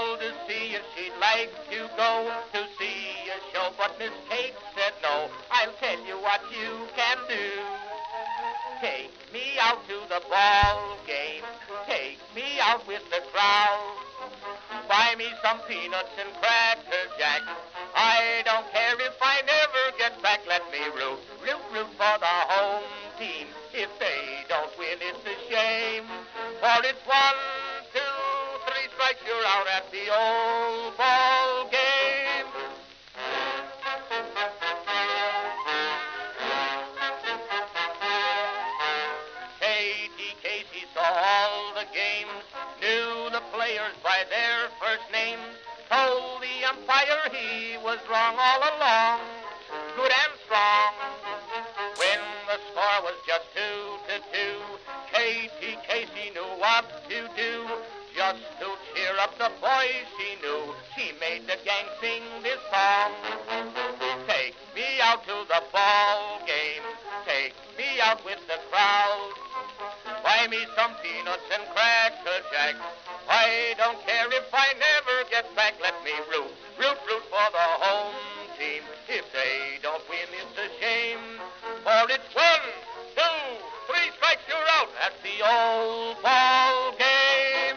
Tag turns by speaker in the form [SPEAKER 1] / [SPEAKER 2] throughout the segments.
[SPEAKER 1] called to see if she'd like to go to see a show, but Miss Kate said no. I'll tell you what you can do. Take me out to the ball game. Take me out with the crowd. Buy me some peanuts and cracker jack. I don't care if I never get back. Let me root for the home team. If they don't win, it's a shame. For it's 1, 2, 3 strikes, you're out at the old ball game. Casey saw all the games, knew the players by their first names, told the umpire he was wrong all along, good and strong. When the score was just 2-2, Casey knew what to do. Just to cheer up the boys she knew, she made the gang sing this song. Take me out to the ball game, take me out with the crowd. Buy me some peanuts and cracker jack. I don't care if I never get back. Let me root for the home team. If they don't win, it's a shame. For it's 1, 2, 3 strikes, you're out at the old ball game.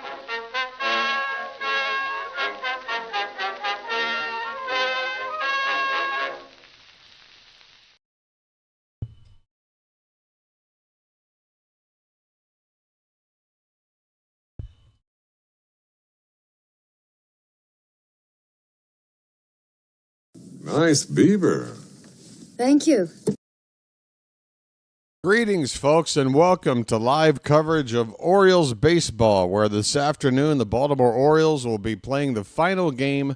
[SPEAKER 2] Nice beaver.
[SPEAKER 3] Thank you.
[SPEAKER 4] Greetings, folks, and welcome to live coverage of Orioles baseball, where this afternoon the Baltimore Orioles will be playing the final game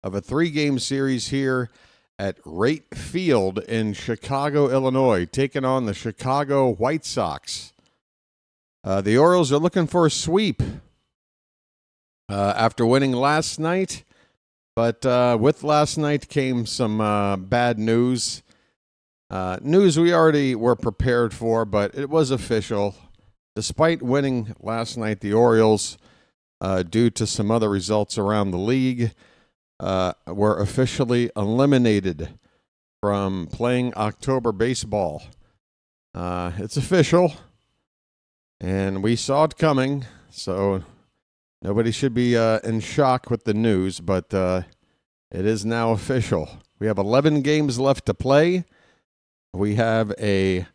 [SPEAKER 4] of a 3-game series here at Rate Field in Chicago, Illinois, taking on the Chicago White Sox. The Orioles are looking for a sweep after winning last night. But with last night came some bad news. News we already were prepared for, but it was official. Despite winning last night, the Orioles, due to some other results around the league, were officially eliminated from playing October baseball. It's official, and we saw it coming, so nobody should be in shock with the news, but it is now official. We have 11 games left to play. We have a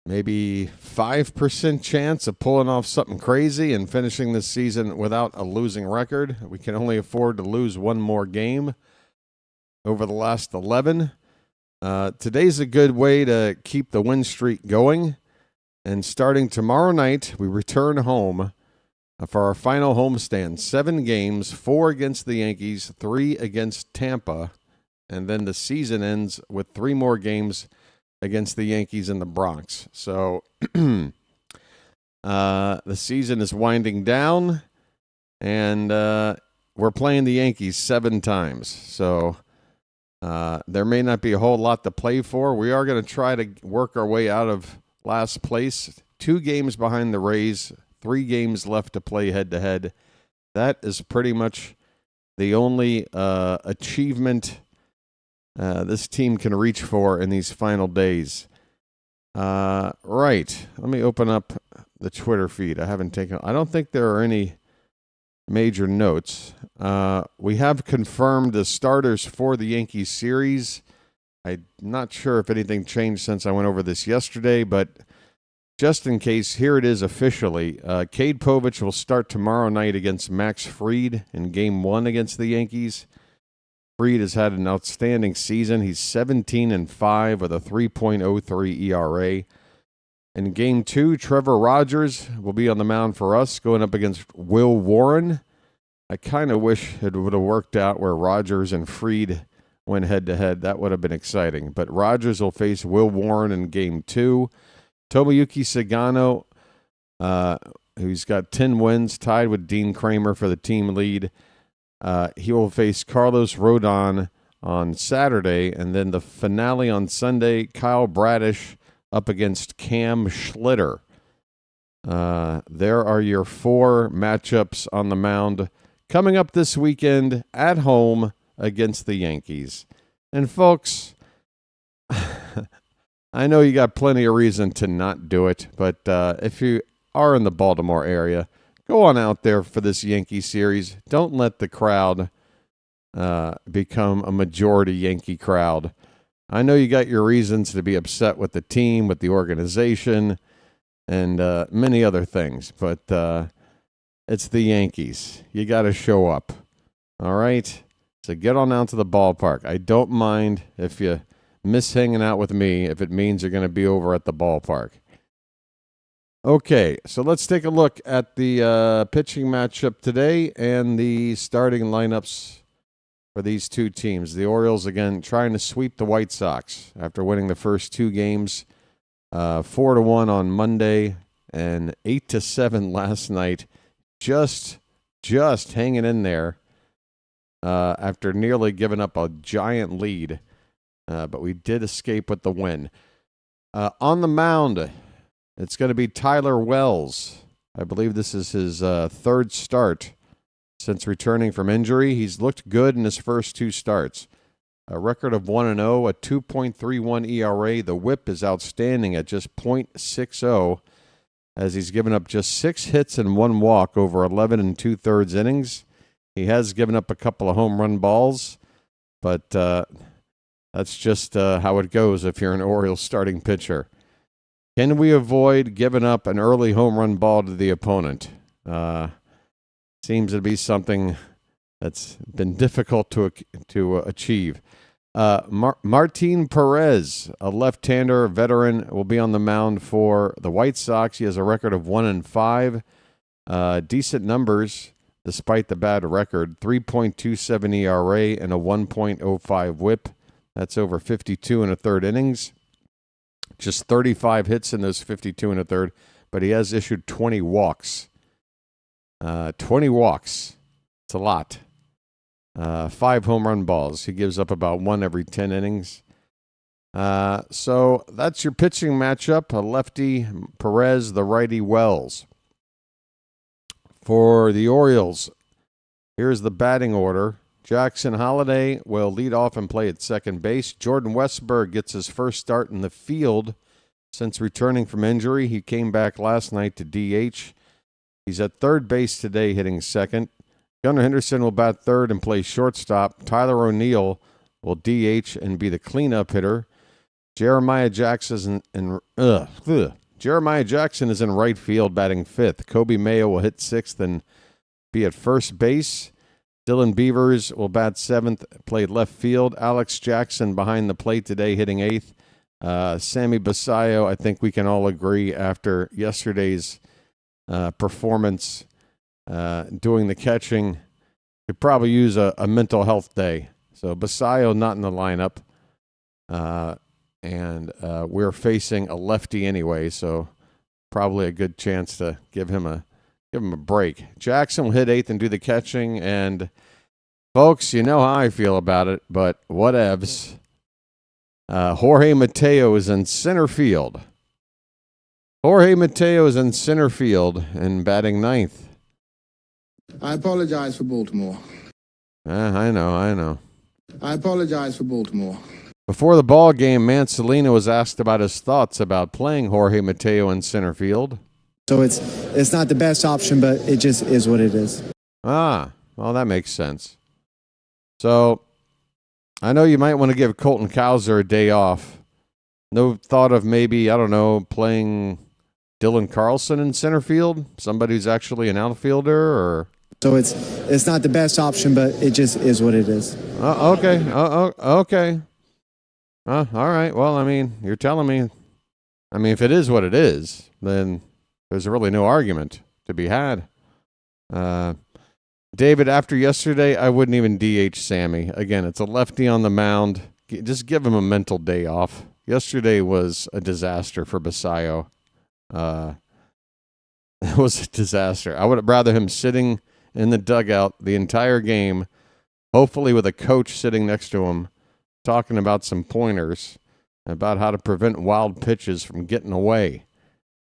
[SPEAKER 4] maybe 5% chance of pulling off something crazy and finishing this season without a losing record. We can only afford to lose one more game over the last 11. Today's a good way to keep the win streak going. And starting tomorrow night, we return home for our final homestand. 7 games, 4 against the Yankees, 3 against Tampa. And then the season ends with 3 more games against the Yankees and the Bronx. So the season is winding down, and we're playing the Yankees 7 times. So there may not be a whole lot to play for. We are going to try to work our way out of last place. 2 games behind the Rays, 3 games left to play head-to-head. That is pretty much the only achievement this team can reach for in these final days. Right. Let me open up the Twitter feed. I don't think there are any major notes. We have confirmed the starters for the Yankees series. I'm not sure if anything changed since I went over this yesterday, but just in case, here it is officially. Cade Povich will start tomorrow night against Max Fried in Game 1 against the Yankees. Fried has had an outstanding season. He's 17-5 with a 3.03 ERA. In Game 2, Trevor Rogers will be on the mound for us, going up against Will Warren. I kind of wish it would have worked out where Rogers and Fried went head-to-head. That would have been exciting. But Rogers will face Will Warren in Game 2. Tomoyuki Sagano, who's got 10 wins, tied with Dean Kramer for the team lead. He will face Carlos Rodon on Saturday, and then the finale on Sunday, Kyle Bradish up against Cam Schlitter. There are your 4 matchups on the mound. coming up this weekend at home against the Yankees. And folks, I know you got plenty of reason to not do it, but if you are in the Baltimore area, go on out there for this Yankee series. Don't let the crowd become a majority Yankee crowd. I know you got your reasons to be upset with the team, with the organization, and many other things, but it's the Yankees. You got to show up. All right? So get on out to the ballpark. I don't mind if you miss hanging out with me if it means you're going to be over at the ballpark. Okay, so let's take a look at the pitching matchup today and the starting lineups for these two teams. The Orioles, again, trying to sweep the White Sox after winning the first two games, 4-1 on Monday and 8-7 last night. Just hanging in there after nearly giving up a giant lead. But we did escape with the win. On the mound, it's going to be Tyler Wells. I believe this is his third start since returning from injury. He's looked good in his first two starts. A record of 1-0, a 2.31 ERA. The whip is outstanding at just .60, as he's given up just 6 hits and 1 walk over 11 2/3 innings. He has given up a couple of home run balls, but that's just how it goes if you're an Orioles starting pitcher. Can we avoid giving up an early home run ball to the opponent? Seems to be something that's been difficult to achieve. Martin Perez, a left-hander veteran, will be on the mound for the White Sox. He has a record of 1-5. Decent numbers despite the bad record. 3.27 ERA and a 1.05 whip. That's over 52 1/3 innings. Just 35 hits in those 52 1/3, but he has issued 20 walks. 20 walks. It's a lot. 5 home run balls. He gives up about 1 every 10 innings. So that's your pitching matchup. A lefty, Perez, the righty, Wells. For the Orioles, here's the batting order. Jackson Holliday will lead off and play at second base. Jordan Westburg gets his first start in the field since returning from injury. He came back last night to DH. He's at third base today, hitting second. Gunnar Henderson will bat third and play shortstop. Tyler O'Neill will DH and be the cleanup hitter. Jeremiah Jackson is in right field, batting fifth. Kobe Mayo will hit sixth and be at first base. Dylan Beavers will bat seventh, play left field. Alex Jackson behind the plate today, hitting eighth. Sammy Basayo, I think we can all agree after yesterday's performance doing the catching, could probably use a mental health day. So Basayo not in the lineup. And we're facing a lefty anyway, so probably a good chance to give him a break. Jackson will hit eighth and do the catching, and folks, you know how I feel about it, but whatevs. Jorge Mateo is in center field. Jorge Mateo is in center field and batting ninth.
[SPEAKER 3] I apologize for Baltimore.
[SPEAKER 4] I know.
[SPEAKER 3] I apologize for Baltimore.
[SPEAKER 4] Before the ball game, Mancelino was asked about his thoughts about playing Jorge Mateo in center field.
[SPEAKER 5] So it's not the best option, but it just is what it is.
[SPEAKER 4] Well, that makes sense. So I know you might want to give Colton Cowser a day off. No thought of maybe, I don't know, playing Dylan Carlson in center field? Somebody who's actually an outfielder? Or
[SPEAKER 5] So it's not the best option, but it just is what it is.
[SPEAKER 4] Okay. Okay. All right. Well, I mean, you're telling me. I mean, if it is what it is, then there's really no argument to be had. David, after yesterday, I wouldn't even DH Sammy. Again, it's a lefty on the mound. Just give him a mental day off. Yesterday was a disaster for Basayo. It was a disaster. I would have rather him sitting in the dugout the entire game, hopefully with a coach sitting next to him, talking about some pointers about how to prevent wild pitches from getting away.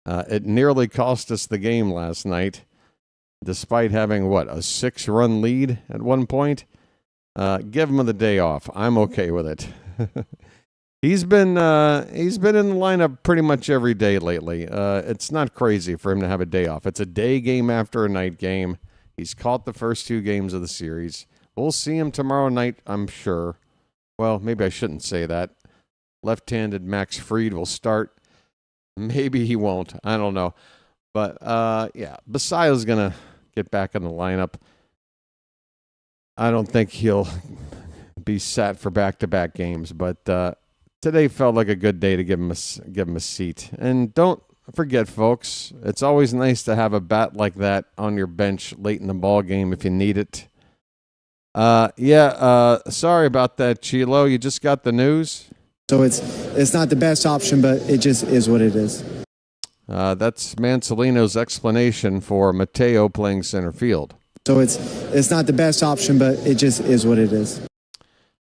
[SPEAKER 4] It nearly cost us the game last night. despite having, a 6-run lead at one point. Give him the day off. I'm okay with it. He's been in the lineup pretty much every day lately. It's not crazy for him to have a day off. It's a day game after a night game. He's caught the first 2 games of the series. We'll see him tomorrow night, I'm sure. Well, maybe I shouldn't say that. Left-handed Max Fried will start. Maybe he won't. I don't know. But, yeah, Basayo's going to get back in the lineup. I don't think he'll be sat for back-to-back games, but today felt like a good day to give him a seat. And don't forget, folks, it's always nice to have a bat like that on your bench late in the ball game if you need it. Sorry about that, Chilo. You just got the news?
[SPEAKER 5] So it's not the best option, but it just is what it is.
[SPEAKER 4] That's Mansolino's explanation for Mateo playing center field.
[SPEAKER 5] So it's not the best option, but it just is what it is.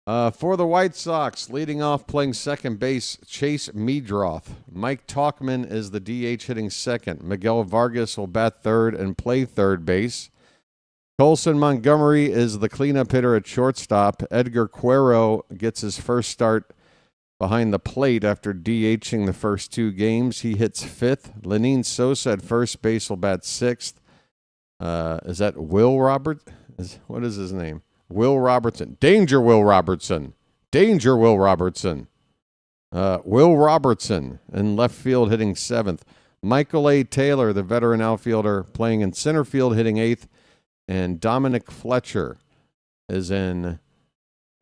[SPEAKER 4] For the White Sox, leading off playing second base, Chase Meadroth. Mike Tauchman is the DH hitting second. Miguel Vargas will bat third and play third base. Colson Montgomery is the cleanup hitter at shortstop. Edgar Cuero gets his first start behind the plate after DHing the first 2 games. He hits fifth. Lenine Sosa at first base will bat sixth. Is that Will Robert? What is his name? Will Robertson. Danger Will Robertson. Danger Will Robertson. Will Robertson in left field hitting seventh. Michael A. Taylor, the veteran outfielder, playing in center field hitting eighth. And Dominic Fletcher is in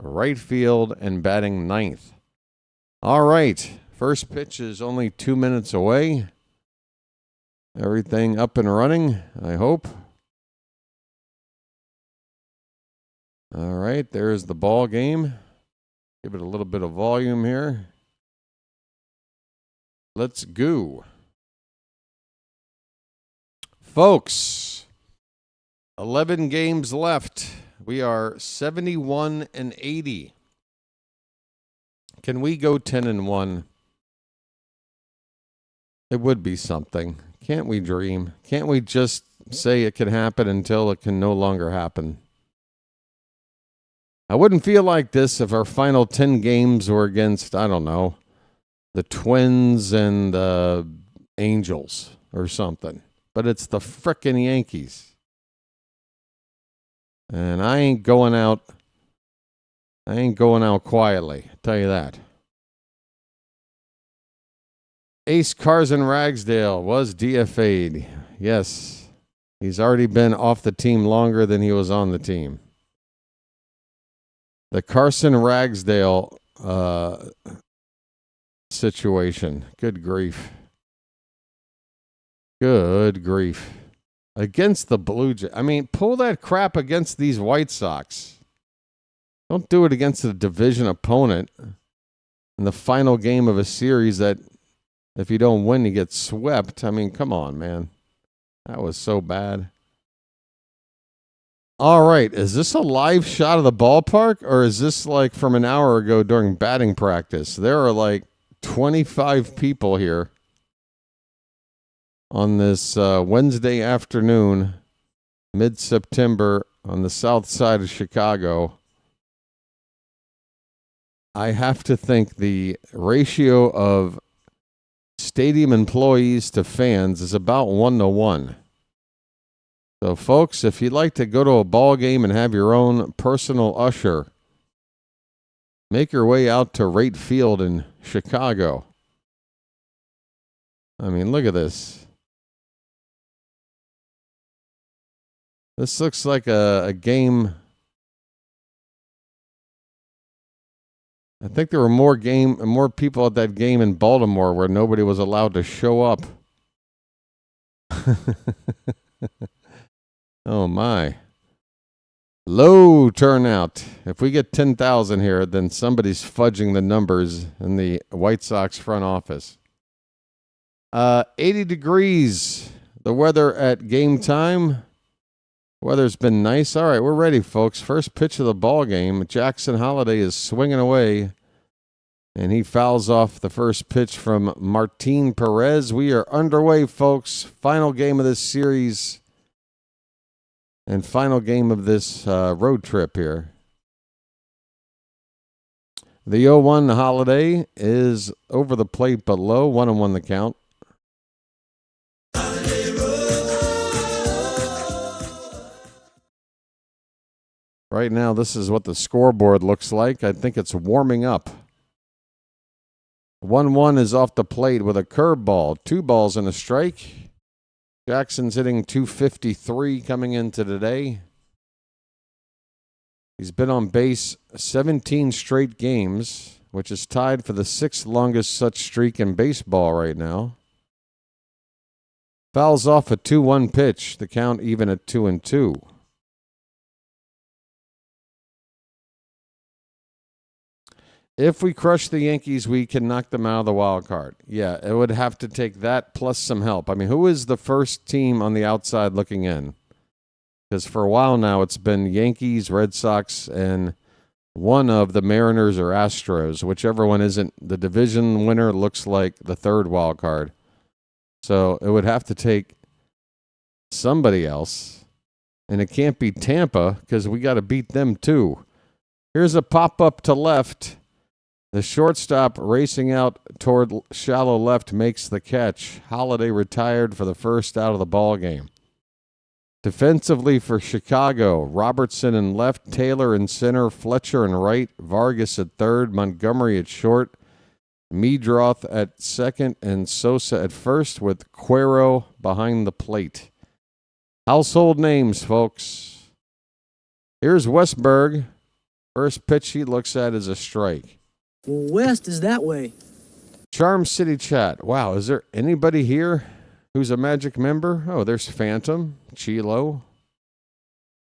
[SPEAKER 4] right field and batting ninth. All right. First pitch is only 2 minutes away. Everything up and running, I hope. All right, there's the ball game. Give it a little bit of volume here. Let's go. Folks, 11 games left. We are 71-80. Can we go 10-1? It would be something. Can't we dream? Can't we just say it can happen until it can no longer happen? I wouldn't feel like this if our final 10 games were against, I don't know, the Twins and the Angels or something. But it's the frickin' Yankees. And I ain't going out quietly, I'll tell you that. Ace Carson Ragsdale was DFA'd. Yes, he's already been off the team longer than he was on the team. The Carson Ragsdale situation. Good grief. Good grief. Against the Blue Jays. I mean, pull that crap against these White Sox. Don't do it against a division opponent in the final game of a series that if you don't win, you get swept. I mean, come on, man. That was so bad. All right, is this a live shot of the ballpark, or is this like from an hour ago during batting practice? There are like 25 people here on this Wednesday afternoon, mid-September, on the south side of Chicago. I have to think the ratio of stadium employees to fans is about 1-to-1. So, folks, if you'd like to go to a ball game and have your own personal usher, make your way out to Rate Field in Chicago. I mean, look at this. This looks like a game. I think there were more people at that game in Baltimore where nobody was allowed to show up. Oh, my. Low turnout. If we get 10,000 here, then somebody's fudging the numbers in the White Sox front office. 80 degrees. The weather at game time. Weather's been nice. All right, we're ready, folks. First pitch of the ball game. Jackson Holliday is swinging away, and he fouls off the first pitch from Martin Perez. We are underway, folks. Final game of this series. And final game of this road trip here. The 0-1 Holiday is over the plate but low. 1-1 the count. Right now, this is what the scoreboard looks like. I think it's warming up. 1-1 is off the plate with a curveball. 2 balls and a strike. Jackson's hitting .253 coming into today. He's been on base 17 straight games, which is tied for the 6th longest such streak in baseball right now. Fouls off a 2-1 pitch. The count even at 2-2. If we crush the Yankees, we can knock them out of the wild card. Yeah, it would have to take that plus some help. I mean, who is the first team on the outside looking in? Because for a while now, it's been Yankees, Red Sox, and one of the Mariners or Astros. Whichever one isn't the division winner looks like the 3rd wild card. So it would have to take somebody else. And it can't be Tampa because we got to beat them too. Here's a pop-up to left. The shortstop racing out toward shallow left makes the catch. Holiday retired for the first out of the ball game. Defensively for Chicago, Robertson in left, Taylor in center, Fletcher in right, Vargas at third, Montgomery at short, Meadroth at second, and Sosa at first with Cuero behind the plate. Household names, folks. Here's Westberg. First pitch he looks at is a strike.
[SPEAKER 6] Well, West is that way.
[SPEAKER 4] Charm City chat. Wow, is there anybody here who's a Magic member? Oh, there's Phantom, Chilo.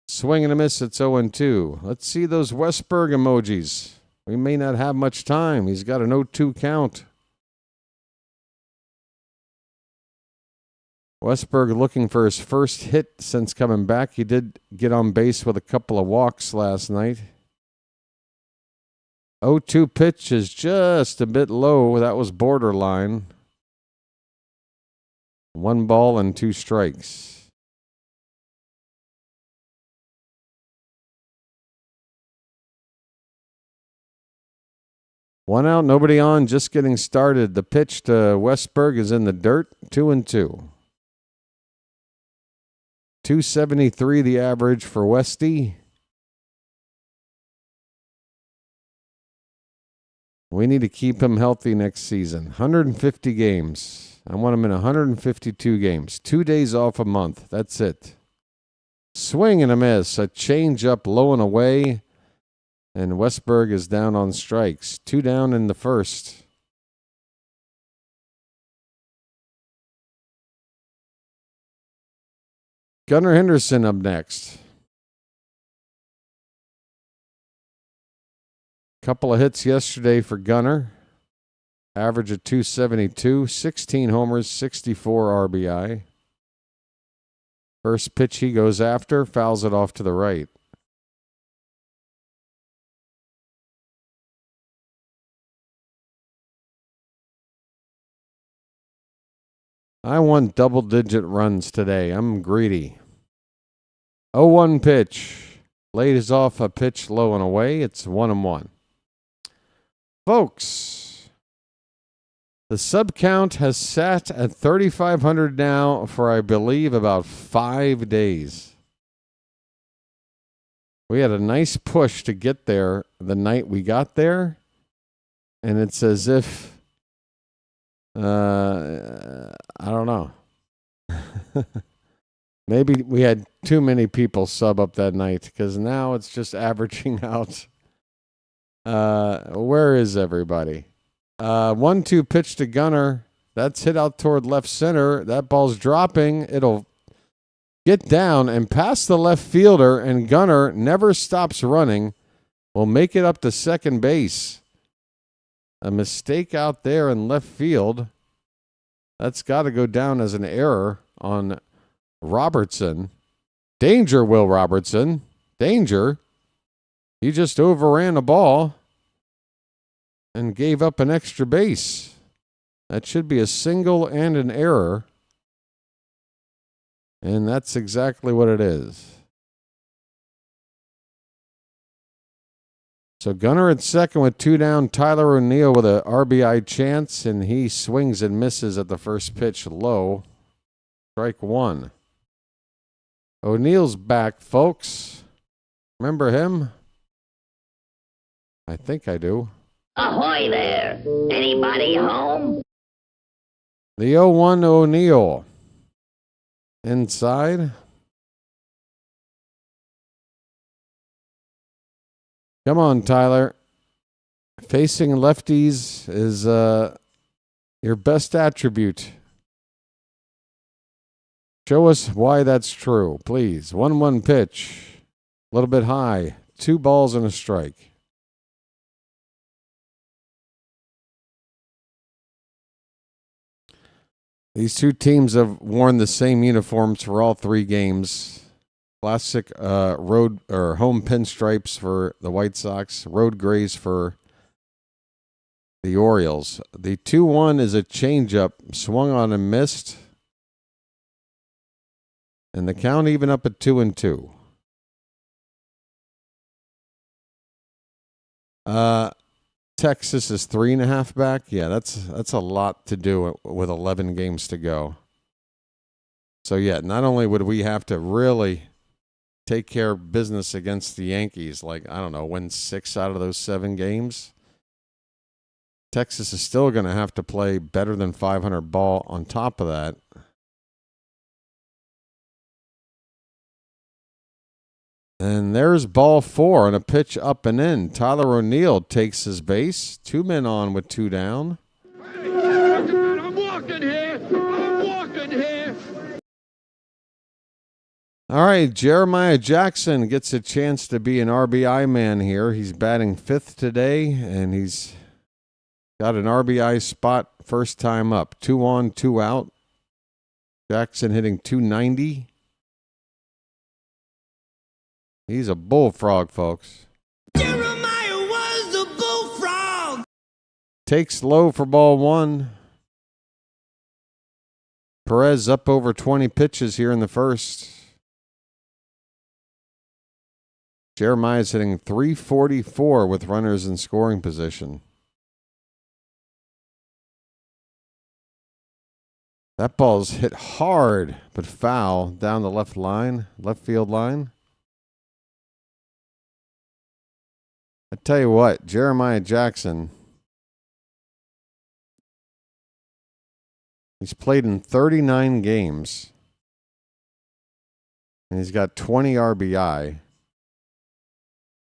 [SPEAKER 4] Swing and a miss at 0-2. Let's see those Westberg emojis. We may not have much time. He's got an 0-2 count. Westberg looking for his first hit since coming back. He did get on base with a couple of walks last night. 0-2 pitch is just a bit low. That was borderline. 1 ball and 2 strikes. One out, nobody on, just getting started. The pitch to Westberg is in the dirt, 2-2. 273 the average for Westy. We need to keep him healthy next season. 150 games. I want him in 152 games. 2 days off a month. That's it. Swing and a miss. A change up low and away. And Westberg is down on strikes. 2 down in the first. Gunnar Henderson up next. Couple of hits yesterday for Gunnar. Average of 272, 16 homers, 64 RBI. First pitch he goes after, fouls it off to the right. I want double-digit runs today. I'm greedy. 0-1 pitch. Lays off a pitch low and away. It's 1-1. Folks, the sub count has sat at 3,500 now for, I believe, about 5 days. We had a nice push to get there the night we got there, and it's as if, I don't know. Maybe we had too many people sub up that night, because now it's just averaging out. Where is everybody? 1-2 pitch to Gunnar. That's hit out toward left center. That ball's dropping. It'll get down and past the left fielder, and Gunnar never stops running. Will make it up to second base. A mistake out there in left field. That's got to go down as an error on Robertson. Danger, Will Robertson. Danger. He just overran a ball and gave up an extra base. That should be a single and an error. And that's exactly what it is. So Gunnar at second with 2 down. Tyler O'Neill with a RBI chance, and he swings and misses at the first pitch low. Strike 1. O'Neill's back, folks. Remember him? I think I do.
[SPEAKER 7] Ahoy there! Anybody home?
[SPEAKER 4] The 0-1 O'Neill. Inside. Come on, Tyler. Facing lefties is your best attribute. Show us why that's true, please. 1-1 pitch. A little bit high. 2 balls and a strike. These two teams have worn the same uniforms for all 3 games. Classic road or home pinstripes for the White Sox, road grays for the Orioles. The 2-1 is a changeup, swung on and missed. And the count even up at 2-2. Texas is 3.5 back. Yeah, that's a lot to do with 11 games to go. So yeah, not only would we have to really take care of business against the Yankees, like, I don't know, win 6 out of those 7 games, Texas is still going to have to play better than 500 ball on top of that. And there's ball 4 and a pitch up and in. Tyler O'Neill takes his base. 2 men on with 2 down.
[SPEAKER 8] I'm walking here. I'm walking here.
[SPEAKER 4] All right, Jeremiah Jackson gets a chance to be an RBI man here. He's batting 5th today, and he's got an RBI spot first time up. 2 on, 2 out. Jackson hitting .290. He's a bullfrog, folks.
[SPEAKER 8] Jeremiah was a bullfrog.
[SPEAKER 4] Takes low for ball 1. Perez up over 20 pitches here in the first. Jeremiah's hitting .344 with runners in scoring position. That ball's hit hard, but foul down the left field line. I tell you what, Jeremiah Jackson, he's played in 39 games, and he's got 20 RBI.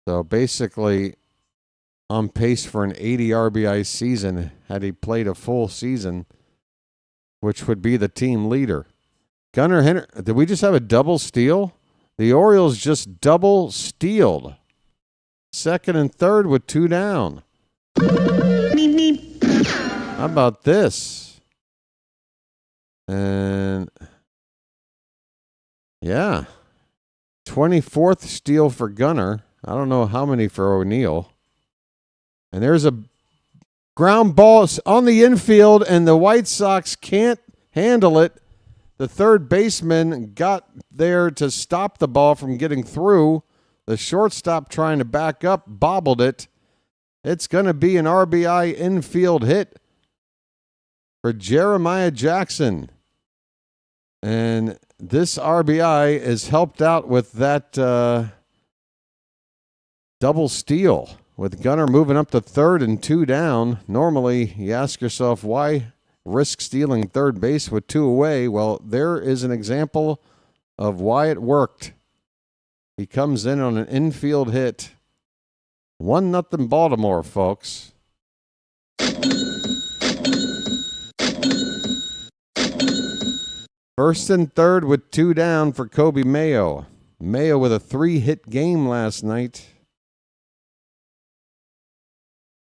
[SPEAKER 4] So basically on pace for an 80 RBI season had he played a full season, which would be the team leader. Gunnar Henry, did we just have a double steal? The Orioles just double stealed. 2nd and 3rd with 2 down. How about this? And yeah, 24th steal for Gunnar. I don't know how many for O'Neill. And there's a ground ball on the infield, and the White Sox can't handle it. The third baseman got there to stop the ball from getting through. The shortstop trying to back up, bobbled it. It's going to be an RBI infield hit for Jeremiah Jackson. And this RBI is helped out with that double steal with Gunnar moving up to 3rd and 2 down. Normally, you ask yourself, why risk stealing third base with 2 away? Well, there is an example of why it worked. He comes in on an infield hit. 1-0 Baltimore, folks. First and 3rd with 2 down for Kobe Mayo. Mayo with a 3-hit game last night.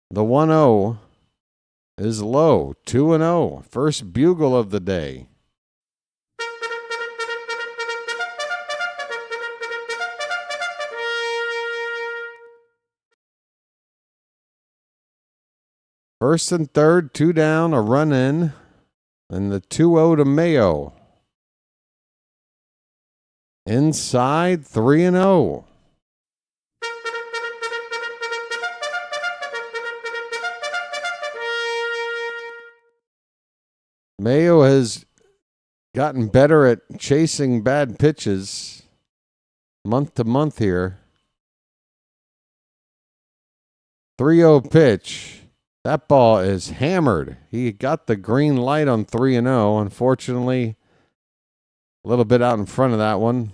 [SPEAKER 4] The 1-0 is low. 2-0. First bugle of the day. First and 3rd, 2 down, a run in, and the 2-0 to Mayo. Inside, 3-0. Mayo has gotten better at chasing bad pitches month to month here. 3-0 pitch. That ball is hammered. He got the green light on 3-0. Unfortunately, a little bit out in front of that one.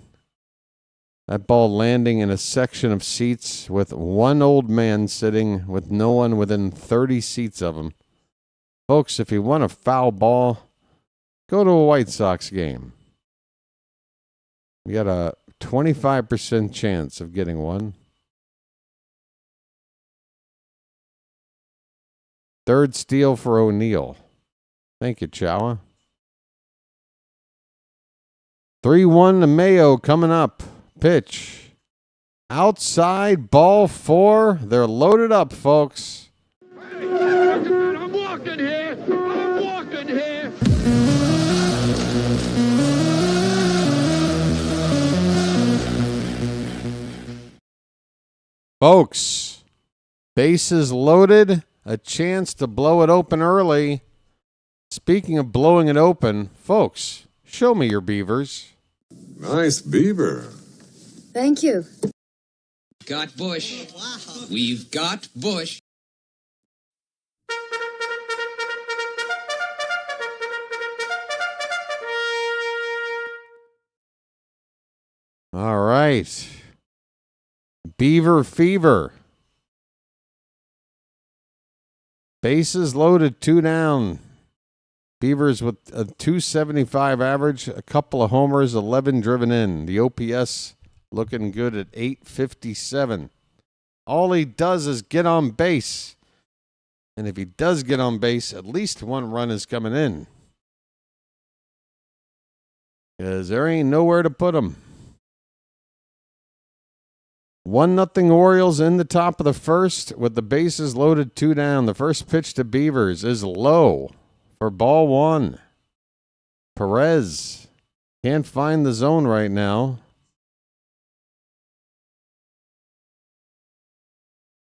[SPEAKER 4] That ball landing in a section of seats with one old man sitting with no one within 30 seats of him. Folks, if you want a foul ball, go to a White Sox game. You got a 25% chance of getting one. Third steal for O'Neill. Thank you, Chowa. 3-1 to Mayo coming up. Pitch. Outside, ball 4. They're loaded up, folks.
[SPEAKER 8] I'm walking here. I'm walking here.
[SPEAKER 4] Folks, bases loaded. A chance to blow it open early. Speaking of blowing it open, folks, show me your beavers.
[SPEAKER 2] Nice beaver.
[SPEAKER 9] Thank you.
[SPEAKER 10] Got Bush. We've got Bush.
[SPEAKER 4] All right. Beaver fever. Bases loaded, 2 down. Beavers with a 275 average, a couple of homers, 11 driven in. The OPS looking good at 857. All he does is get on base. And if he does get on base, at least one run is coming in. Because there ain't nowhere to put him. 1-0 Orioles in the top of the first with the bases loaded, 2 down. The first pitch to Beavers is low for ball 1. Perez can't find the zone right now.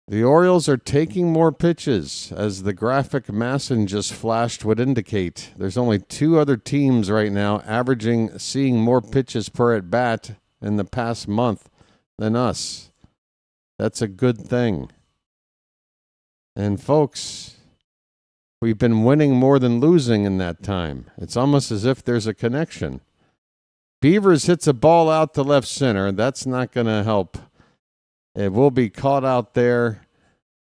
[SPEAKER 4] The Orioles are taking more pitches, as the graphic Masson just flashed would indicate. There's only 2 other teams right now seeing more pitches per at bat in the past month than us. That's a good thing. And folks, we've been winning more than losing in that time. It's almost as if there's a connection. Beavers hits a ball out to left center. That's not going to help. It will be caught out there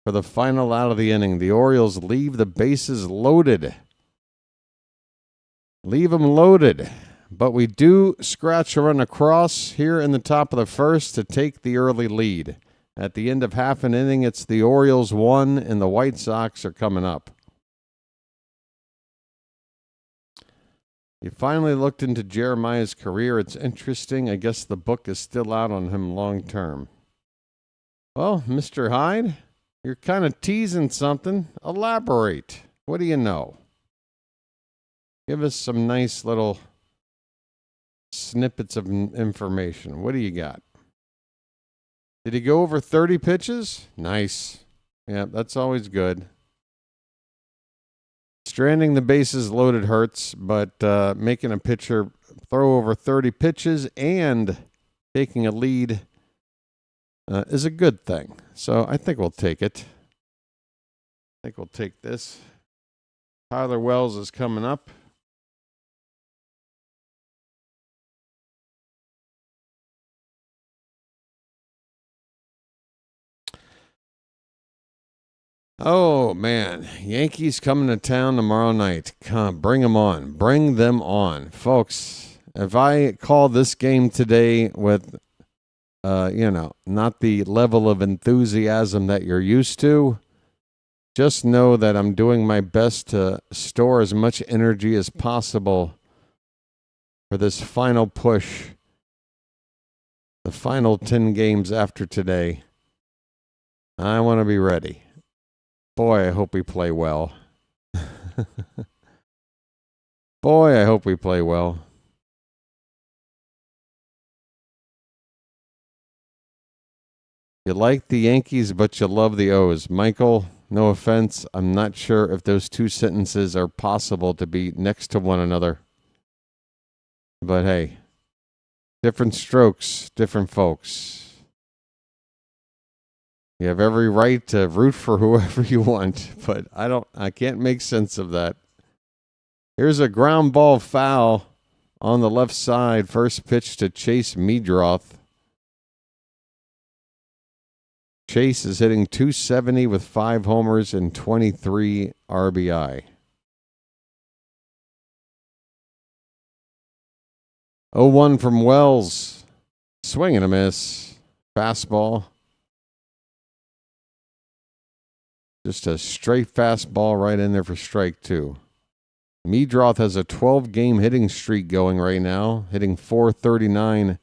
[SPEAKER 4] for the final out of the inning. The Orioles leave the bases loaded. Leave them loaded. But we do scratch a run across here in the top of the first to take the early lead. At the end of half an inning, it's the Orioles 1 and the White Sox are coming up. You finally looked into Jeremiah's career. It's interesting. I guess the book is still out on him long term. Well, Mr. Hyde, you're kind of teasing something. Elaborate. What do you know? Give us some nice little snippets of information. What do you got? Did he go over 30 pitches? Nice. Yeah, that's always good. Stranding the bases loaded hurts, but making a pitcher throw over 30 pitches and taking a lead is a good thing. So I think we'll take it. I think we'll take this. Tyler Wells is coming up. Oh, man. Yankees coming to town tomorrow night. Come, bring them on. Bring them on. Folks, if I call this game today with, not the level of enthusiasm that you're used to, just know that I'm doing my best to store as much energy as possible for this final push, the final 10 games after today. I want to be ready. Boy, I hope we play well. Boy, I hope we play well. You like the Yankees, but you love the O's. Michael, No offense. I'm not sure if those two sentences are possible to be next to one another. But hey, different strokes, different folks. You have every right to root for whoever you want, but I can't make sense of that. Here's a ground ball foul on the left side. First pitch to Chase Meadroth. Chase is hitting .270 with 5 homers and 23 RBI. 0-1 from Wells. Swing and a miss. Fastball. Just a straight fastball right in there for strike 2. Meadroth has a 12-game hitting streak going right now, hitting .439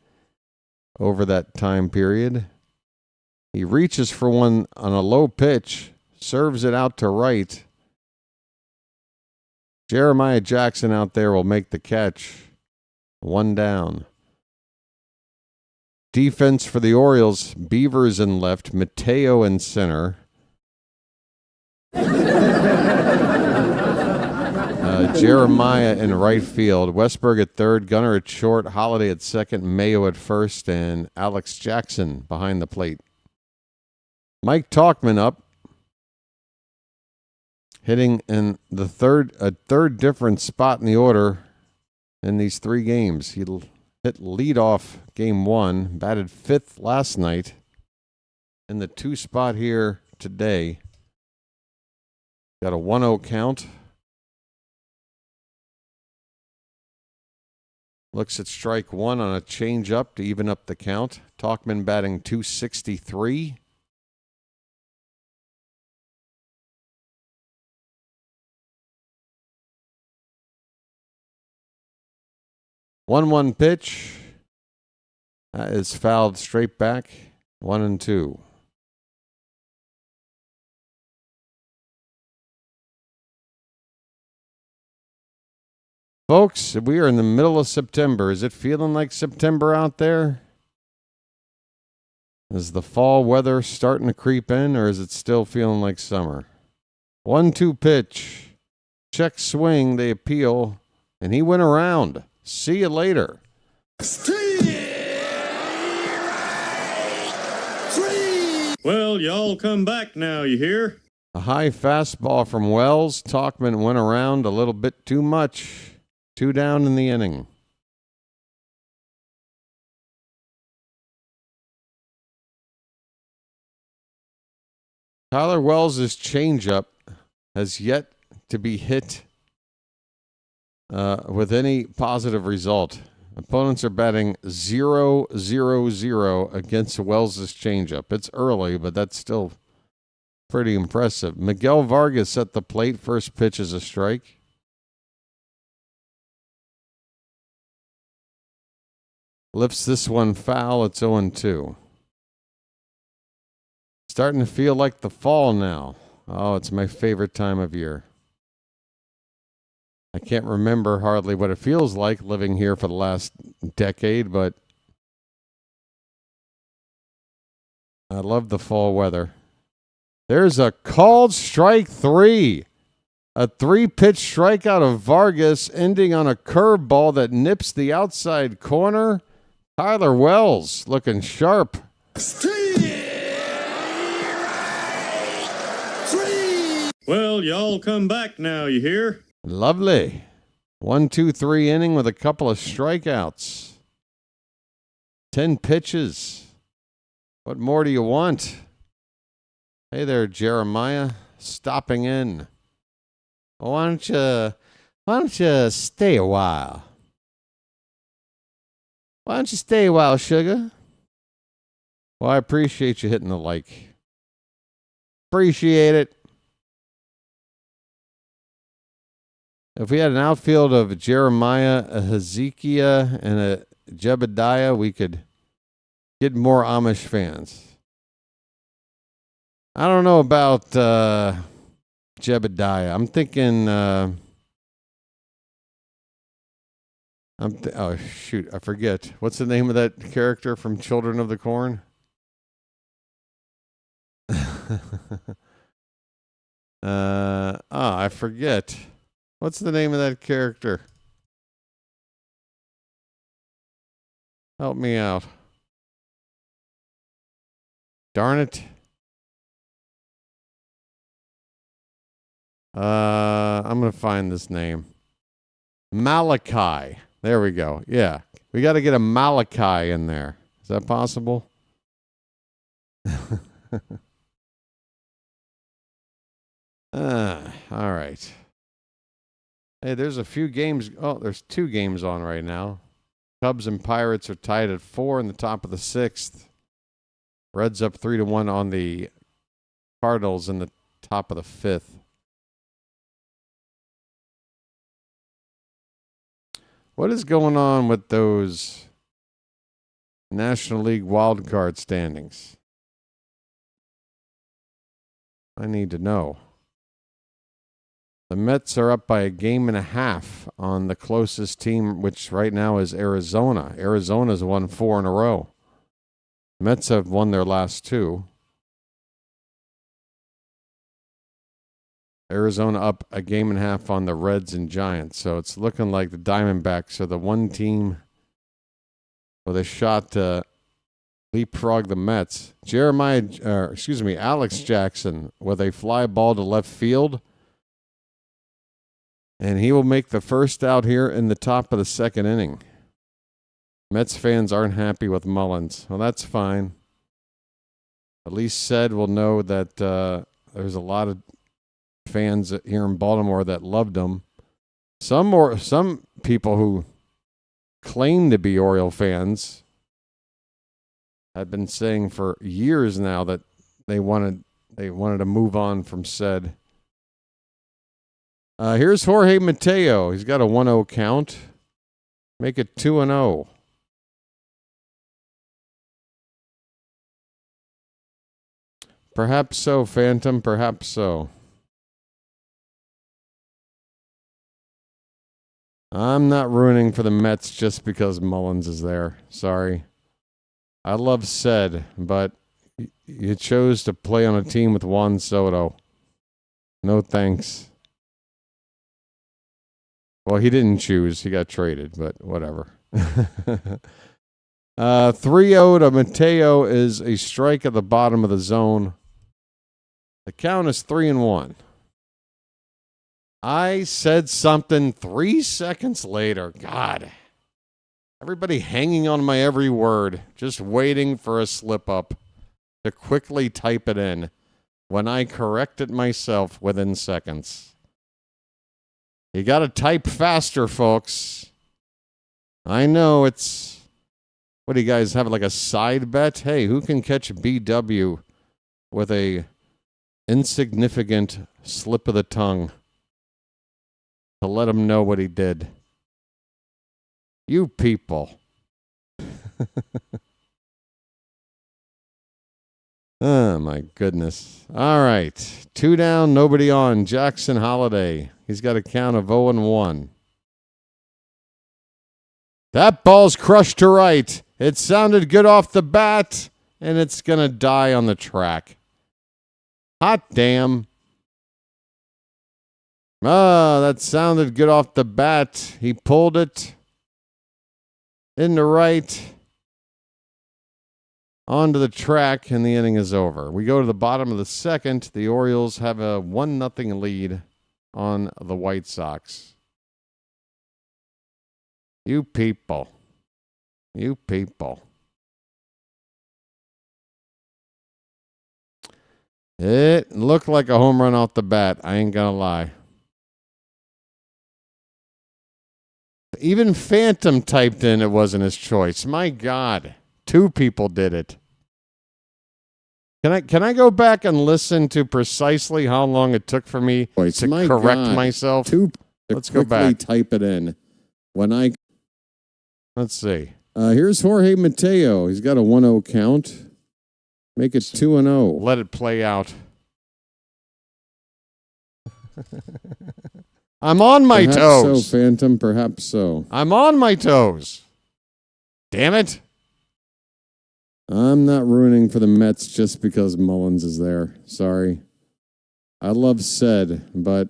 [SPEAKER 4] over that time period. He reaches for one on a low pitch, serves it out to right. Jeremiah Jackson out there will make the catch. 1 down. Defense for the Orioles, Beavers in left, Mateo in center. Jeremiah in right field, Westberg at third, Gunnar at short, Holiday at second, Mayo at first, and Alex Jackson behind the plate. Mike Tauchman up, hitting in the third different spot in the order in these 3 games. He hit leadoff game 1, batted 5th last night, in the 2 spot here today. Got a 1-0 count. Looks at strike 1 on a change-up to even up the count. Tauchman batting .263. One pitch. That is fouled straight back. 1-2. Folks, we are in the middle of September. Is it feeling like September out there? Is the fall weather starting to creep in, or is it still feeling like summer? 1-2 pitch. Check swing. They appeal, and he went around. See you later.
[SPEAKER 9] Well, y'all come back now, you hear?
[SPEAKER 4] A high fastball from Wells. Tauchman went around a little bit too much. 2 down in the inning. Tyler Wells' changeup has yet to be hit with any positive result. Opponents are batting 0-0-0 against Wells' changeup. It's early, but that's still pretty impressive. Miguel Vargas at the plate. First pitch is a strike. Lifts this one foul. It's 0-2. Starting to feel like the fall now. Oh, it's my favorite time of year. I can't remember hardly what it feels like living here for the last decade, but I love the fall weather. There's a called strike 3. A 3-pitch strikeout of Vargas, ending on a curveball that nips the outside corner. Tyler Wells looking sharp.
[SPEAKER 9] Well, y'all come back now, you hear?
[SPEAKER 4] Lovely. 1-2-3 inning with a couple of strikeouts. 10 pitches. What more do you want? Hey there, Jeremiah. Stopping in. Why don't you stay a while? Why don't you stay a while, sugar? Well, I appreciate you hitting the like. Appreciate it. If we had an outfield of Jeremiah, a Hezekiah, and a Jebediah, we could get more Amish fans. I don't know about Jebediah. I'm thinking... oh, shoot, I forget. What's the name of that character from Children of the Corn? I forget. What's the name of that character? Help me out. Darn it. I'm going to find this name. Malachi. There we go. Yeah. We got to get a Malachi in there. Is that possible? All right. Hey, there's a few games. Oh, there's 2 games on right now. Cubs and Pirates are tied at 4 in the top of the 6th. Reds up 3-1 on the Cardinals in the top of the 5th. What is going on with those National League wildcard standings? I need to know. The Mets are up by a game and a half on the closest team, which right now is Arizona. Arizona's won 4 in a row. Mets have won their last 2. Arizona up a game and a half on the Reds and Giants. So it's looking like the Diamondbacks are the one team with a shot to leapfrog the Mets. Alex Jackson with a fly ball to left field. And he will make the first out here in the top of the 2nd inning. Mets fans aren't happy with Mullins. Well, that's fine. At least Said will know that there's a lot of fans here in Baltimore that loved him. Some people who claim to be Oriole fans have been saying for years now that they wanted to move on from Said. Here's Jorge Mateo. He's got a 1-0 count. Make it 2-0. Perhaps so, Phantom. Perhaps so. I'm not ruining for the Mets just because Mullins is there. Sorry. I love Said, but you chose to play on a team with Juan Soto. No thanks. Well, he didn't choose. He got traded, but whatever. 3-0 to Mateo is a strike at the bottom of the zone. The count is 3-1. I said something 3 seconds later. God. Everybody hanging on my every word, just waiting for a slip up to quickly type it in when I corrected myself within seconds. You got to type faster, folks. I know it's... What do you guys have, like a side bet? Hey, who can catch BW with a insignificant slip of the tongue to let him know what he did? You people. Oh, my goodness. All right. 2 down, nobody on. Jackson Holiday. He's got a count of 0-1. That ball's crushed to right. It sounded good off the bat, and it's going to die on the track. Hot damn. That sounded good off the bat. He pulled it in the right onto the track, and the inning is over. We go to the bottom of the 2nd. The Orioles have a 1-0 lead on the White Sox. You people. You people. It looked like a home run off the bat. I ain't gonna lie. Even Phantom typed in it wasn't his choice. My God. 2 people did it. Can I go back and listen to precisely how long it took for me to correct myself? Let's go back. Type it in. Let's see. Here's Jorge Mateo. He's got a 1-0 count. Make it 2-0. Let it play out. I'm on my toes. Perhaps so, Phantom. Perhaps so. I'm on my toes. Damn it. I'm not ruining for the Mets just because Mullins is there. Sorry.
[SPEAKER 11] I love said, but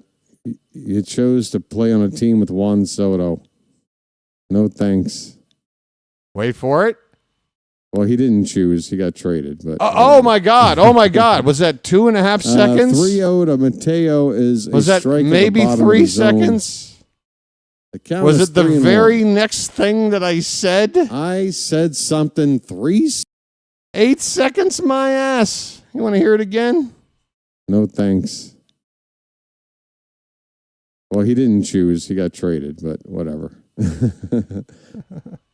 [SPEAKER 11] you chose to play on a team with Juan Soto. No thanks.
[SPEAKER 4] Wait for it.
[SPEAKER 11] Well, he didn't choose. He got traded. But
[SPEAKER 4] oh my God! Oh my God! Was that 2.5 seconds?
[SPEAKER 11] 3-0 to Mateo is
[SPEAKER 4] was
[SPEAKER 11] a
[SPEAKER 4] that
[SPEAKER 11] strike
[SPEAKER 4] maybe
[SPEAKER 11] at the
[SPEAKER 4] 3
[SPEAKER 11] zone.
[SPEAKER 4] seconds?
[SPEAKER 11] The count
[SPEAKER 4] Was
[SPEAKER 11] is
[SPEAKER 4] it the
[SPEAKER 11] 3-1.
[SPEAKER 4] very next thing that I said?
[SPEAKER 11] I said something
[SPEAKER 4] 8 seconds, my ass. You want to hear it again?
[SPEAKER 11] No thanks. Well, he didn't choose. He got traded, but whatever.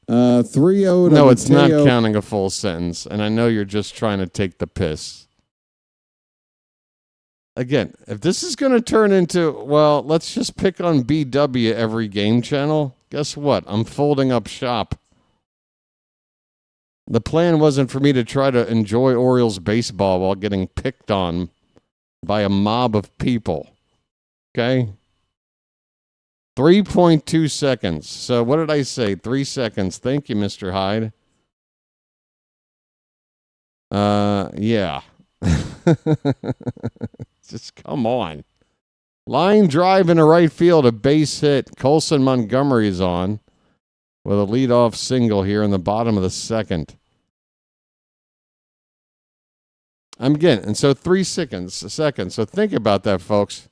[SPEAKER 11] 3-0 to
[SPEAKER 4] No, it's not
[SPEAKER 11] Mateo.
[SPEAKER 4] counting a full sentence, and I know you're just trying to take the piss. Again, if this is going to turn into, well, let's just pick on BW every game channel, guess what? I'm folding up shop. The plan wasn't for me to try to enjoy Orioles baseball while getting picked on by a mob of people. Okay? 3.2 seconds. So what did I say? 3 seconds. Thank you, Mr. Hyde. Yeah. Just come on. Line drive in the right field, a base hit. Colson Montgomery is on with a leadoff single here in the bottom of the second. I'm getting, and so 3 seconds. So think about that, folks.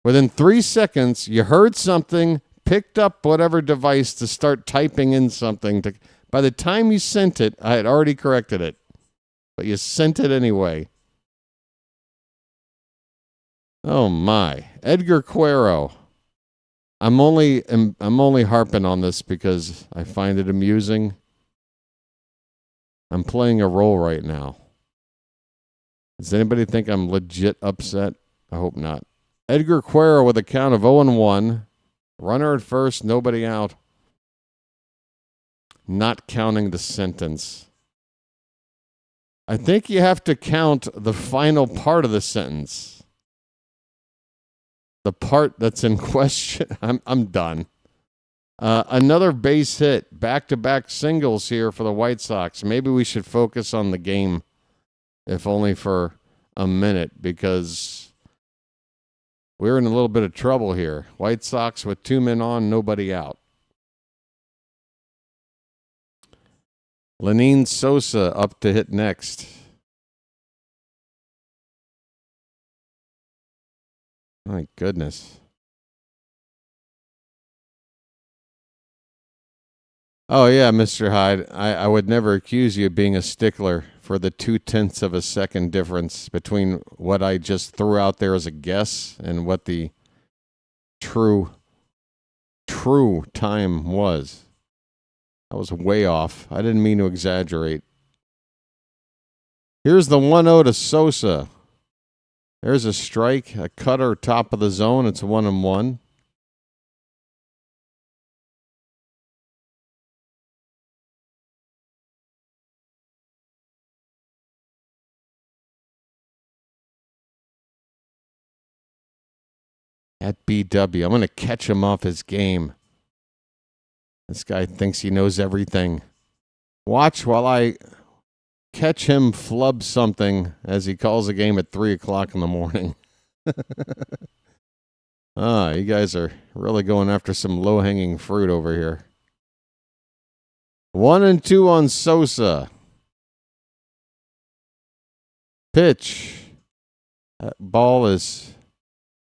[SPEAKER 4] Within 3 seconds, you heard something, picked up whatever device to start typing in something. By the time you sent it, I had already corrected it. But you sent it anyway. Oh, my. Edgar Cuero. I'm only harping on this because I find it amusing. I'm playing a role right now. Does anybody think I'm legit upset? I hope not. Edgar Cuero with a count of 0-1. Runner at first, nobody out. Not counting the sentence. I think you have to count the final part of the sentence. The part that's in question. I'm done. Another base hit. Back-to-back singles here for the White Sox. Maybe we should focus on the game, if only for a minute, because we're in a little bit of trouble here. White Sox with 2 men on, nobody out. Lenine Sosa up to hit next. My goodness. Oh, yeah, Mr. Hyde. I would never accuse you of being a stickler for the 0.2 of a second difference between what I just threw out there as a guess and what the true time was. I was way off. I didn't mean to exaggerate. Here's the 1-0 to Sosa. There's a strike, a cutter, top of the zone. It's 1-1. At BW. I'm going to catch him off his game. This guy thinks he knows everything. Watch while I catch him flub something as he calls a game at 3 o'clock in the morning. You guys are really going after some low-hanging fruit over here. 1-2 on Sosa. Pitch. That ball is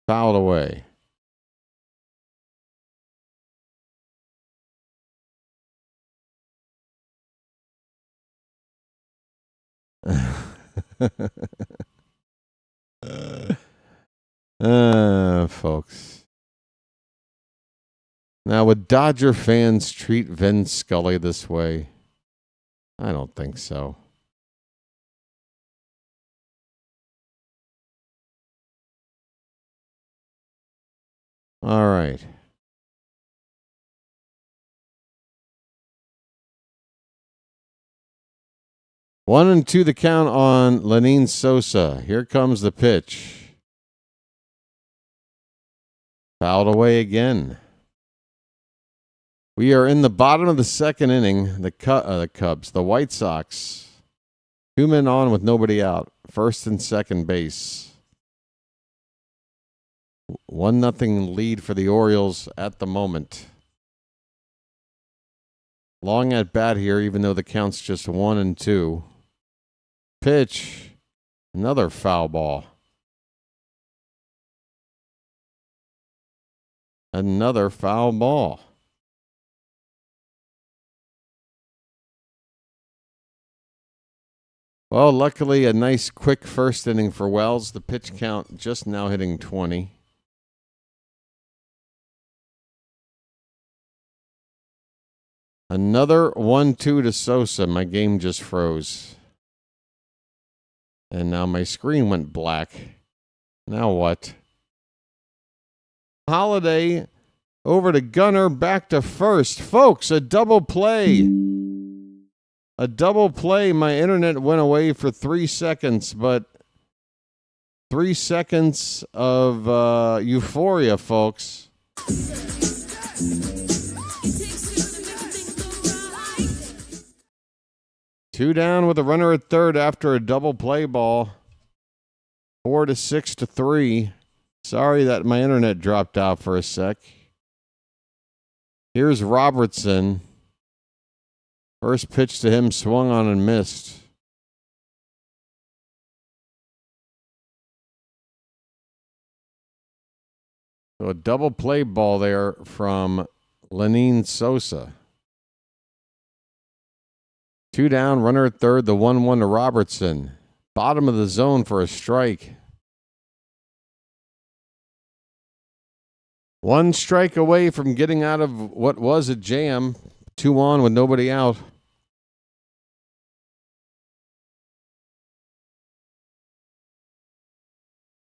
[SPEAKER 4] fouled away. Folks. Now, would Dodger fans treat Vin Scully this way? I don't think so. All right. One and two the count on Lenine Sosa. Here comes the pitch. Fouled away again. We are in the bottom of the second inning. The Cubs, the White Sox, 2 men on with nobody out. First and second base. 1-0 lead for the Orioles at the moment. Long at bat here, even though the count's just 1-2. Pitch. Another foul ball. Another foul ball. Well, luckily, a nice quick first inning for Wells. The pitch count just now hitting 20. Another 1-2 to Sosa. My game just froze. And now my screen went black. Now what? Holiday over to Gunner, back to first. Folks, a double play. A double play. My internet went away for 3 seconds, but 3 seconds of euphoria, folks. Two down with a runner at third after a double play ball. 4-6-3. Sorry that my internet dropped out for a sec. Here's Robertson. First pitch to him swung on and missed. So a double play ball there from Lenine Sosa. Two down, runner at third, the 1-1 to Robertson. Bottom of the zone for a strike. One strike away from getting out of what was a jam. 2 on with nobody out.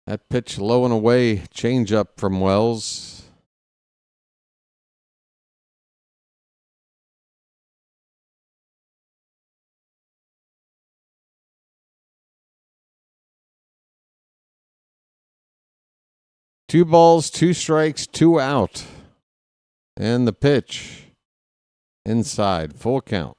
[SPEAKER 4] That pitch low and away, change up from Wells. Two balls, 2 strikes, 2 out. And the pitch. Inside. Full count.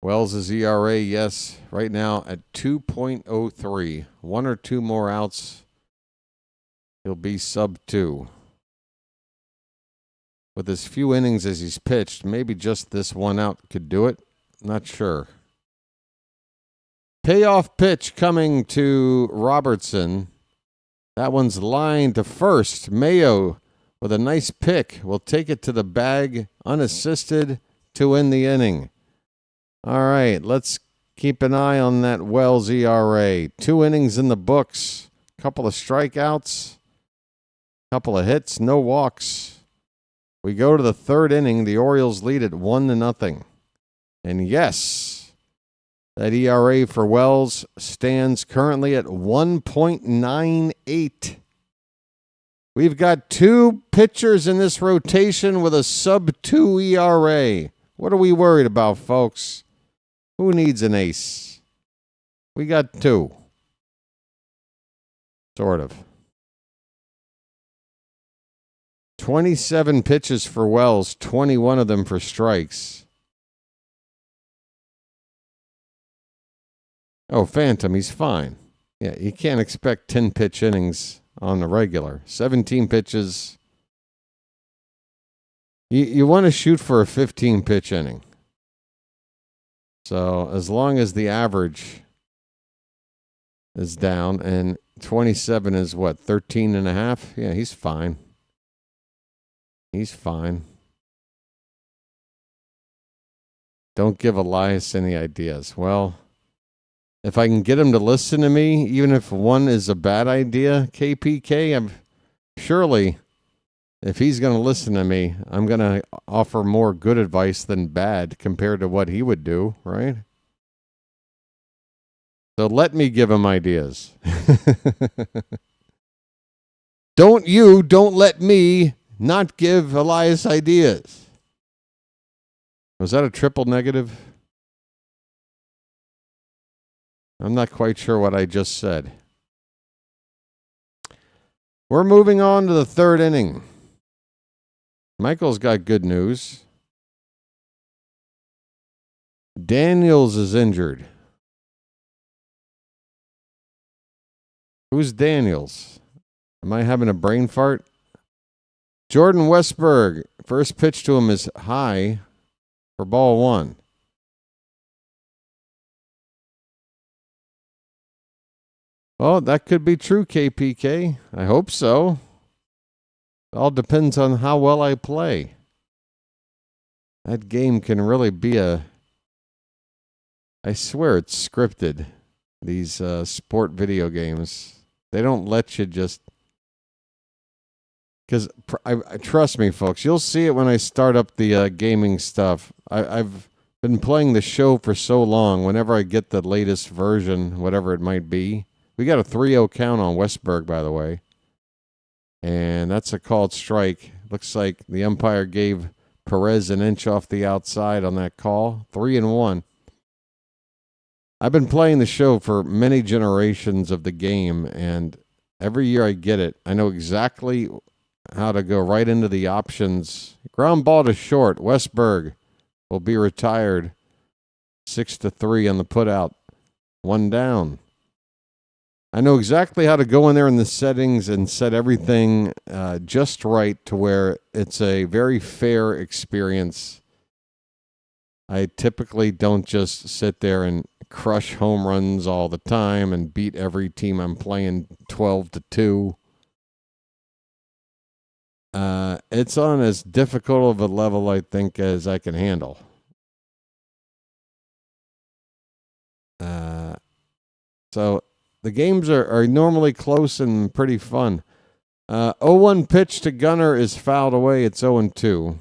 [SPEAKER 4] Wells' ERA, yes, right now at 2.03. 1 or 2 more outs. He'll be sub 2. With as few innings as he's pitched, maybe just this 1 out could do it. Not sure. Payoff pitch coming to Robertson. That one's lined to first. Mayo with a nice pick will take it to the bag unassisted to win the inning. All right, let's keep an eye on that Wells ERA. 2 innings in the books. Couple of strikeouts. Couple of hits, no walks. We go to the 3rd inning. The Orioles lead at 1-0. And yes, that ERA for Wells stands currently at 1.98. We've got 2 pitchers in this rotation with a sub-2 ERA. What are we worried about, folks? Who needs an ace? We got 2. Sort of. 27 pitches for Wells, 21 of them for strikes. Oh, Phantom, he's fine. Yeah, you can't expect 10 pitch innings on the regular. 17 pitches. You want to shoot for a 15 pitch inning. So as long as the average is down and 27 is what, 13 and a half? Yeah, he's fine. He's fine. Don't give Elias any ideas. Well, if I can get him to listen to me, even if one is a bad idea, KPK, surely if he's going to listen to me, I'm going to offer more good advice than bad compared to what he would do, right? So let me give him ideas. Don't let me not give Elias ideas. Was that a triple negative? I'm not quite sure what I just said. We're moving on to the 3rd inning. Michael's got good news. Daniels is injured. Who's Daniels? Am I having a brain fart? Jordan Westberg. First pitch to him is high for ball one. Oh, that could be true, KPK. I hope so. It all depends on how well I play. That game can really be I swear it's scripted, these sport video games. They don't let you just... Because, trust me, folks, you'll see it when I start up the gaming stuff. I've been playing the show for so long, whenever I get the latest version, whatever it might be. We got a 3-0 count on Westberg, by the way. And that's a called strike. Looks like the umpire gave Perez an inch off the outside on that call. 3-1. I've been playing the show for many generations of the game, and every year I get it. I know exactly how to go right into the options. Ground ball to short. Westberg will be retired. 6-3 on the putout. 1 down. I know exactly how to go in there in the settings and set everything just right to where it's a very fair experience. I typically don't just sit there and crush home runs all the time and beat every team I'm playing 12-2. It's on as difficult of a level, I think, as I can handle. So the games are normally close and pretty fun. 0-1 pitch to Gunnar is fouled away. It's 0-2.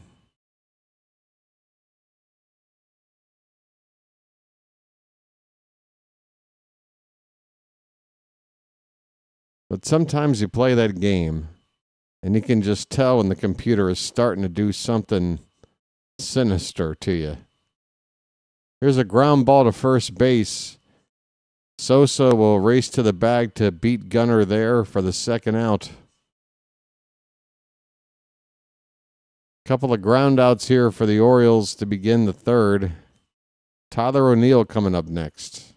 [SPEAKER 4] But sometimes you play that game, and you can just tell when the computer is starting to do something sinister to you. Here's a ground ball to first base. Sosa will race to the bag to beat Gunnar there for the second out. Couple of ground outs here for the Orioles to begin the third. Tyler O'Neill coming up next.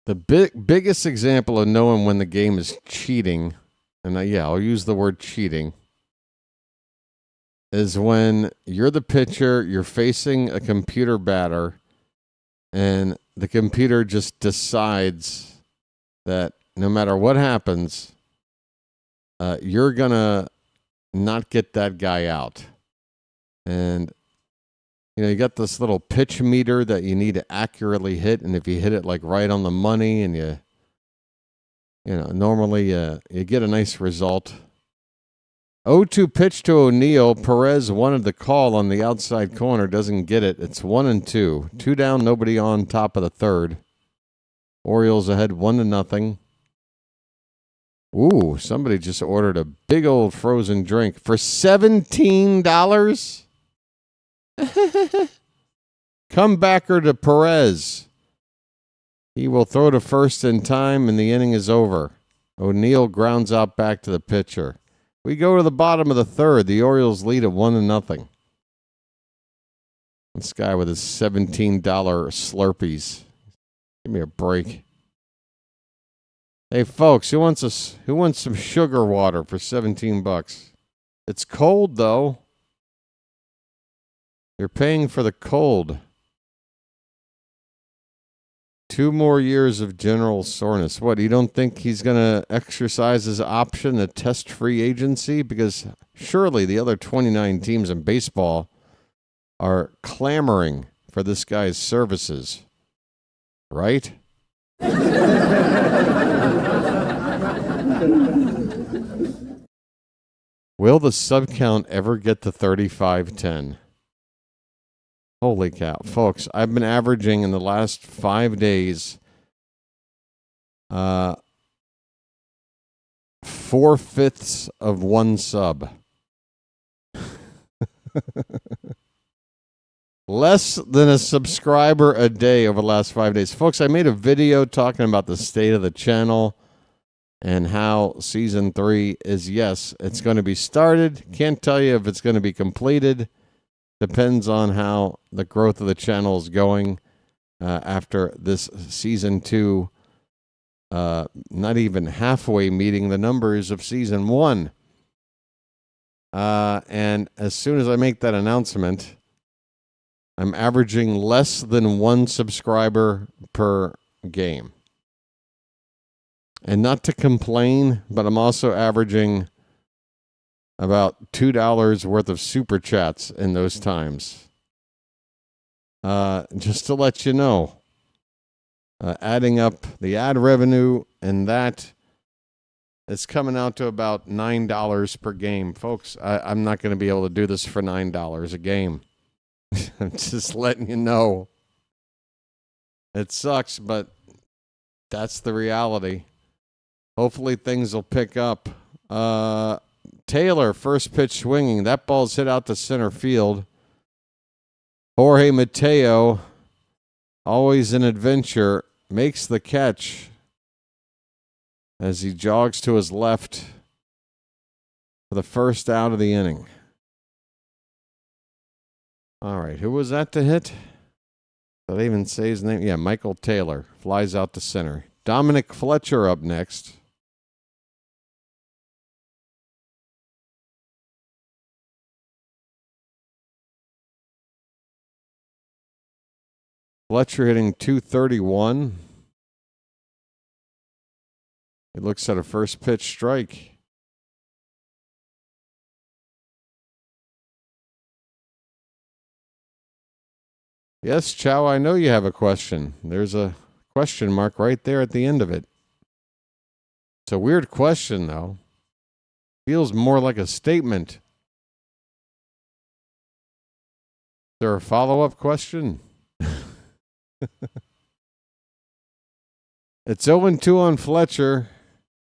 [SPEAKER 4] The biggest example of knowing when the game is cheating, and I'll use the word cheating, is when you're the pitcher, you're facing a computer batter, and the computer just decides that no matter what happens, you're going to not get that guy out. And, you got this little pitch meter that you need to accurately hit, and if you hit it like right on the money and normally you get a nice result. 0-2 pitch to O'Neill. Perez wanted the call on the outside corner. Doesn't get it. It's 1-2. 2 down, nobody on, top of the third. Orioles ahead 1-0. Ooh, somebody just ordered a big old frozen drink for $17. Comebacker to Perez. He will throw to first in time, and the inning is over. O'Neill grounds out back to the pitcher. We go to the bottom of the third. The Orioles lead at 1-0. This guy with his $17 Slurpees. Give me a break. Hey, folks, who wants some sugar water for $17? It's cold, though. You're paying for the cold. 2 more years of general soreness. What, you don't think he's going to exercise his option to test free agency? Because surely the other 29 teams in baseball are clamoring for this guy's services. Right? Will the sub count ever get to 35-10? Holy cow. Folks, I've been averaging in the last 5 days 4/5 of 1 sub. Less than a subscriber a day over the last 5 days. Folks, I made a video talking about the state of the channel and how season 3 is, yes, it's going to be started. Can't tell you if it's going to be completed. Depends on how the growth of the channel is going after this season 2. Not even halfway meeting the numbers of season 1. And as soon as I make that announcement, I'm averaging less than 1 subscriber per game. And not to complain, but I'm also averaging about $2 worth of super chats in those times. Just to let you know, adding up the ad revenue and that, it's coming out to about $9 per game. Folks, I'm not going to be able to do this for $9 a game. I'm just letting you know. It sucks, but that's the reality. Hopefully things will pick up. Taylor, first pitch swinging. That ball's hit out to center field. Jorge Mateo, always an adventure, makes the catch as he jogs to his left for the first out of the inning. All right, who was that to hit? Did I even say his name? Yeah, Michael Taylor flies out to center. Dominic Fletcher up next. Fletcher hitting .231. He looks at a first pitch strike. Yes, Chow, I know you have a question. There's a question mark right there at the end of it. It's a weird question, though. Feels more like a statement. Is there a follow-up question? It's 0-2 on Fletcher.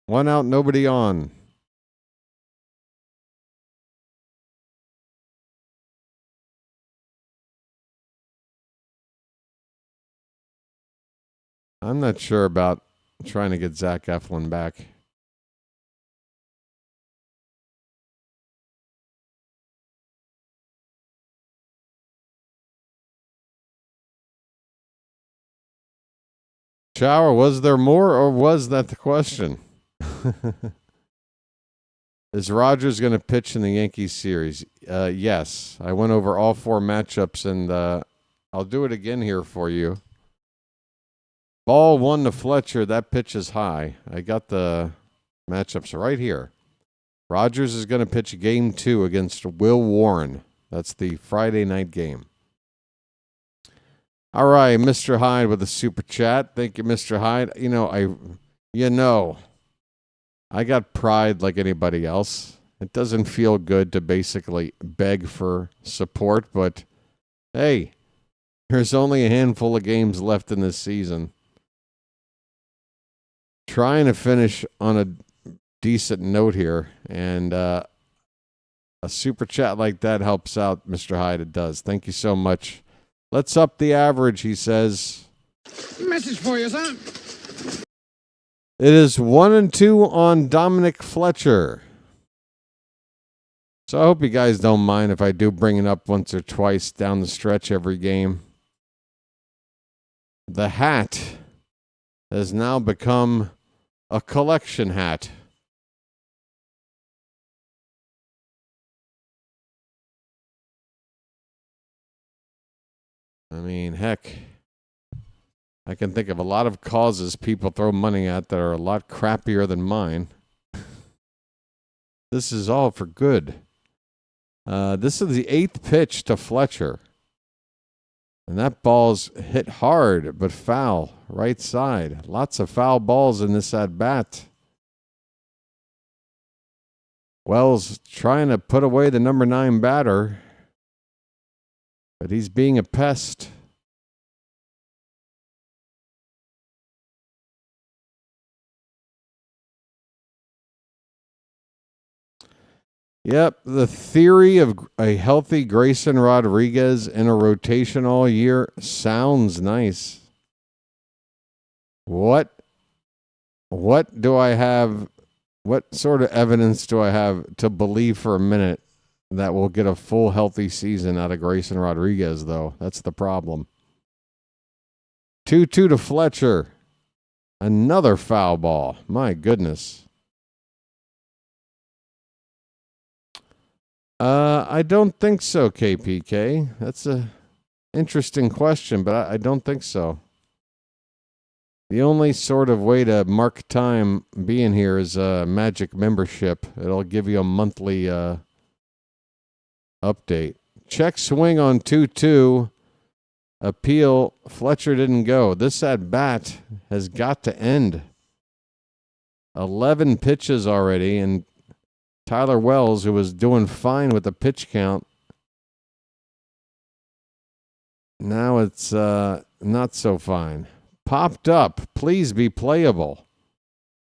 [SPEAKER 4] 1 out, nobody on. I'm not sure about trying to get Zach Eflin back. Shower, was there more or was that the question? Is Rogers going to pitch in the Yankees series? Yes. I went over all 4 matchups and I'll do it again here for you. Ball 1 to Fletcher. That pitch is high. I got the matchups right here. Rogers is going to pitch game 2 against Will Warren. That's the Friday night game. All right, Mr. Hyde with a super chat. Thank you, Mr. Hyde. I got pride like anybody else. It doesn't feel good to basically beg for support, but hey, there's only a handful of games left in this season. Trying to finish on a decent note here, and a super chat like that helps out, Mr. Hyde. It does. Thank you so much. Let's up the average, he says.
[SPEAKER 8] Message for you, son.
[SPEAKER 4] It is 1-2 on Dominic Fletcher. So I hope you guys don't mind if I do bring it up once or twice down the stretch every game. The hat has now become a collection hat. I mean, heck, I can think of a lot of causes people throw money at that are a lot crappier than mine. This is all for good. This is the 8th pitch to Fletcher. And that ball's hit hard, but foul, right side. Lots of foul balls in this at-bat. Wells trying to put away the number 9 batter. But he's being a pest. Yep, the theory of a healthy Grayson Rodriguez in a rotation all year sounds nice. What do I have? What sort of evidence do I have to believe for a minute that we'll get a full healthy season out of Grayson Rodriguez, though. That's the problem. 2-2 to Fletcher. Another foul ball. My goodness. I don't think so, KPK. That's a interesting question, but I don't think so. The only sort of way to mark time being here is a Magic membership. It'll give you a monthly update. Check swing on 2-2. Appeal. Fletcher didn't go. This at bat has got to end. 11 pitches already, and Tyler Wells, who was doing fine with the pitch count, now it's not so fine. Popped up. Please be playable.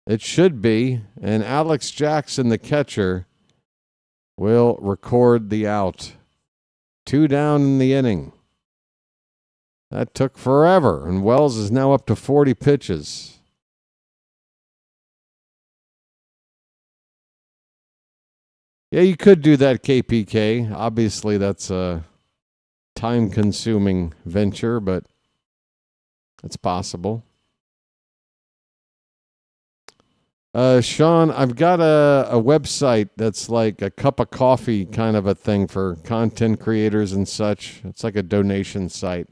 [SPEAKER 4] It should be. And Alex Jackson, the catcher, will record the out. 2 down in the inning. That took forever, and Wells is now up to 40 pitches. Yeah, you could do that, KPK. Obviously, that's a time-consuming venture, but it's possible. Sean, I've got a website that's like a cup of coffee kind of a thing for content creators and such. It's like a donation site.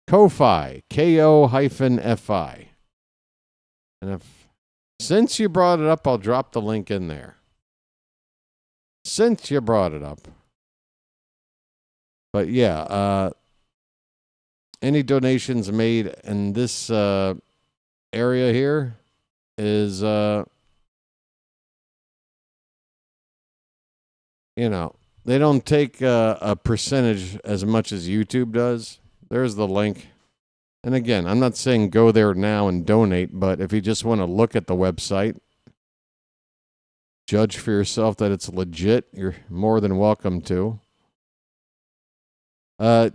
[SPEAKER 4] Ko-Fi, Ko-Fi. And since you brought it up, I'll drop the link in there. Since you brought it up. But yeah, any donations made in this area here is, they don't take a percentage as much as YouTube does. There's the link. And again, I'm not saying go there now and donate, but if you just want to look at the website, judge for yourself that it's legit, you're more than welcome to.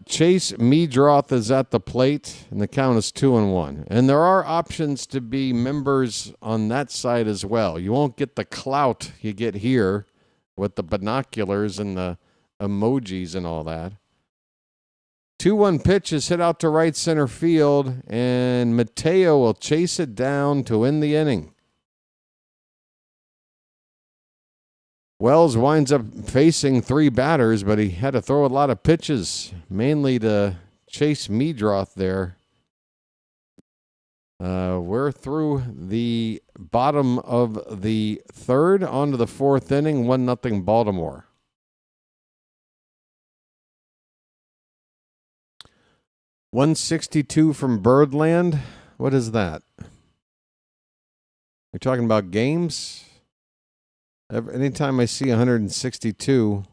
[SPEAKER 4] Chase Meadroth is at the plate, and the count is 2-1. And there are options to be members on that side as well. You won't get the clout you get here with the binoculars and the emojis and all that. 2-1 pitch is hit out to right center field, and Mateo will chase it down to end the inning. Wells winds up facing 3 batters, but he had to throw a lot of pitches, mainly to Chase Meadroth there. We're through the bottom of the 3rd, on to the 4th inning, 1-0 Baltimore. $162 from Birdland. What is that? You're talking about games? Anytime I see 162,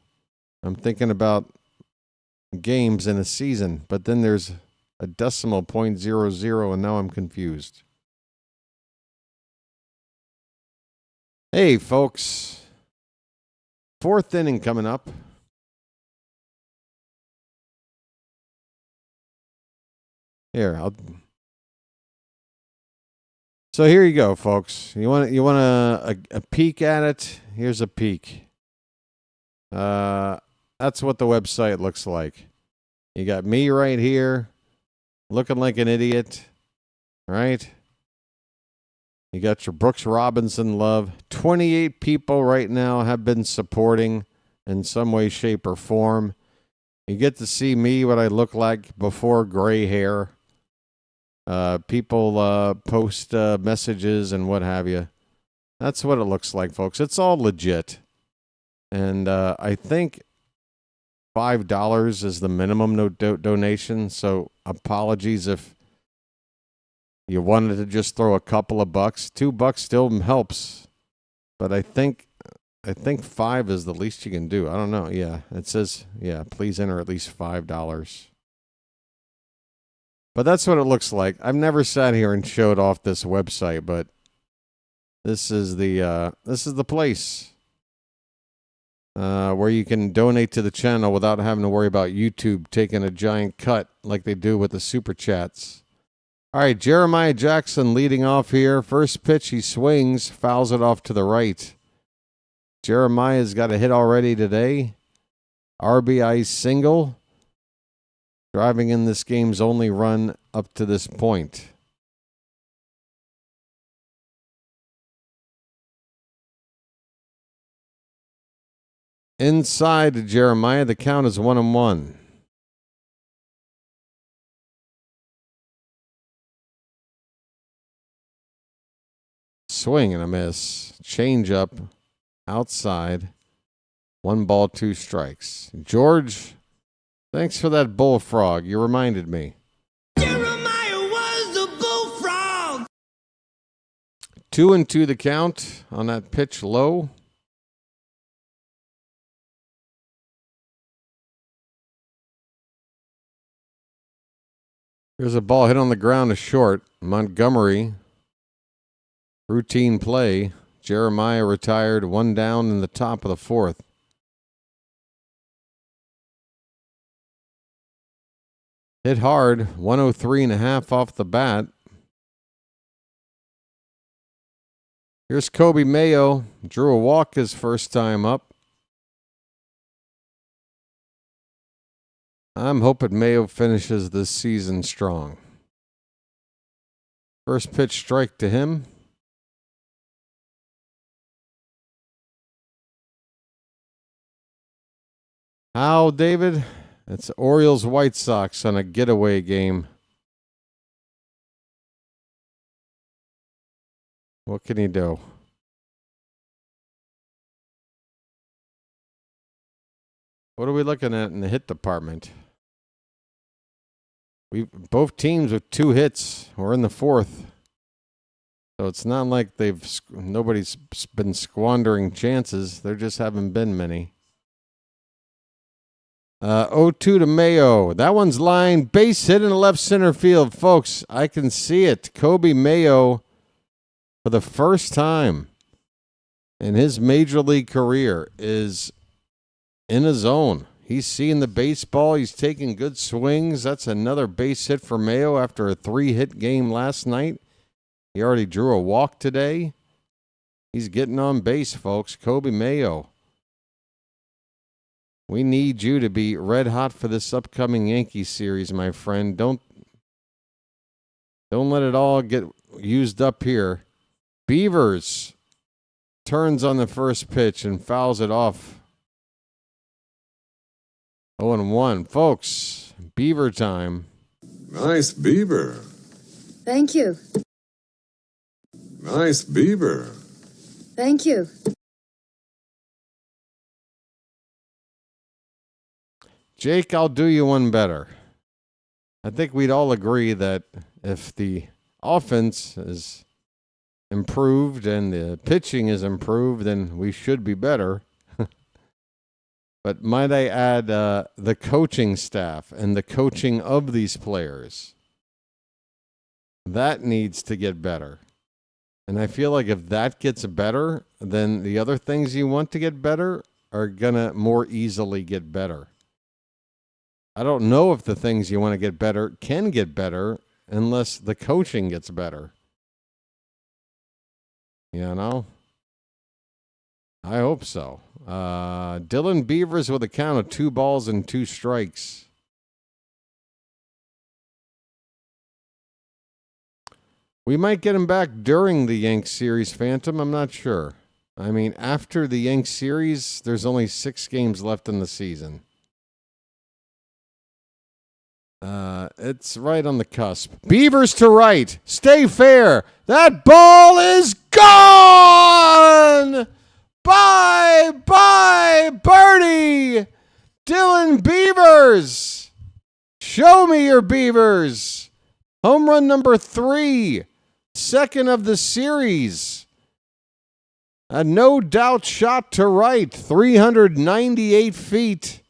[SPEAKER 4] I'm thinking about games in a season. But then there's a decimal .00, and now I'm confused. Hey, folks. 4th inning coming up. So here you go, folks. You want a peek at it? Here's a peek. That's what the website looks like. You got me right here, looking like an idiot, right? You got your Brooks Robinson love. 28 people right now have been supporting in some way, shape, or form. You get to see me, what I look like before gray hair. People post messages and what have you. That's what it looks like, folks. It's all legit. And I think $5 is the minimum donation. So apologies if you wanted to just throw a couple of bucks. $2 still helps. But I think 5 is the least you can do. I don't know. Yeah, it says, please enter at least $5. But that's what it looks like. I've never sat here and showed off this website, but this is the place where you can donate to the channel without having to worry about YouTube taking a giant cut like they do with the super chats. All right, Jeremiah Jackson leading off here. First pitch, he swings, fouls it off to the right. Jeremiah's got a hit already today. RBI single, driving in this game's only run up to this point. Inside to Jeremiah, the count is 1-1. Swing and a miss. Change up outside. 1 ball, 2 strikes. George, thanks for that bullfrog. You reminded me.
[SPEAKER 12] Jeremiah was the bullfrog.
[SPEAKER 4] 2-2 the count on that pitch low. Here's a ball hit on the ground to short. Montgomery. Routine play. Jeremiah retired, 1 down in the top of the 4th. Hit hard, 103.5 off the bat. Here's Kobe Mayo. Drew a walk his first time up. I'm hoping Mayo finishes this season strong. First pitch strike to him. How, David? It's Orioles White Sox on a getaway game. What can he do? What are we looking at in the hit department? Both teams with 2 hits. We're in the 4th. So it's not like nobody's been squandering chances. There just haven't been many. 0-2 to Mayo. That one's lined. Base hit in the left center field. Folks, I can see it. Kobe Mayo, for the first time in his major league career, is in a zone. He's seeing the baseball. He's taking good swings. That's another base hit for Mayo after a 3-hit game last night. He already drew a walk today. He's getting on base, folks. Kobe Mayo. We need you to be red hot for this upcoming Yankee series, my friend. Don't let it all get used up here. Beavers turns on the first pitch and fouls it off. 0-1. Folks, Beaver time.
[SPEAKER 2] Nice Beaver.
[SPEAKER 13] Thank you.
[SPEAKER 2] Nice Beaver.
[SPEAKER 13] Thank you.
[SPEAKER 4] Jake, I'll do you one better. I think we'd all agree that if the offense is improved and the pitching is improved, then we should be better. But might I add the coaching staff and the coaching of these players? That needs to get better. And I feel like if that gets better, then the other things you want to get better are going to more easily get better. I don't know if the things you want to get better can get better unless the coaching gets better. You know? I hope so. Dylan Beavers with a count of 2 balls and 2 strikes. We might get him back during the Yanks series, Phantom. I'm not sure. I mean, after the Yanks series, there's only 6 games left in the season. It's right on the cusp. Beavers to right. Stay fair. That ball is gone. Bye, birdie. Dylan Beavers. Show me your Beavers. Home run number 3. Second of the series. A no-doubt shot to right. 398 feet.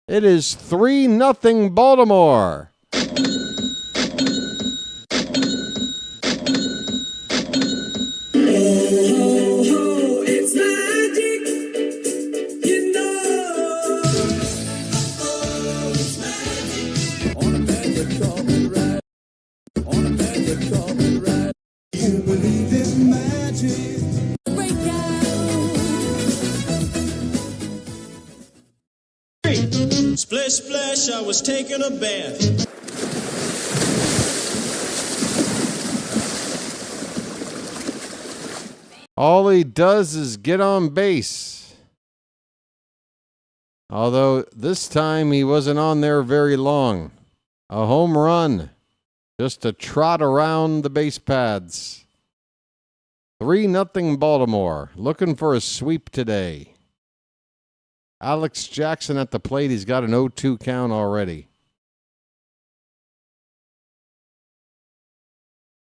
[SPEAKER 4] It is 3-0 Baltimore.
[SPEAKER 12] Splish, splash, I was taking a bath.
[SPEAKER 4] All he does is get on base. Although this time he wasn't on there very long. A home run. Just to trot around the base pads. 3-0 Baltimore. Looking for a sweep today. Alex Jackson at the plate. He's got an 0-2 count already.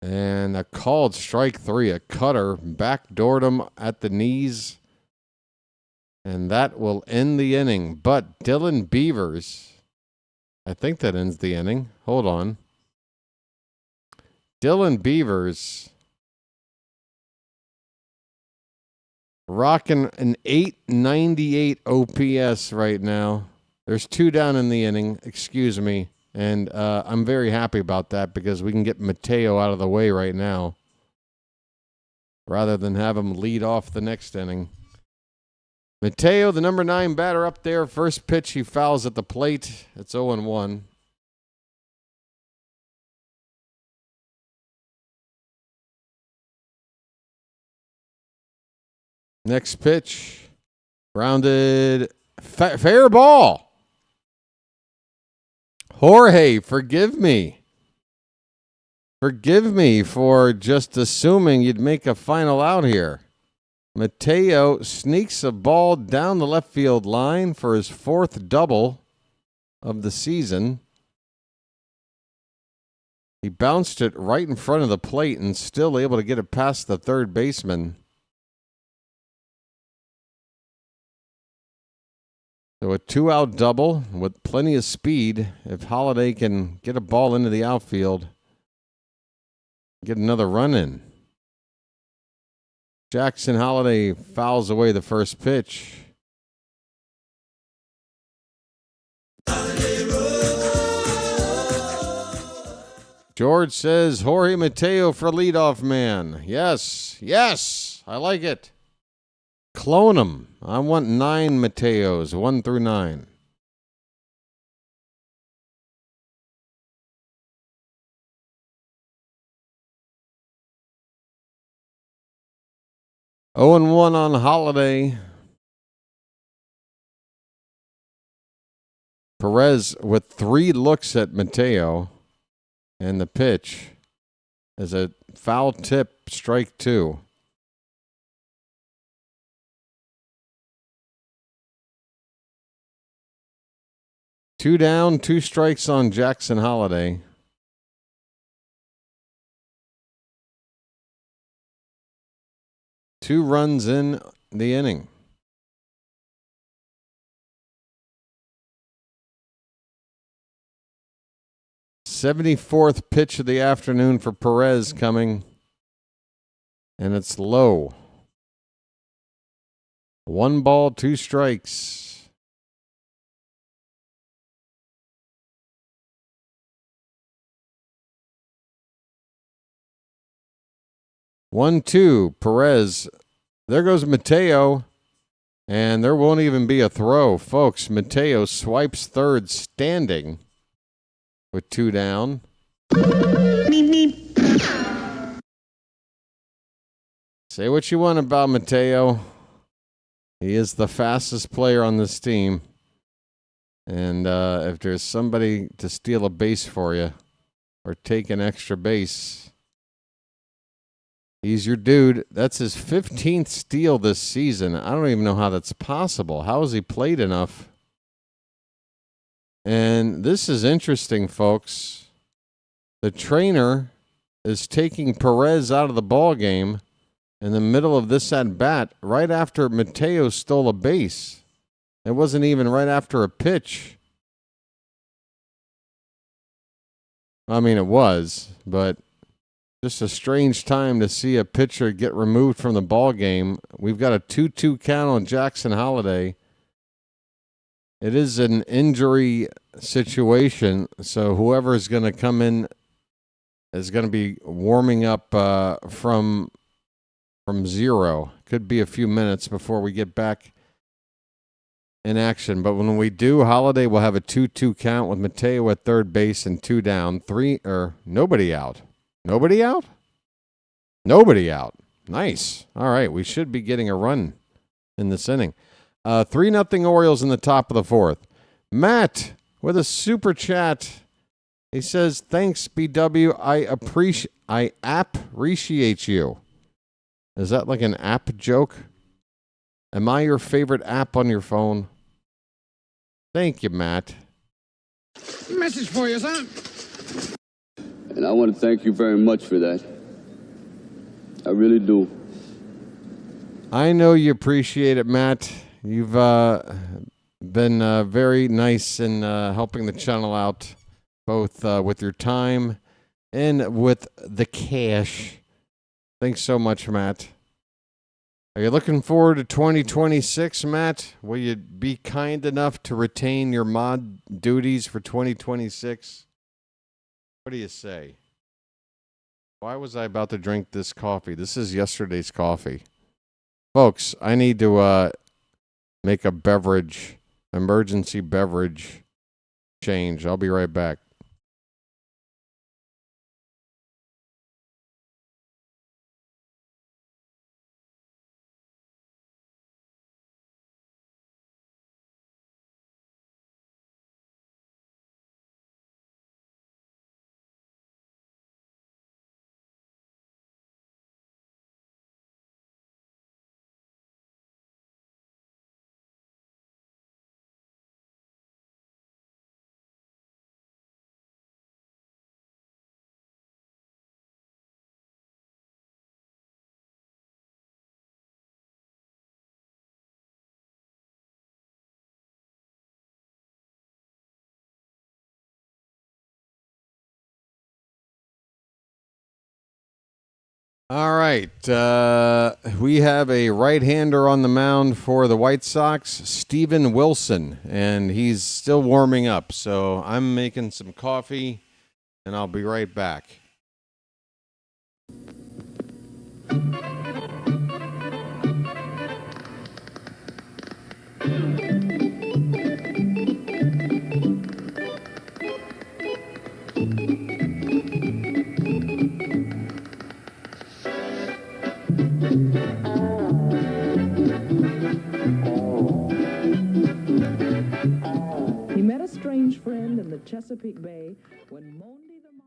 [SPEAKER 4] And a called strike 3. A cutter backdoored him at the knees. And that will end the inning. But Dylan Beavers, I think that ends the inning. Hold on. Dylan Beavers rocking an 898 OPS right now. There's 2 down in the inning. Excuse me. And I'm very happy about that because we can get Mateo out of the way right now rather than have him lead off the next inning. Mateo, the number 9 batter up there. First pitch, he fouls at the plate. It's 0-1. Next pitch, grounded, fair ball. Jorge, forgive me. Forgive me for just assuming you'd make a final out here. Mateo sneaks a ball down the left field line for his 4th double of the season. He bounced it right in front of the plate and still able to get it past the third baseman. So a 2-out double with plenty of speed. If Holiday can get a ball into the outfield, get another run in. Jackson Holiday fouls away the first pitch. George says Jorge Mateo for leadoff man. Yes, I like it. Clone them. I want 9 Mateos, 1 through 9. Oh and 1 on Holiday. Perez with 3 looks at Mateo, and the pitch is a foul tip, strike 2. Two down, 2 strikes on Jackson Holiday. Two runs in the inning. '74th pitch of the afternoon for Perez coming, and it's low. 1 ball, 2 strikes. One, 2, Perez. There goes Mateo, and there won't even be a throw. Folks, Mateo swipes third standing with 2 down. Say what you want about Mateo. He is the fastest player on this team. And if there's somebody to steal a base for you or take an extra base, he's your dude. That's his 15th steal this season. I don't even know how that's possible. How has he played enough? And this is interesting, folks. The trainer is taking Perez out of the ball game in the middle of this at bat right after Mateo stole a base. It wasn't even right after a pitch. I mean, it was, but just a strange time to see a pitcher get removed from the ball game. We've got a 2-2 count on Jackson Holiday. It is an injury situation, so whoever is going to come in is going to be warming up from zero. Could be a few minutes before we get back in action. But when we do, Holiday will have a 2-2 count with Mateo at third base and 2 down, nobody out. Nobody out? Nobody out. Nice. All right, we should be getting a run in this inning. 3-0 Orioles in the top of the fourth. Matt with a super chat. He says, "Thanks, BW. I appreciate you." Is that like an app joke? Am I your favorite app on your phone? Thank you, Matt.
[SPEAKER 8] Message for you, son.
[SPEAKER 14] And I want to thank you very much for that. I really do.
[SPEAKER 4] I know you appreciate it, Matt. You've been very nice in helping the channel out, both with your time and with the cash. Thanks so much, Matt. Are you looking forward to 2026, Matt? Will you be kind enough to retain your mod duties for 2026? What do you say? Why was I about to drink this coffee? This is yesterday's coffee. Folks, I need to make a emergency beverage change. I'll be right back. All right. We have a right-hander on the mound for the White Sox, Steven Wilson, and he's still warming up. So I'm making some coffee, and I'll be right back.
[SPEAKER 15] He met a strange friend in the Chesapeake Bay when Mondi the Monster...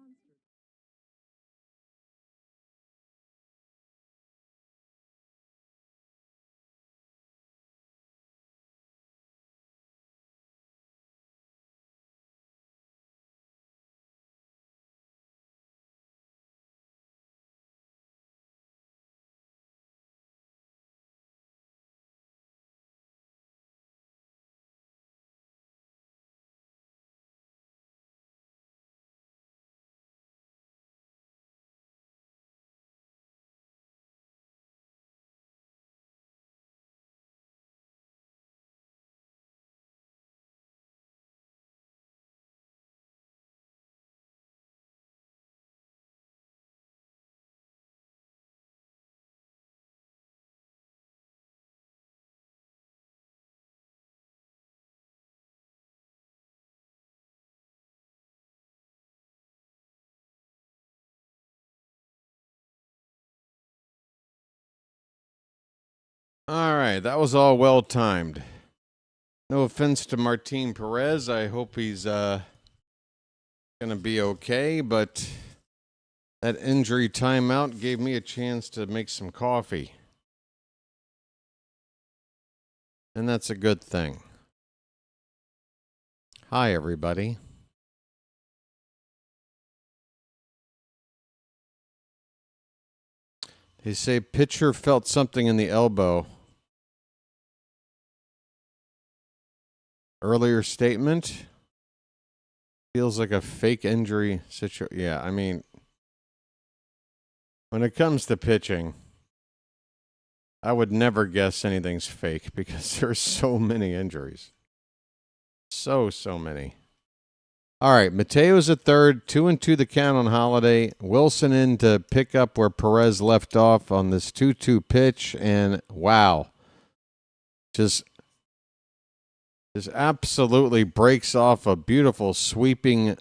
[SPEAKER 15] All right, that was all well timed. No offense to Martin Perez. I hope he's going to be okay, but that injury timeout gave me a chance to make some coffee. And that's a good thing. Hi, everybody. They say pitcher felt something in the elbow. Earlier statement feels like a fake injury situation. Yeah, I mean, when it comes to pitching, I would never guess anything's fake because there's so many injuries. So many. All right, Mateo's at third, 2-2 the count on Holiday. Wilson in to pick up where Perez left off on this 2-2 pitch, and wow. Just Just absolutely breaks off a beautiful sweeping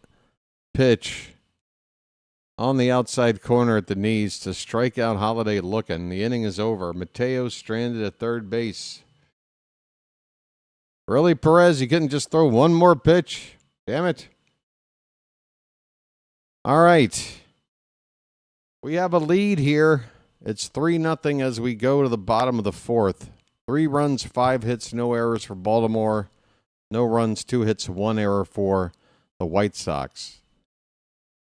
[SPEAKER 15] pitch on the outside corner at the knees to strike out Holiday looking. The inning is over. Mateo stranded at third base. Really, Perez, you couldn't just throw one more pitch? Damn it. All right. We have a lead here. It's 3-0 as we go to the bottom of the fourth. 3 runs, 5 hits, no errors for Baltimore. No runs, 2 hits, 1 error for the White Sox.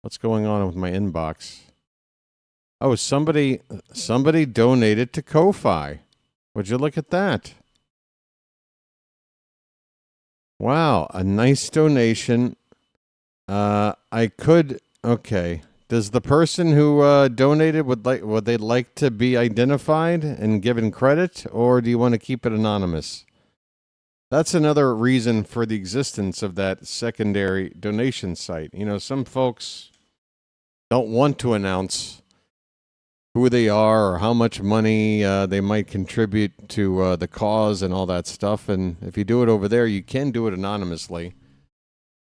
[SPEAKER 15] What's going on with my inbox? Oh, somebody donated to Ko-Fi. Would you look at that? Wow, a nice donation. Okay. Does the person who donated would they like to be identified and given credit, or do you want to keep it anonymous? That's another reason for the existence of that secondary donation site. You know, some folks don't want to announce who they are or how much money they might contribute to the cause and all that stuff. And if you do it over there, you can do it anonymously.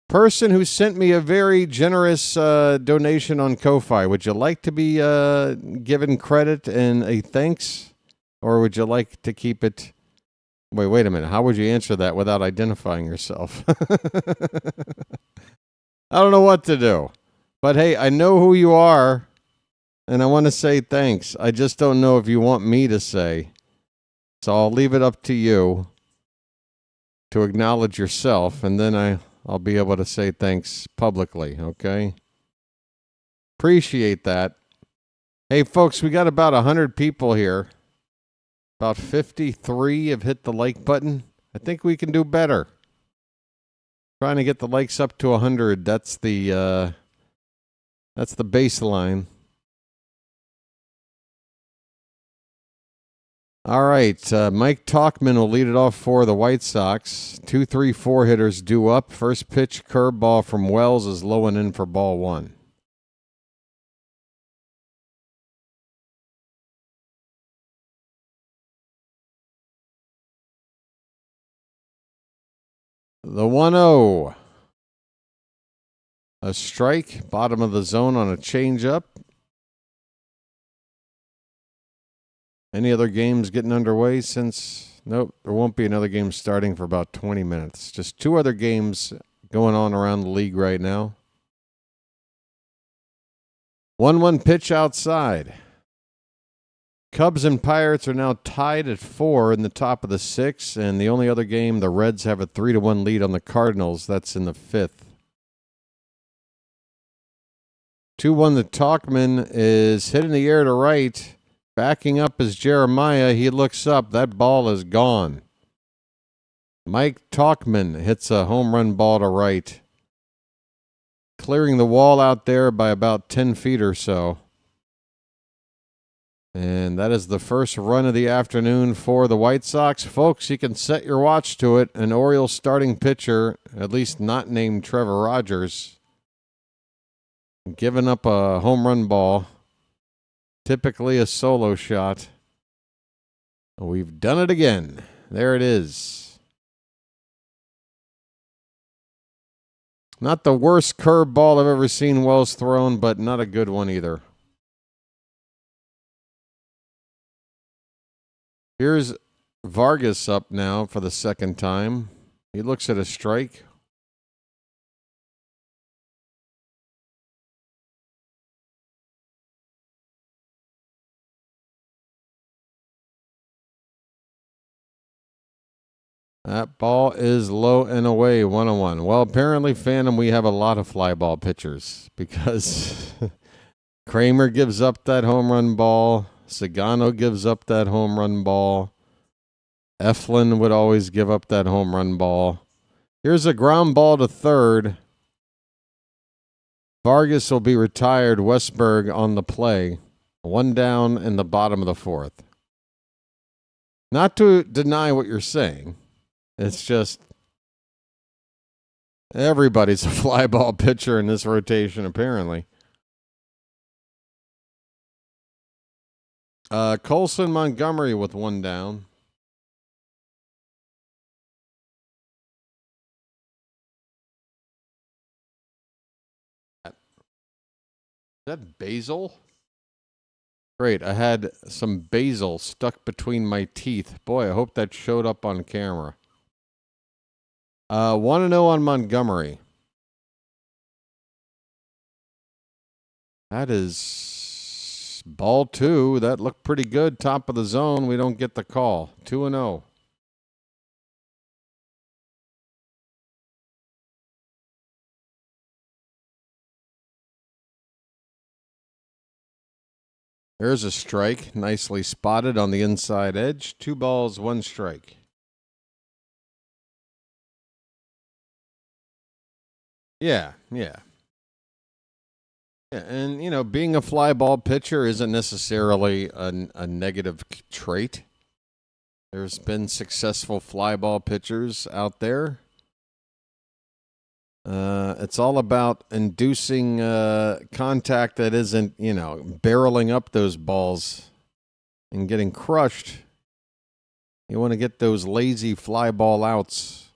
[SPEAKER 15] Person who sent me a very generous donation on Ko-Fi, would you like to be given credit and a thanks, or would you like to keep it? Wait a minute. How would you answer that without identifying yourself? I don't know what to do. But hey, I know who you are, and I want to say thanks. I just don't know if you want me to say. So I'll leave it up to you to acknowledge yourself, and then I'll be able to say thanks publicly, okay? Appreciate that. Hey, folks, we got about 100 people here. About 53 have hit the like button. I think we can do better. Trying to get the likes up to 100. That's the baseline. All right, Mike Talkman will lead it off for the White Sox. 2, 3, 4 hitters due up. First pitch, curveball from Wells is low and in for ball 1. The 1-0. A strike, bottom of the zone on a changeup. Any other games getting underway since? Nope, there won't be another game starting for about 20 minutes. Just 2 other games going on around the league right now. 1-1 pitch outside. Cubs and Pirates are now tied at 4 in the top of the 6th, and the only other game, the Reds have a 3-1 lead on the Cardinals. That's in the 5th. 2-1 to Talkman is hit in the air to right. Backing up is Jeremiah. He looks up. That ball is gone. Mike Talkman hits a home run ball to right, clearing the wall out there by about 10 feet or so. And that is the first run of the afternoon for the White Sox. Folks, you can set your watch to it. An Orioles starting pitcher, at least not named Trevor Rogers, giving up a home run ball. Typically a solo shot. We've done it again. There it is. Not the worst curveball I've ever seen Wells thrown, but not a good one either. Here's Vargas up now for the second time. He looks at a strike. That ball is low and away, 1-1. Well, apparently, Phantom, we have a lot of fly ball pitchers because Kramer gives up that home run ball. Sagano gives up that home run ball. Eflin would always give up that home run ball. Here's a ground ball to third. Vargas will be retired. Westberg on the play. 1 down in the bottom of the 4th. Not to deny what you're saying. It's just everybody's a fly ball pitcher in this rotation, apparently. Colson Montgomery with 1 down.
[SPEAKER 4] that basil? Great. I had some basil stuck between my teeth. Boy, I hope that showed up on camera. 1-0 on Montgomery. That is ball 2. That looked pretty good. Top of the zone. We don't get the call. 2-0. There's a strike. Nicely spotted on the inside edge. 2 balls, 1 strike. Yeah. Yeah, and, being a fly ball pitcher isn't necessarily a negative trait. There's been successful fly ball pitchers out there. It's all about inducing contact that isn't, barreling up those balls and getting crushed. You want to get those lazy fly ball outs.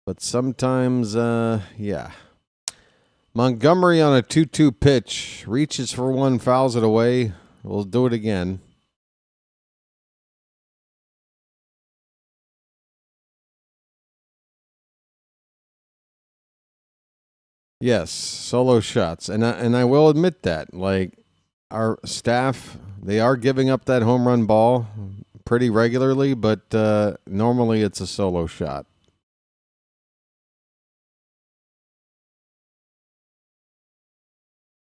[SPEAKER 4] But sometimes, yeah. Montgomery on a 2-2 pitch. Reaches for one, fouls it away. We'll do it again. Yes, solo shots. And I will admit that. Like, our staff, they are giving up that home run ball pretty regularly, but normally it's a solo shot.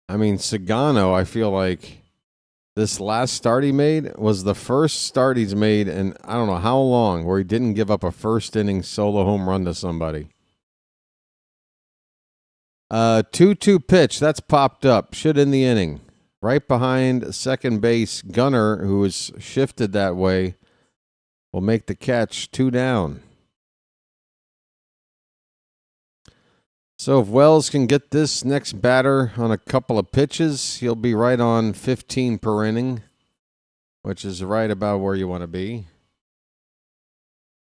[SPEAKER 4] I mean, Sagano, I feel like this last start he made was the first start he's made in I don't know how long where he didn't give up a first inning solo home run to somebody. 2-2 pitch, that's popped up. Should end the inning. Right behind second base, Gunner, who is shifted that way, will make the catch. 2 down. So if Wells can get this next batter on a couple of pitches, he'll be right on 15 per inning, which is right about where you want to be.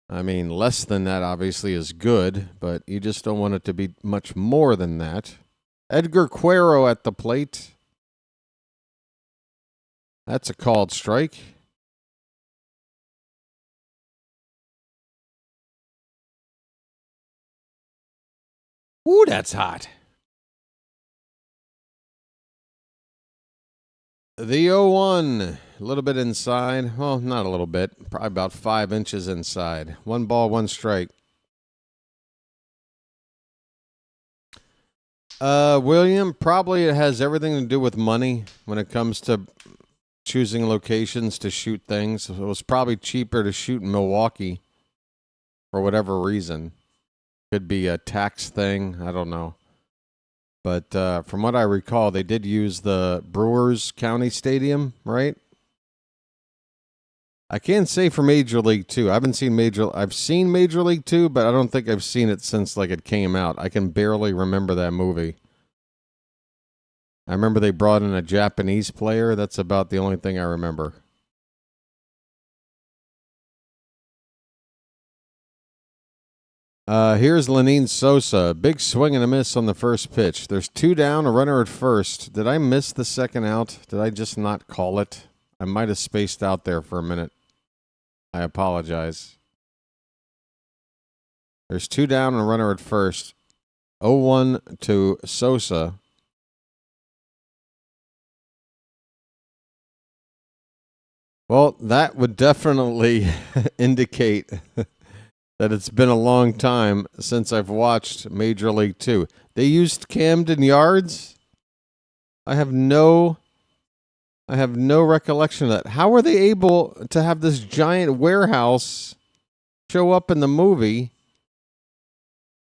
[SPEAKER 4] I mean, less than that obviously is good, but you just don't want it to be much more than that. Edgar Cuero at the plate. That's a called strike. Ooh, that's hot. The 0-1, a little bit inside. Well, not a little bit. Probably about 5 inches inside. 1 ball, 1 strike. William, probably it has everything to do with money when it comes to choosing locations to shoot things. It was probably cheaper to shoot in Milwaukee for whatever reason. Could be a tax thing. I don't know. But from what I recall, they did use the Brewers County Stadium, right? I can't say for Major League 2. I've seen Major League 2, but I don't think I've seen it since it came out. I can barely remember that movie. I remember they brought in a Japanese player. That's about the only thing I remember. Here's Lenine Sosa. Big swing and a miss on the first pitch. There's 2 down, a runner at first. Did I miss the second out? Did I just not call it? I might have spaced out there for a minute. I apologize. There's 2 down and a runner at first. 0-1 to Sosa. Well, that would definitely indicate that it's been a long time since I've watched Major League 2. They used Camden Yards? I have no recollection of that. How were they able to have this giant warehouse show up in the movie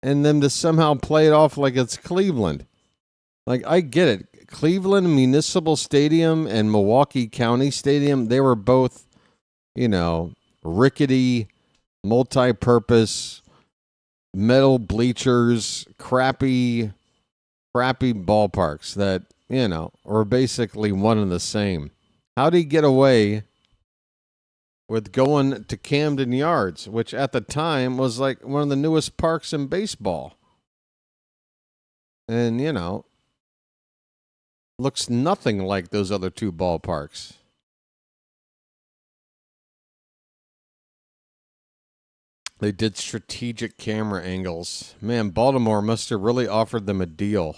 [SPEAKER 4] and them to somehow play it off like it's Cleveland? Like, I get it. Cleveland Municipal Stadium and Milwaukee County Stadium, they were both, rickety, multi-purpose, metal bleachers, crappy ballparks that, were basically one and the same. How did he get away with going to Camden Yards, which at the time was like one of the newest parks in baseball? And, Looks nothing like those other two ballparks. They did strategic camera angles. Man, Baltimore must have really offered them a deal.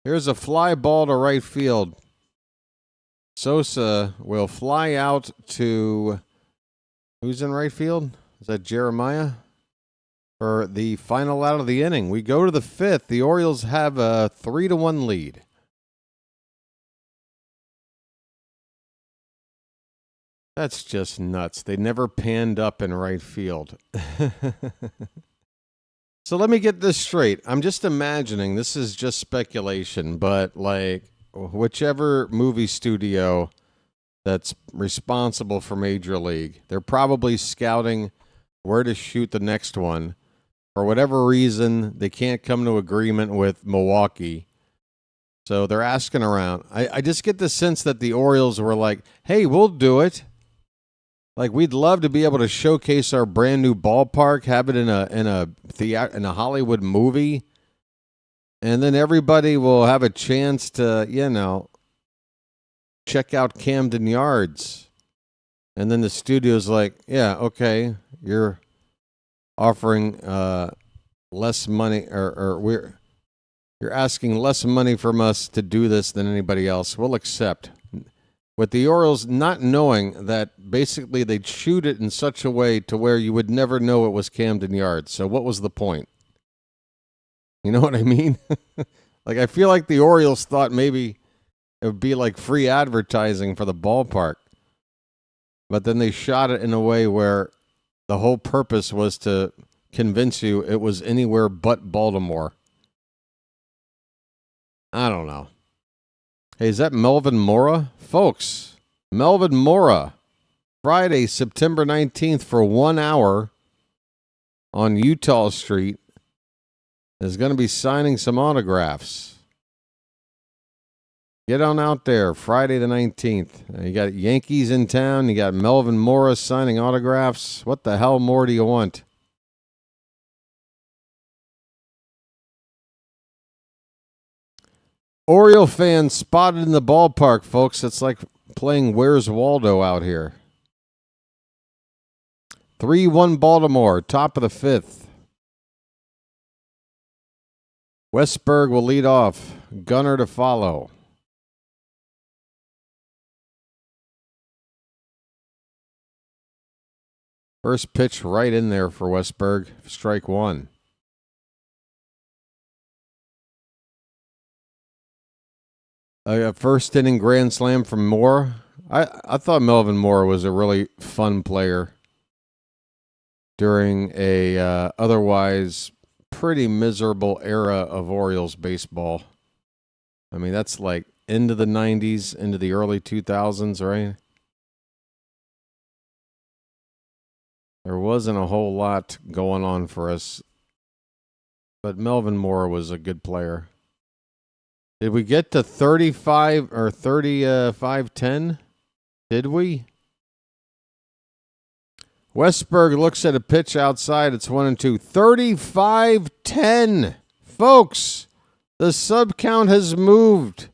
[SPEAKER 4] Here's a fly ball to right field. Sosa will fly out to... Who's in right field? Is that Jeremiah? For the final out of the inning. We go to the fifth. The Orioles have a 3-1 lead. That's just nuts. They never panned up in right field. So let me get this straight. I'm just imagining, this is just speculation, but like whichever movie studio that's responsible for Major League, they're probably scouting where to shoot the next one. For whatever reason, they can't come to agreement with Milwaukee. So they're asking around. I just get the sense that the Orioles were like, hey, we'll do it. Like, we'd love to be able to showcase our brand new ballpark, have it in a Hollywood movie, and then everybody will have a chance to, check out Camden Yards. And then the studio's like, yeah, okay, you're offering less money, or you're asking less money from us to do this than anybody else. We'll accept. With the Orioles not knowing that basically they'd shoot it in such a way to where you would never know it was Camden Yards. So what was the point? You know what I mean? Like, I feel like the Orioles thought maybe it would be like free advertising for the ballpark. But then they shot it in a way where the whole purpose was to convince you it was anywhere but Baltimore. I don't know. Hey, is that Melvin Mora? Folks, Melvin Mora, Friday, September 19th for 1 hour on Utah Street, is going to be signing some autographs. Get on out there, Friday the 19th. You got Yankees in town. You got Melvin Mora signing autographs. What the hell more do you want? Oriole fans spotted in the ballpark, folks. It's like playing Where's Waldo out here. 3-1 Baltimore, top of the fifth. Westberg will lead off. Gunner to follow. First pitch right in there for Westberg. Strike one. A first inning grand slam from Moore. I thought Melvin Moore was a really fun player during a otherwise pretty miserable era of Orioles baseball. I mean, that's like into the 90s, into the early 2000s, right? There wasn't a whole lot going on for us, but Melvin Moore was a good player. Did we get to 35 or 35-10? Did we? Westberg looks at a pitch outside. It's 1-2. 35-10. Folks, the sub count has moved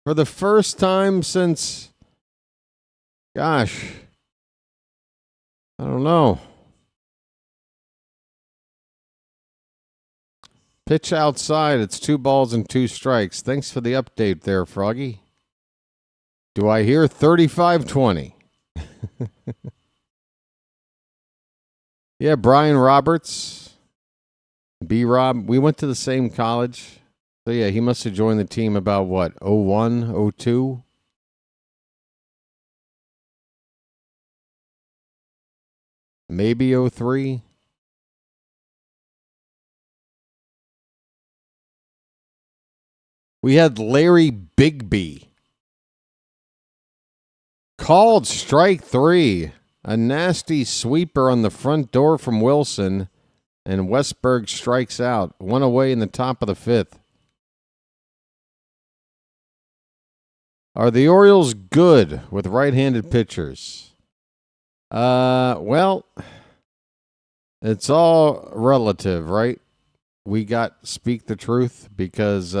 [SPEAKER 4] for the first time since, gosh, I don't know. Pitch outside. It's 2 balls and 2 strikes. Thanks for the update there, Froggy. Do I hear 35-20? Yeah, Brian Roberts. B-Rob. We went to the same college. So, yeah, he must have joined the team about, what, 01, 02? Maybe 03? We had Larry Bigby. Called strike 3. A nasty sweeper on the front door from Wilson. And Westberg strikes out. 1 away in the top of the 5th. Are the Orioles good with right-handed pitchers? Well, it's all relative, right? We got Speak the Truth because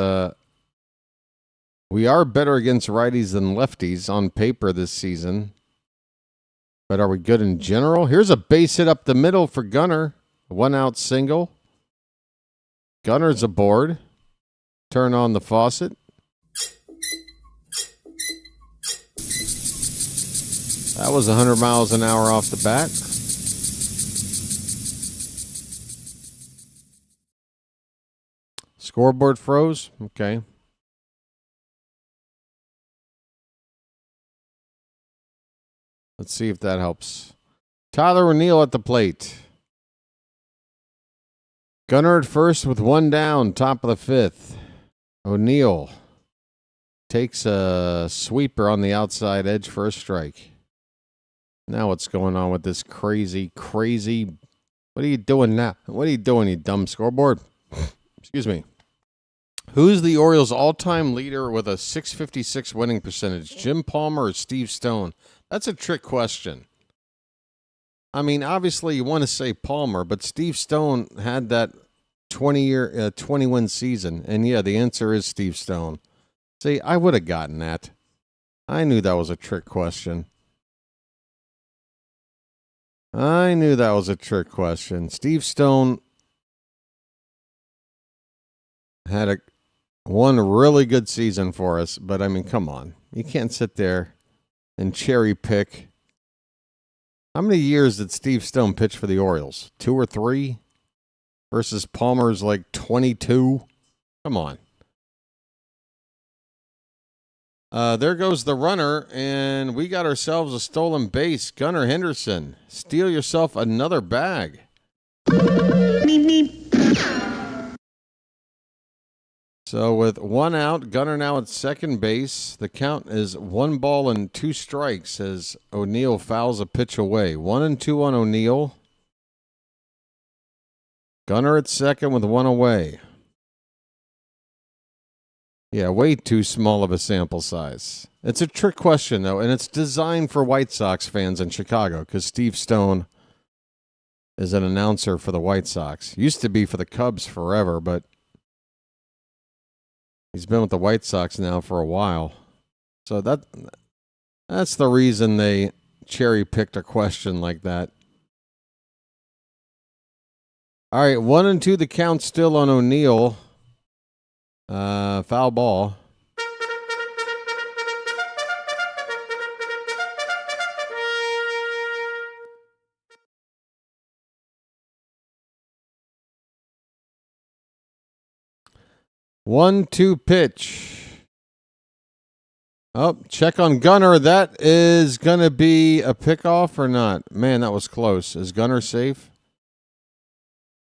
[SPEAKER 4] We are better against righties than lefties on paper this season. But are we good in general? Here's a base hit up the middle for Gunnar. 1 out single. Gunnar's aboard. Turn on the faucet. That was 100 miles an hour off the bat. Scoreboard froze. Okay. Let's see if that helps. Tyler O'Neill at the plate. Gunnar at first with 1 down, top of the 5th. O'Neill takes a sweeper on the outside edge for a strike. Now what's going on with this crazy... What are you doing now? What are you doing, you dumb scoreboard? Excuse me. Who's the Orioles' all-time leader with a .656 winning percentage? Jim Palmer or Steve Stone? That's a trick question. I mean, obviously you want to say Palmer, but Steve Stone had that 20-win season. And yeah, the answer is Steve Stone. See, I would have gotten that. I knew that was a trick question. Steve Stone had one really good season for us, but I mean, come on. You can't sit there and cherry pick. How many years did Steve Stone pitch for the Orioles? 2 or 3? Versus Palmer's like 22? Come on. There goes the runner, and we got ourselves a stolen base. Gunnar Henderson, steal yourself another bag. So with 1 out, Gunnar now at second base. The count is 1 ball and 2 strikes as O'Neill fouls a pitch away. 1-2 on O'Neill. Gunnar at second with 1 away. Yeah, way too small of a sample size. It's a trick question, though, and it's designed for White Sox fans in Chicago because Steve Stone is an announcer for the White Sox. Used to be for the Cubs forever, but he's been with the White Sox now for a while. So that's the reason they cherry-picked a question like that. All right, 1-2, the count still on O'Neill. Foul ball. One-two pitch. Oh, check on Gunnar. That is going to be a pickoff or not? Man, that was close. Is Gunnar safe?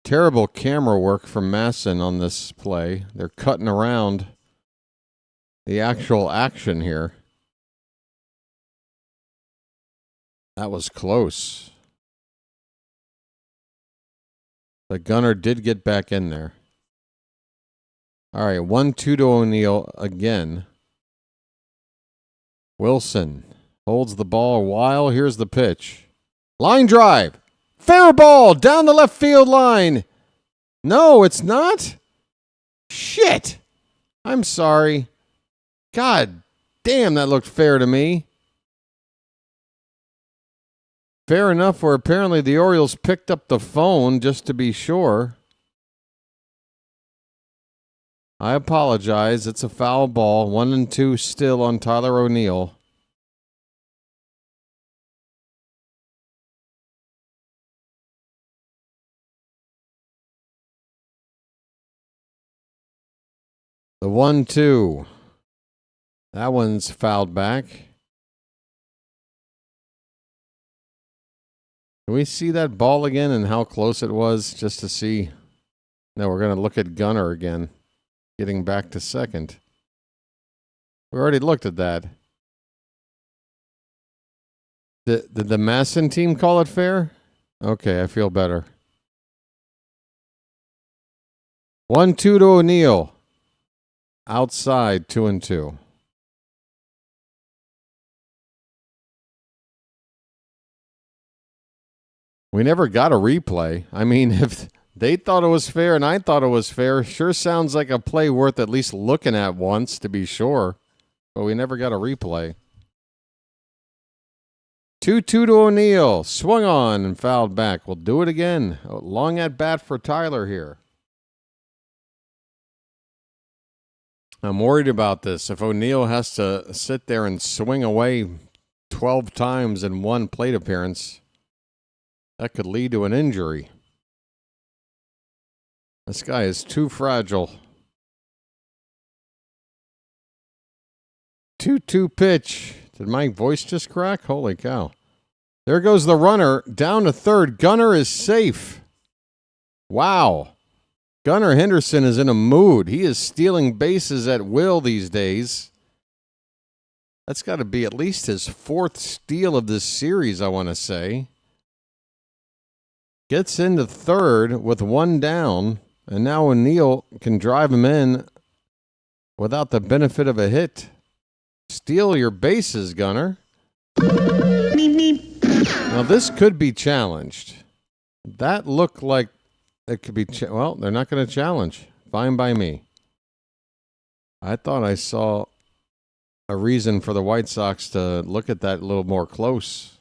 [SPEAKER 4] Terrible camera work from Masson on this play. They're cutting around the actual action here. That was close. But Gunnar did get back in there. All right, 1-2 to O'Neill again. Wilson holds the ball a while. Here's the pitch. Line drive. Fair ball down the left field line. No, it's not. Shit. I'm sorry. God damn, that looked fair to me. Fair enough where apparently the Orioles picked up the phone just to be sure. I apologize. It's a foul ball. 1-2 still on Tyler O'Neill. The 1-2. That one's fouled back. Can we see that ball again and how close it was just to see? No, we're going to look at Gunnar again. Getting back to second. We already looked at that. Did the Masson team call it fair? Okay, I feel better. 1-2 to O'Neill. Outside, 2-2. We never got a replay. I mean, if they thought it was fair and I thought it was fair, sure sounds like a play worth at least looking at once to be sure. but we never got a replay. 2-2 to O'Neill. Swung on and fouled back. We'll do it again. Long at bat for Tyler here. I'm worried about this. If O'Neill has to sit there and swing away 12 times in one plate appearance, that could lead to an injury. This guy is too fragile. 2-2 pitch. Did my voice just crack? Holy cow. There goes the runner down to third. Gunnar is safe. Wow. Gunnar Henderson is in a mood. He is stealing bases at will these days. That's got to be at least his fourth steal of this series, I want to say. Gets into third with one down, and now O'Neill can drive him in without the benefit of a hit. Steal your bases, Gunnar. Now, this could be challenged. That looked like it could be... well, they're not going to challenge. Fine by me. I thought I saw a reason for the White Sox to look at that a little more close.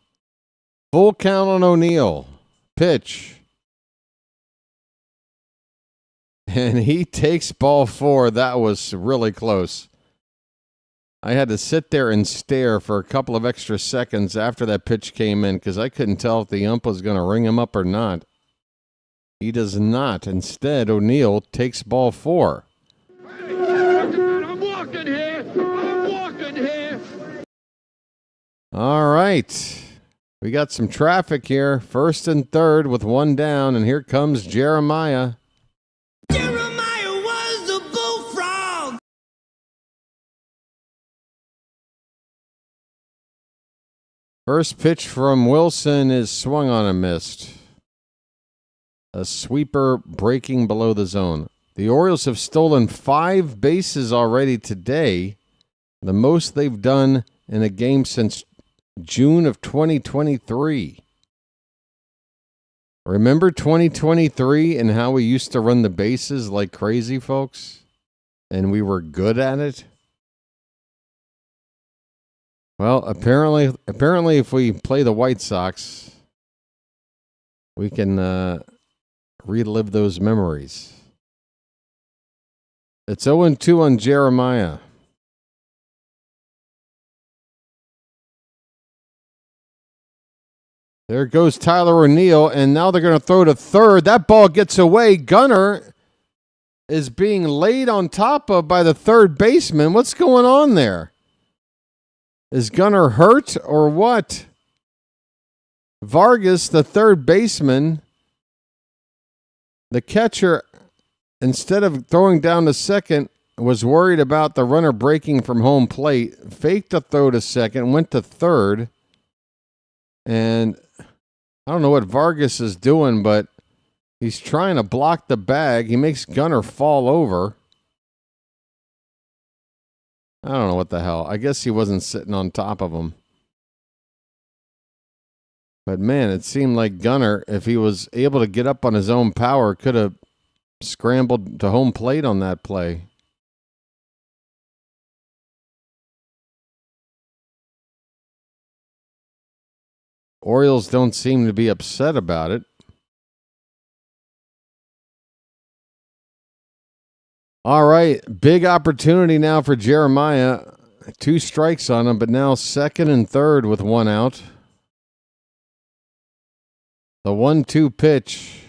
[SPEAKER 4] Full count on O'Neill. Pitch. And he takes ball 4. That was really close. I had to sit there and stare for a couple of extra seconds after that pitch came in because I couldn't tell if the ump was going to ring him up or not. He does not. Instead, O'Neill takes ball 4.
[SPEAKER 8] I'm walking here. I'm walking here.
[SPEAKER 4] All right. We got some traffic here. First and third with one down, and here comes Jeremiah.
[SPEAKER 12] Jeremiah was a bullfrog.
[SPEAKER 4] First pitch from Wilson is swung on and missed. A sweeper breaking below the zone. The Orioles have stolen 5 bases already today, the most they've done in a game since June of 2023. Remember 2023 and how we used to run the bases like crazy, folks? And we were good at it? Well, apparently if we play the White Sox, we can relive those memories. It's 0-2 on Jeremiah. There goes Tyler O'Neill, and now they're going to throw to third. That ball gets away. Gunnar is being laid on top of by the third baseman. What's going on there? Is Gunnar hurt or what? Vargas, the third baseman, the catcher, instead of throwing down to second, was worried about the runner breaking from home plate, faked a throw to second, went to third, and I don't know what Vargas is doing, but he's trying to block the bag. He makes Gunnar fall over. I don't know what the hell. I guess he wasn't sitting on top of him. But man, it seemed like Gunnar, if he was able to get up on his own power, could have scrambled to home plate on that play. Orioles don't seem to be upset about it. All right, big opportunity now for Jeremiah. 2 strikes on him, but now second and third with one out. The 1-2 pitch.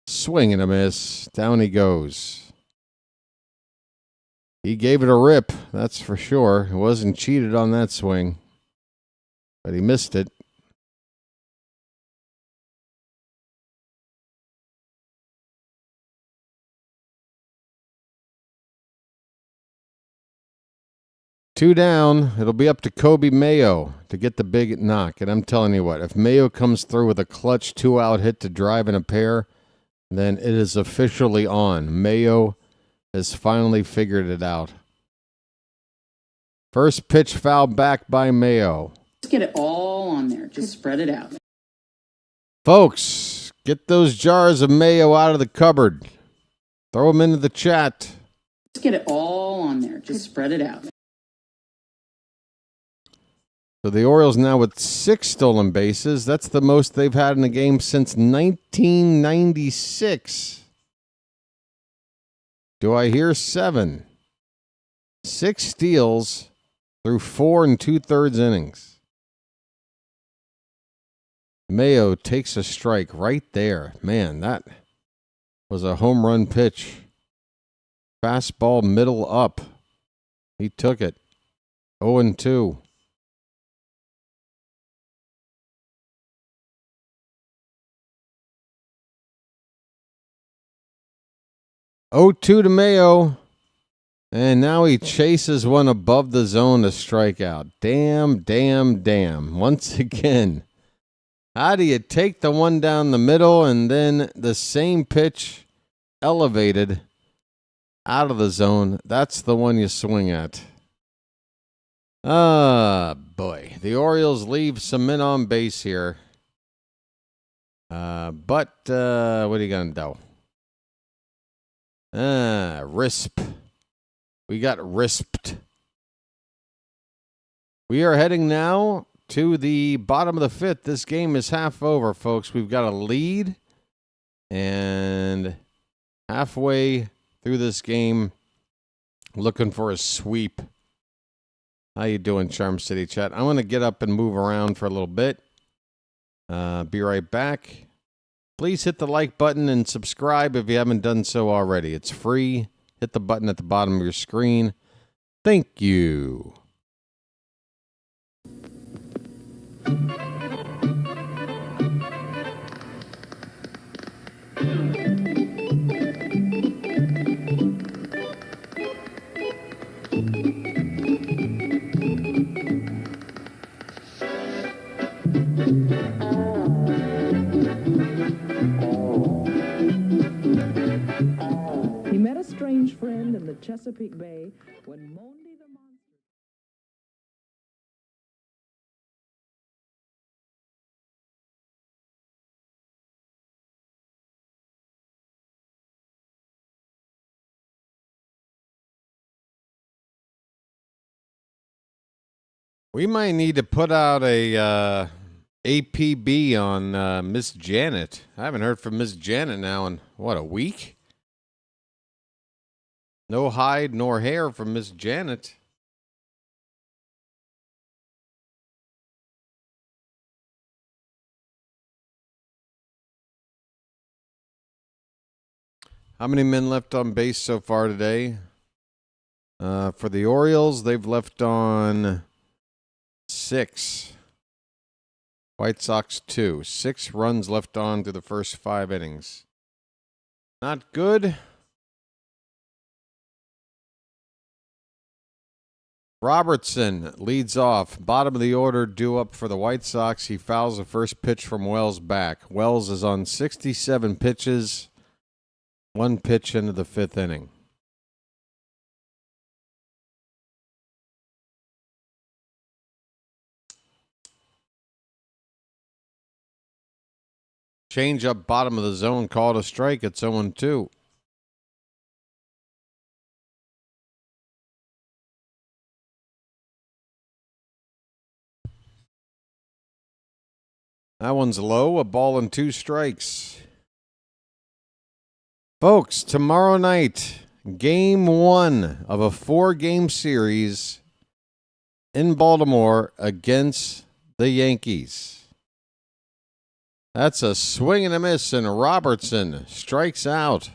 [SPEAKER 4] Swing and a miss. Down he goes. He gave it a rip, that's for sure. He wasn't cheated on that swing, but he missed it. Two down. It'll be up to Kobe Mayo to get the big knock. And I'm telling you what, if Mayo comes through with a clutch 2-out hit to drive in a pair, then it is officially on. Mayo has finally figured it out. First pitch fouled back by Mayo.
[SPEAKER 16] Just get it all on there. Just spread it out.
[SPEAKER 4] Folks, get those jars of Mayo out of the cupboard. Throw them into the chat.
[SPEAKER 16] Just get it all on there. Just spread it out.
[SPEAKER 4] So the Orioles now with 6 stolen bases. That's the most they've had in a game since 1996. Do I hear 7? 6 steals through 4 2/3 innings. Mayo takes a strike right there. Man, that was a home run pitch. Fastball middle up. He took it. 0-2. Oh, 2 to Mayo. And now he chases one above the zone to strike out. Damn. Once again. How do you take the one down the middle and then the same pitch elevated out of the zone? That's the one you swing at. Boy. The Orioles leave some men on base here. But what are you going to do? Risp. We got risped. We are heading now to the bottom of the 5th. This game is half over, folks. We've got a lead. And halfway through this game, looking for a sweep. How you doing, Charm City Chat? I'm going to get up and move around for a little bit. Be right back. Please hit the like button and subscribe if you haven't done so already. It's free. Hit the button at the bottom of your screen. Thank you.
[SPEAKER 16] He met a strange friend in the Chesapeake Bay when Monday the Monster...
[SPEAKER 4] We might need to put out a APB on Miss Janet. I haven't heard from Miss Janet now in, what, a week? No hide nor hair from Miss Janet. How many men left on base so far today? For the Orioles, they've left on 6. White Sox 2. 6 runs left on through the first 5 innings. Not good. Robertson leads off. Bottom of the order, due up for the White Sox. He fouls the first pitch from Wells back. Wells is on 67 pitches. 1 pitch into the 5th inning. Change up bottom of the zone, called a strike. It's 0-2. That one's low, a ball and 2 strikes. Folks, tomorrow night, game 1 of a 4-game series in Baltimore against the Yankees. That's a swing and a miss, and Robertson strikes out.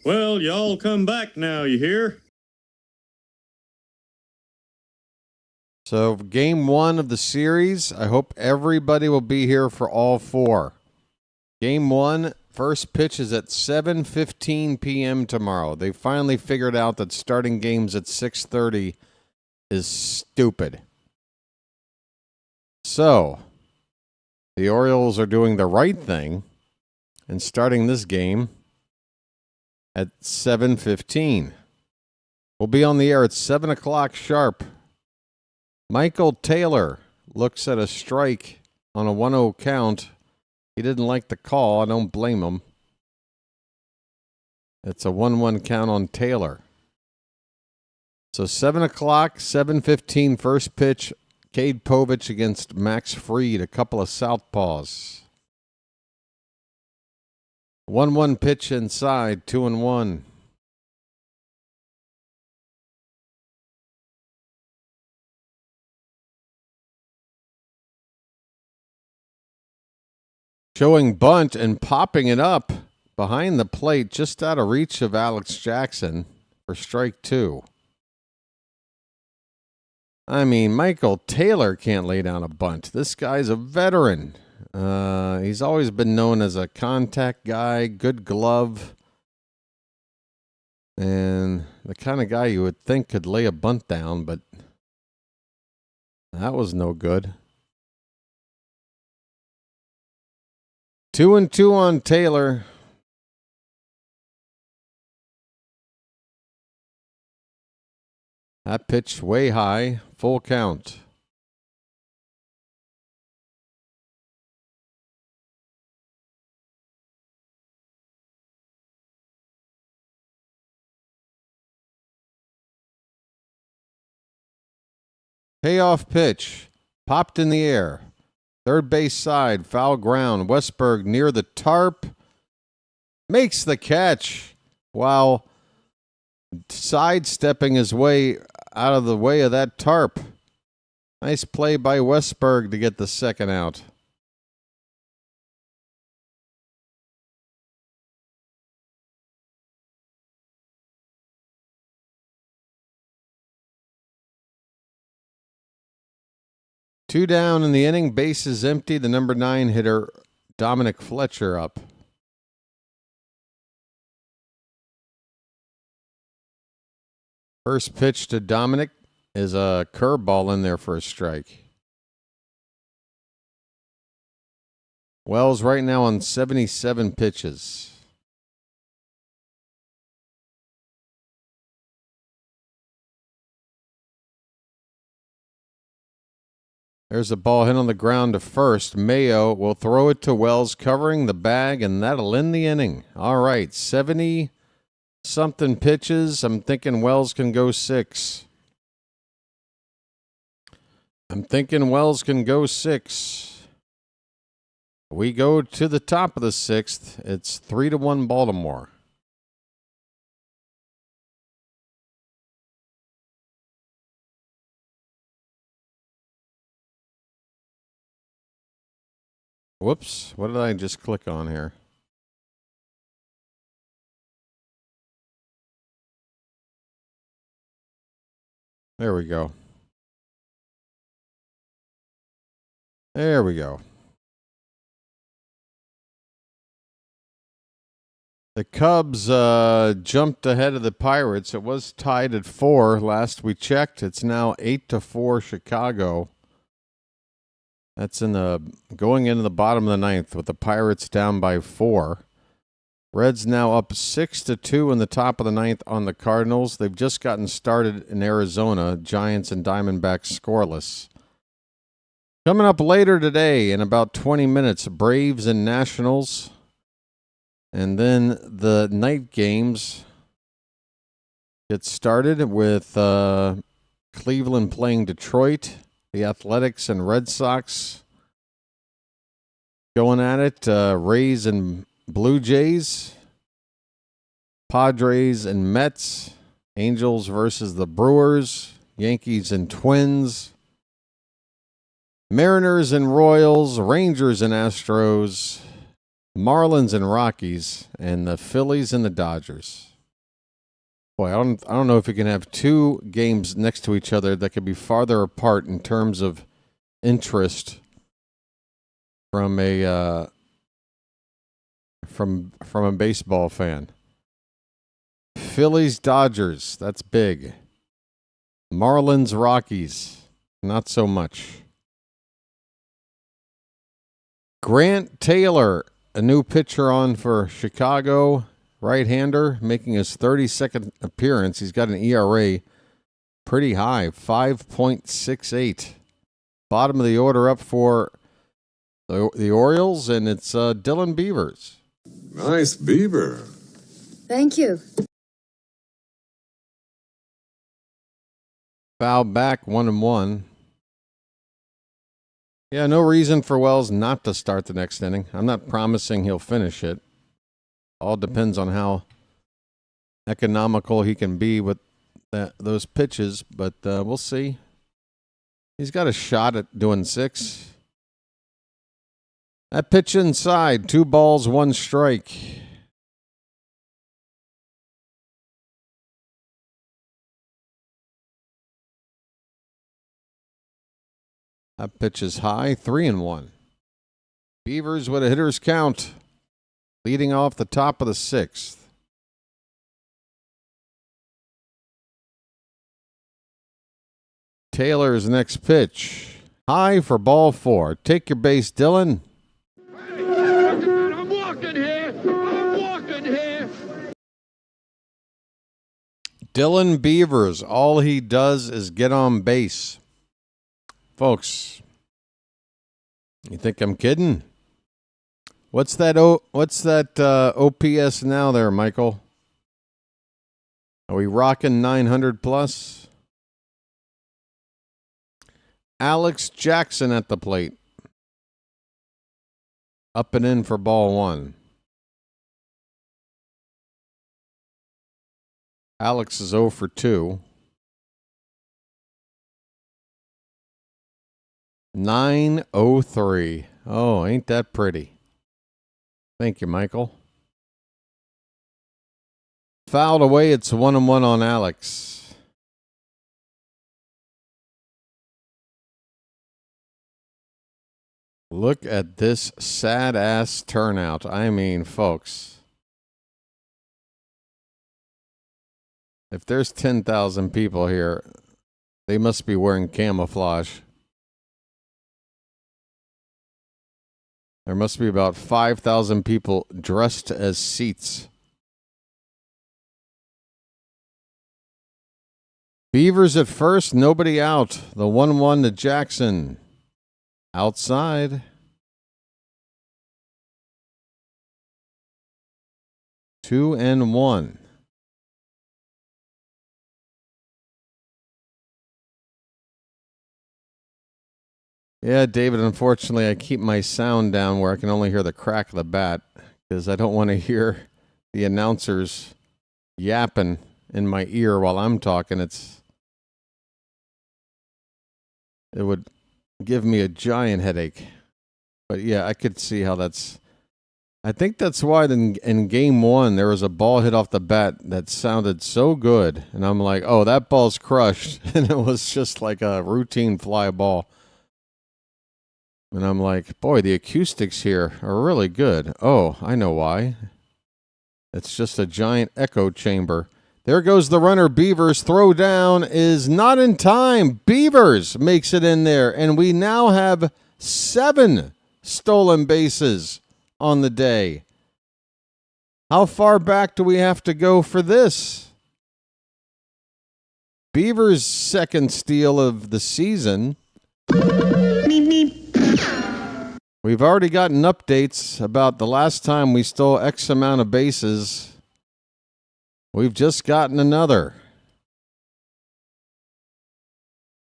[SPEAKER 9] Well, y'all come back now, you hear?
[SPEAKER 4] So, game 1 of the series, I hope everybody will be here for all 4. Game 1, first pitch is at 7:15 p.m. tomorrow. They finally figured out that starting games at 6:30 is stupid. So, the Orioles are doing the right thing and starting this game at 7:15. We'll be on the air at 7 o'clock sharp. Michael Taylor looks at a strike on a 1-0 count. He didn't like the call. I don't blame him. It's a 1-1 count on Taylor.
[SPEAKER 15] So 7 o'clock, 7:15 first pitch. Cade Povich against Max Fried, a couple of southpaws. 1-1 pitch inside, 2-1. Showing bunt and popping it up behind the plate, just out of reach of Alex Jackson for strike 2. I mean, Michael Taylor can't lay down a bunt. This guy's a veteran. He's always been known as a contact guy, good glove, and the kind of guy you would think could lay a bunt down, but that was no good. 2-2 on Taylor. That pitch way high, full count. Payoff pitch, popped in the air. Third base side, foul ground. Westberg near the tarp. Makes the catch while sidestepping his way out of the way of that tarp. Nice play by Westberg to get the second out. Two down in the inning, bases empty. The number 9 hitter, Dominic Fletcher, up. First pitch to Dominic is a curveball in there for a strike. Wells right now on 77 pitches. There's a ball hit on the ground to first. Mayo will throw it to Wells, covering the bag, and that'll end the inning. All right, 70-something pitches. I'm thinking Wells can go 6. We go to the top of the 6th. It's 3-1 Baltimore. Whoops, what did I just click on here? There we go. There we go. The Cubs jumped ahead of the Pirates. It was tied at 4 last we checked. It's now 8-4 Chicago. That's going into the bottom of the 9th with the Pirates down by 4. Reds now up 6-2 in the top of the 9th on the Cardinals. They've just gotten started in Arizona. Giants and Diamondbacks scoreless. Coming up later today in about 20 minutes, Braves and Nationals. And then the night games get started with Cleveland playing Detroit. The Athletics and Red Sox going at it. Rays and Blue Jays. Padres and Mets. Angels versus the Brewers. Yankees and Twins. Mariners and Royals. Rangers and Astros. Marlins and Rockies. And the Phillies and the Dodgers. Boy, I don't know if you can have two games next to each other that could be farther apart in terms of interest from a from a baseball fan. Phillies Dodgers, that's big. Marlins Rockies, not so much. Grant Taylor, a new pitcher on for Chicago. Right-hander making his 32nd appearance. He's got an ERA pretty high, 5.68. Bottom of the order up for the Orioles, and it's Dylan Beavers.
[SPEAKER 2] Nice beaver.
[SPEAKER 13] Thank you.
[SPEAKER 4] Foul back, 1-1. Yeah, no reason for Wells not to start the next inning. I'm not promising he'll finish it. All depends on how economical he can be with those pitches, but we'll see. He's got a shot at doing 6. That pitch inside, 2 balls, 1 strike. That pitch is high, 3-1. Beavers with a hitter's count, leading off the top of the 6th. Taylor's next pitch, high for ball 4. Take your base, Dylan.
[SPEAKER 8] I'm walking here. I'm walking here.
[SPEAKER 4] Dylan Beavers, all he does is get on base. Folks, you think I'm kidding? What's that OPS now there, Michael? Are we rocking 900 plus? Alex Jackson at the plate. Up and in for ball 1. Alex is 0 for 2. 903. Oh, ain't that pretty? Thank you, Michael. Fouled away. It's 1-1 on Alex. Look at this sad ass turnout. I mean, folks, if there's 10,000 people here, they must be wearing camouflage. There must be about 5,000 people dressed as seats. Beavers at first, nobody out. The 1-1 to Jackson. Outside. 2-1. Yeah, David, unfortunately, I keep my sound down where I can only hear the crack of the bat because I don't want to hear the announcers yapping in my ear while I'm talking. It would give me a giant headache. But yeah, I could see how I think that's why in game 1 there was a ball hit off the bat that sounded so good. And I'm like, oh, that ball's crushed. And it was just like a routine fly ball. And I'm like, boy, the acoustics here are really good. Oh, I know why. It's just a giant echo chamber. There goes the runner. Beavers throw down is not in time. Beavers makes it in there. And we now have 7 stolen bases on the day. How far back do we have to go for this? Beavers' second steal of the season. We've already gotten updates about the last time we stole X amount of bases. We've just gotten another.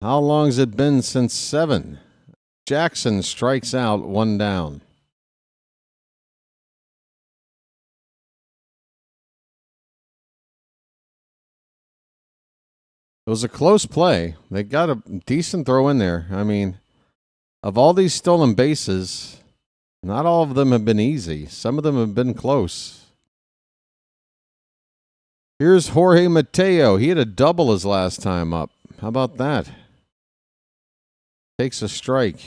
[SPEAKER 4] How long has it been since 7? Jackson strikes out, 1 down. It was a close play. They got a decent throw in there. I mean, of all these stolen bases, not all of them have been easy. Some of them have been close. Here's Jorge Mateo. He had a double his last time up. How about that? Takes a strike.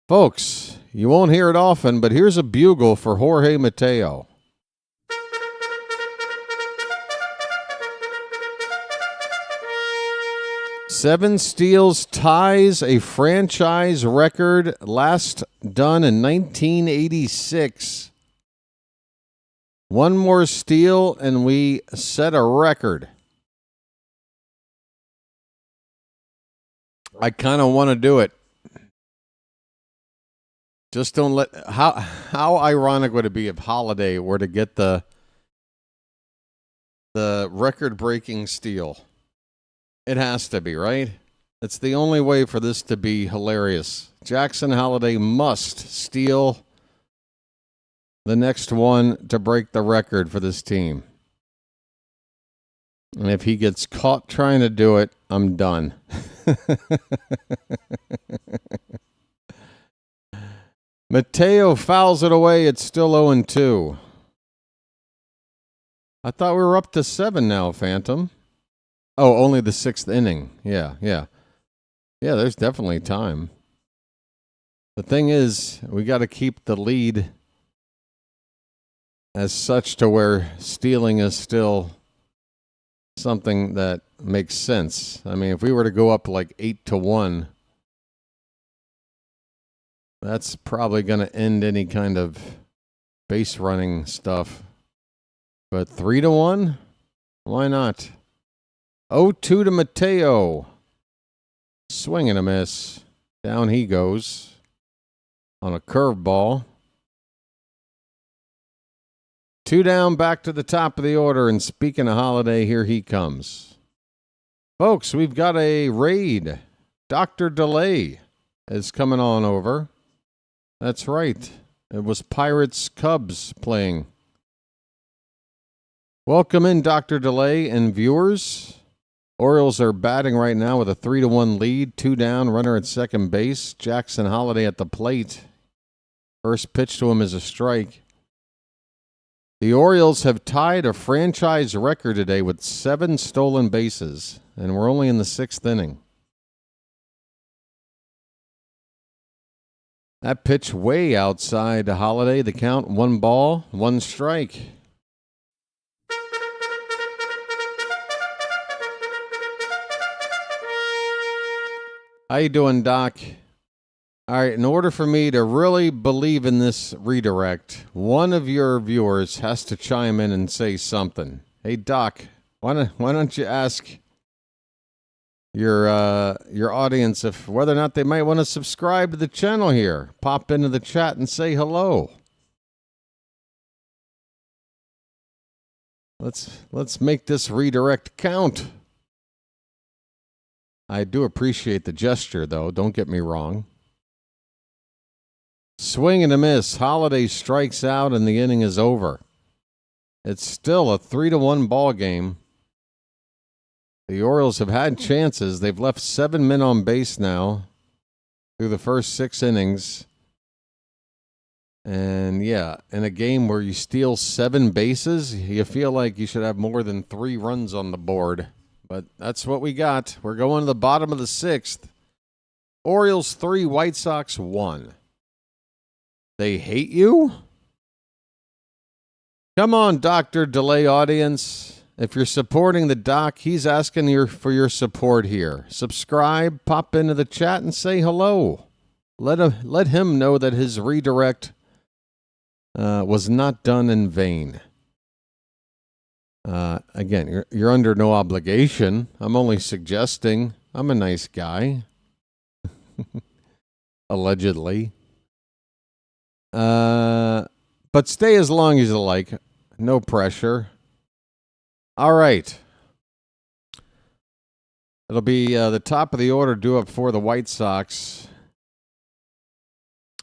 [SPEAKER 4] Folks, you won't hear it often, but here's a bugle for Jorge Mateo. Seven steals ties a franchise record last done in 1986. One more steal and we set a record. I kind of want to do it. Just don't let... How ironic would it be if Holiday were to get the record-breaking steal? It has to be, right? It's the only way for this to be hilarious. Jackson Holliday must steal the next one to break the record for this team. And if he gets caught trying to do it, I'm done. Mateo fouls it away. It's still 0-2. I thought we were up to 7 now, Phantom. Oh, only the 6th inning. Yeah. Yeah, there's definitely time. The thing is, we got to keep the lead as such to where stealing is still something that makes sense. I mean, if we were to go up like 8-1, that's probably going to end any kind of base running stuff. But 3-1, why not? 0-2 to Mateo. Swing and a miss. Down he goes on a curveball. 2 down, back to the top of the order. And speaking of Holiday, here he comes. Folks, we've got a raid. Dr. Delay is coming on over. That's right. It was Pirates Cubs playing. Welcome in, Dr. Delay and viewers. Orioles are batting right now with a 3-1 lead. 2 down, runner at second base. Jackson Holliday at the plate. First pitch to him is a strike. The Orioles have tied a franchise record today with 7 stolen bases, and we're only in the 6th inning. That pitch way outside to Holliday. The count, 1 ball, 1 strike. How you doing, Doc? All right, in order for me to really believe in this redirect, one of your viewers has to chime in and say something. Hey, Doc, why don't you ask your audience if whether or not they might want to subscribe to the channel here? Pop into the chat and say hello. Let's make this redirect count. I do appreciate the gesture, though. Don't get me wrong. Swing and a miss. Holiday strikes out, and the inning is over. It's still a 3-1 ball game. The Orioles have had chances. They've left 7 men on base now through the first 6 innings. And yeah, in a game where you steal 7 bases, you feel like you should have more than 3 runs on the board. But that's what we got. We're going to the bottom of the 6th. Orioles 3, White Sox 1. They hate you? Come on, Dr. Delay audience. If you're supporting the doc, he's asking for your support here. Subscribe, pop into the chat, and say hello. Let him know that his redirect was not done in vain. Again, you're under no obligation. I'm only suggesting. I'm a nice guy. Allegedly. But stay as long as you like. No pressure. All right. It'll be the top of the order due up for the White Sox.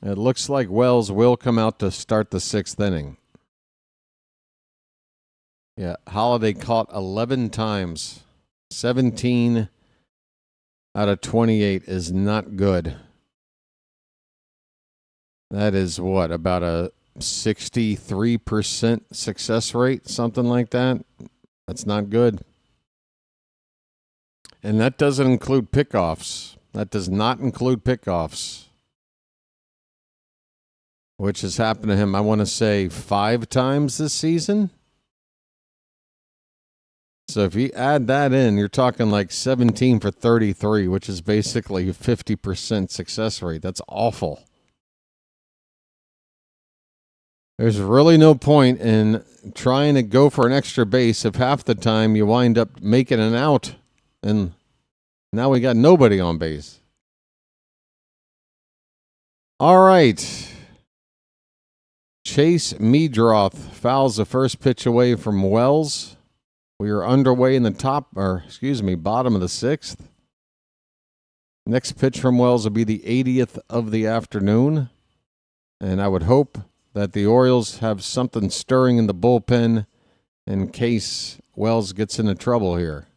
[SPEAKER 4] It looks like Wells will come out to start the 6th inning. Yeah, Holiday caught 11 times. 17 out of 28 is not good. That is what, about a 63% success rate, something like that? That's not good. And that doesn't include pickoffs. That does not include pickoffs. Which has happened to him, I want to say, 5 times this season. So if you add that in, you're talking like 17 for 33, which is basically a 50% success rate. That's awful. There's really no point in trying to go for an extra base if half the time you wind up making an out, and now we got nobody on base. All right. Chase Meadroth fouls the first pitch away from Wells.
[SPEAKER 15] We are underway in the bottom of the 6th. Next pitch from Wells will be the 80th of the afternoon. And I would hope that the Orioles have something stirring in the bullpen in case Wells gets into trouble here.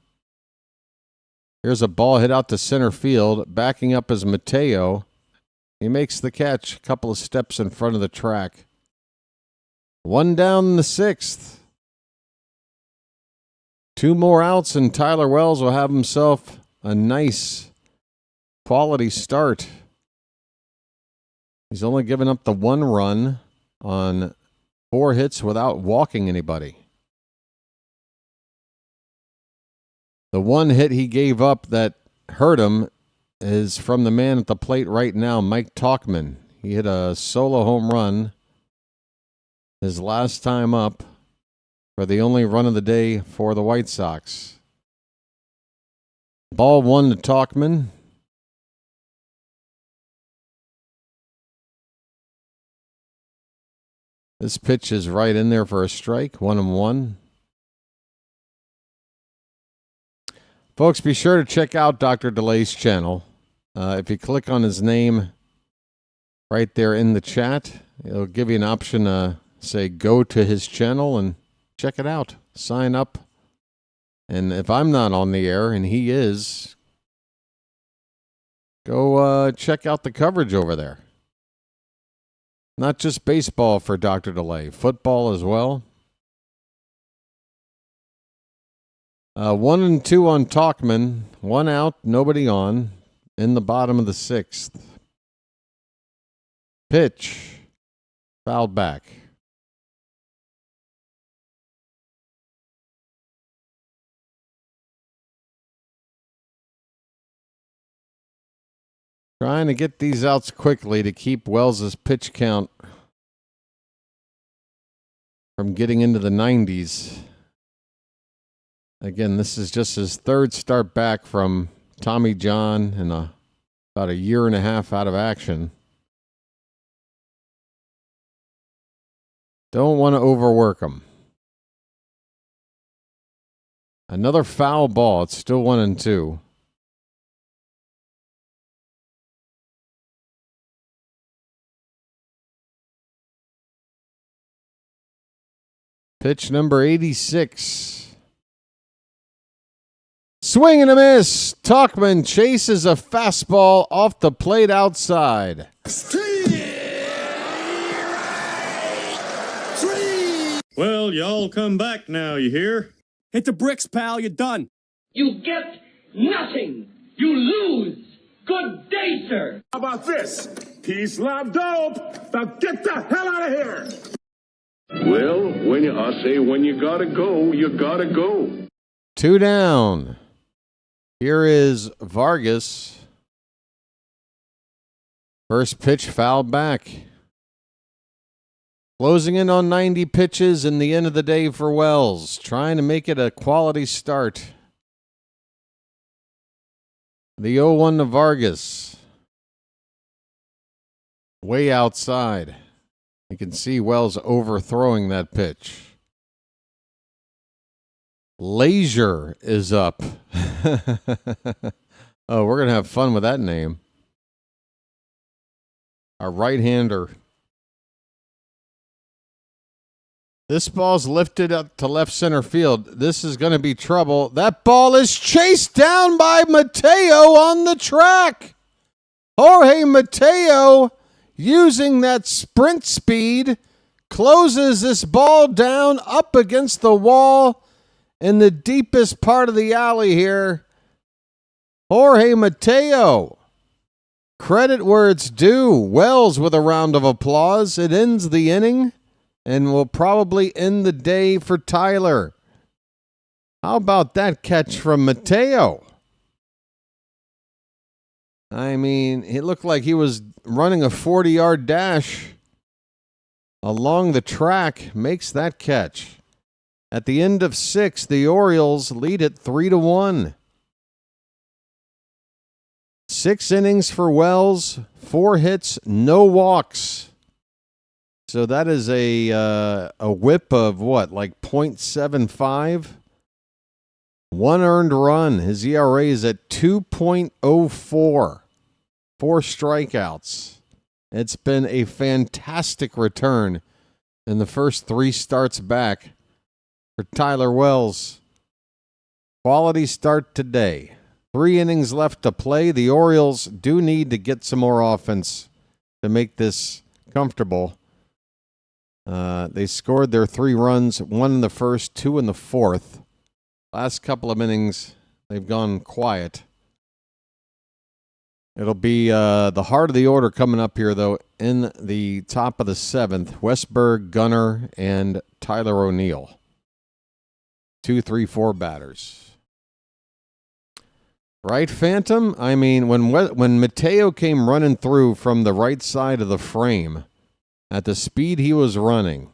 [SPEAKER 15] Here's a ball hit out to center field. Backing up is Mateo. He makes the catch a couple of steps in front of the track. 1 down in the 6th. 2 more outs, and Tyler Wells will have himself a nice quality start. He's only given up the 1 run on 4 hits without walking anybody. The 1 hit he gave up that hurt him is from the man at the plate right now, Mike Tauchman. He hit a solo home run his last time up for the only run of the day for the White Sox. Ball 1 to Tauchman. This pitch is right in there for a strike, 1-1. Folks, be sure to check out Dr. DeLay's channel. If you click on his name right there in the chat, it'll give you an option to say go to his channel and check it out. Sign up. And if I'm not on the air, and he is, go check out the coverage over there. Not just baseball for Dr. DeLay, football as well. 1-2 on Tauchman. 1 out, nobody on. In the bottom of the 6th. Pitch. Fouled back. Trying to get these outs quickly to keep Wells's pitch count from getting into the 90s. Again, this is just his 3rd start back from Tommy John and about a year and a half out of action. Don't want to overwork him. Another foul ball. It's still 1-2. Pitch number 86. Swing and a miss. Tauchman chases a fastball off the plate outside.
[SPEAKER 9] Well, y'all come back now, you hear?
[SPEAKER 17] Hit the bricks, pal. You're done.
[SPEAKER 12] You get nothing. You lose. Good day, sir.
[SPEAKER 8] How about this? Peace, love, dope. Now get the hell out of here.
[SPEAKER 18] Well, when you gotta go, you gotta go.
[SPEAKER 15] 2 down. Here is Vargas. First pitch fouled back. Closing in on 90 pitches in the end of the day for Wells. Trying to make it a quality start. The 0-1 to Vargas. Way outside. You can see Wells overthrowing that pitch. Leisure is up. Oh, we're going to have fun with that name. Our right-hander. This ball's lifted up to left center field. This is going to be trouble. That ball is chased down by Mateo on the track. Jorge Mateo, using that sprint speed, closes this ball down up against the wall in the deepest part of the alley here. Jorge Mateo. Credit where it's due. Wells with a round of applause. It ends the inning and will probably end the day for Tyler. How about that catch from Mateo? I mean, it looked like he was running a 40-yard dash along the track. Makes that catch. At the end of 6, the Orioles lead it 3-1. 6 innings for Wells, 4 hits, no walks. So that is a whip of what, like .75?
[SPEAKER 4] 1 earned run. His ERA is at 2.04. 4 strikeouts. It's been a fantastic return in the first 3 starts back for Tyler Wells. Quality start today. 3 innings left to play. The Orioles do need to get some more offense to make this comfortable. They scored their 3 runs, 1 in the first, 2 in the fourth. Last couple of innings, they've gone quiet. It'll be the heart of the order coming up here, though, in the top of the 7th. Westberg, Gunnar, and Tyler O'Neill. 2, 3, 4 batters. Right, Phantom? I mean, when Mateo came running through from the right side of the frame at the speed he was running,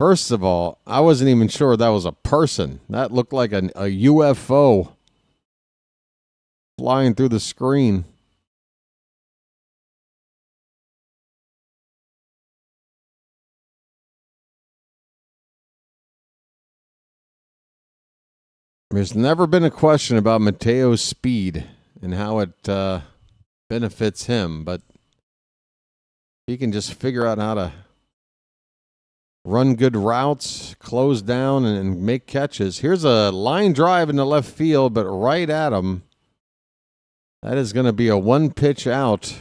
[SPEAKER 4] first of all, I wasn't even sure that was a person. That looked like a UFO flying through the screen. There's never been a question about Mateo's speed and how it benefits him, but he can just figure out how to run good routes, close down, and make catches. Here's a line drive into left field, but right at him. That is going to be a 1-pitch out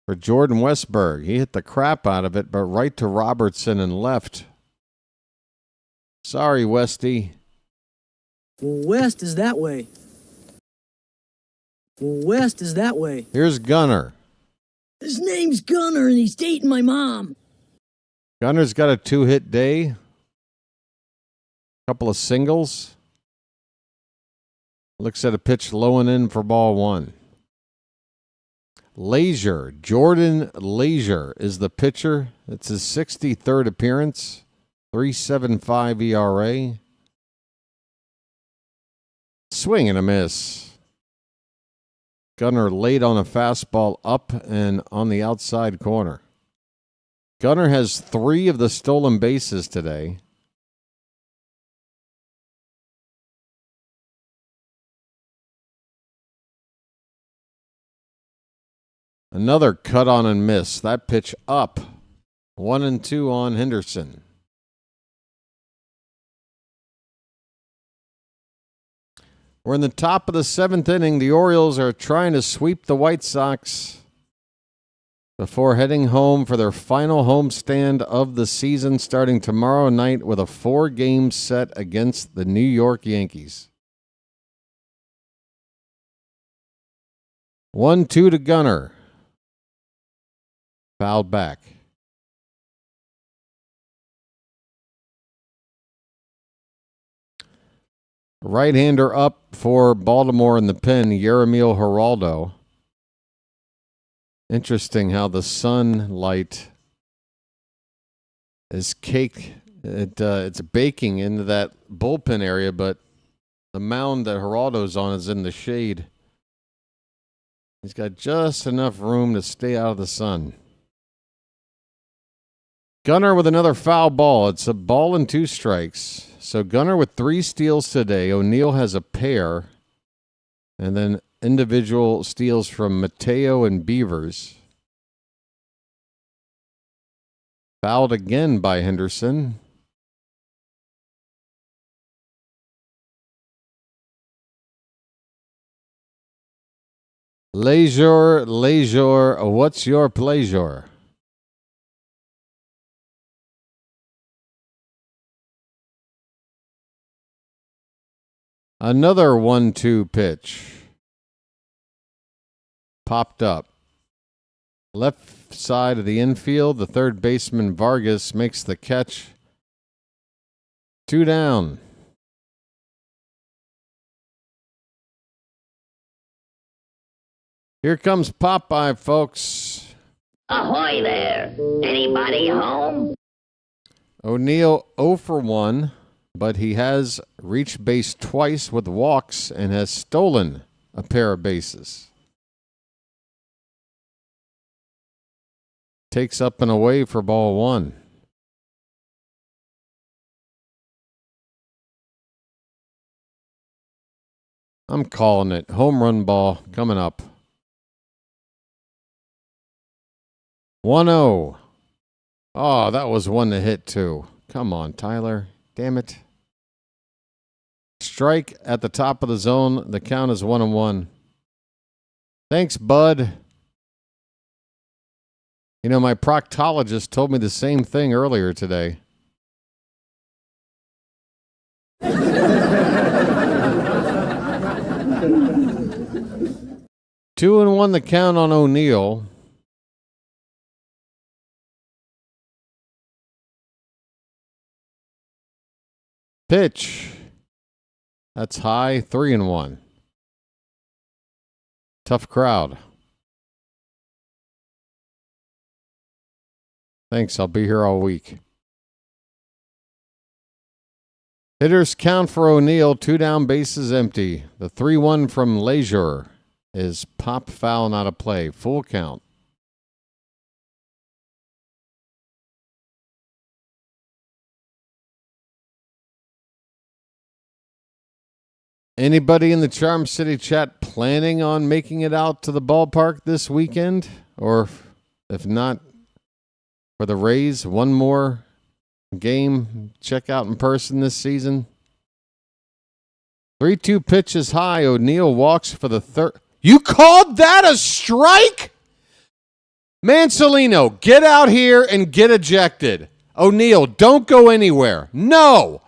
[SPEAKER 4] for Jordan Westberg. He hit the crap out of it, but right to Robertson and left. Sorry, Westy.
[SPEAKER 6] West is that way. West is that way.
[SPEAKER 4] Here's Gunnar.
[SPEAKER 6] His name's Gunnar, and he's dating my mom.
[SPEAKER 4] Gunner's got a 2-hit day. Couple of singles. Looks at a pitch low and in for ball 1. Leisure. Jordan Leisure is the pitcher. It's his 63rd appearance. 3.75 ERA. Swing and a miss. Gunnar laid on a fastball up and on the outside corner. Gunnar has 3 of the stolen bases today. Another cut on and miss. That pitch up. 1-2 on Henderson. We're in the top of the 7th inning. The Orioles are trying to sweep the White Sox before heading home for their final homestand of the season, starting tomorrow night with a 4-game set against the New York Yankees. 1-2 to Gunnar. Fouled back. Right-hander up for Baltimore in the pen, Yeremil Geraldo. Interesting how the sunlight is caked. It's baking into that bullpen area, but the mound that Geraldo's on is in the shade. He's got just enough room to stay out of the sun. Gunnar with another foul ball. It's a ball and 2 strikes. So Gunnar with 3 steals today. O'Neill has a pair. And then individual steals from Mateo and Beavers. Fouled again by Henderson. Leisure, what's your pleasure? Another 1-2 pitch. Popped up. Left side of the infield, the third baseman Vargas makes the catch. 2 down. Here comes Popeye, folks.
[SPEAKER 7] Ahoy there! Anybody home?
[SPEAKER 4] O'Neill 0 for 1, but he has reached base twice with walks and has stolen a pair of bases. Takes up and away for ball 1.
[SPEAKER 15] I'm calling it. Home run ball coming up. 1-0. Oh, that was one to hit, too. Come on, Tyler. Damn it. Strike at the top of the zone. The count is 1-1. Thanks, bud. You know, my proctologist told me the same thing earlier today. 2-1 the count on O'Neill. Pitch. That's high. 3-1. Tough crowd. Thanks. I'll be here all week. Hitters count for O'Neill. 2 down, bases empty. The 3-1 from Leisure is pop foul, not a play. Full count. Anybody in the Charm City chat planning on making it out to the ballpark this weekend? Or if not, for the Rays, one more game check out in person this season? 3-2 pitch is high. O'Neill walks for the third. You called that a strike? Mancelino, get out here and get ejected. O'Neill, don't go anywhere. No.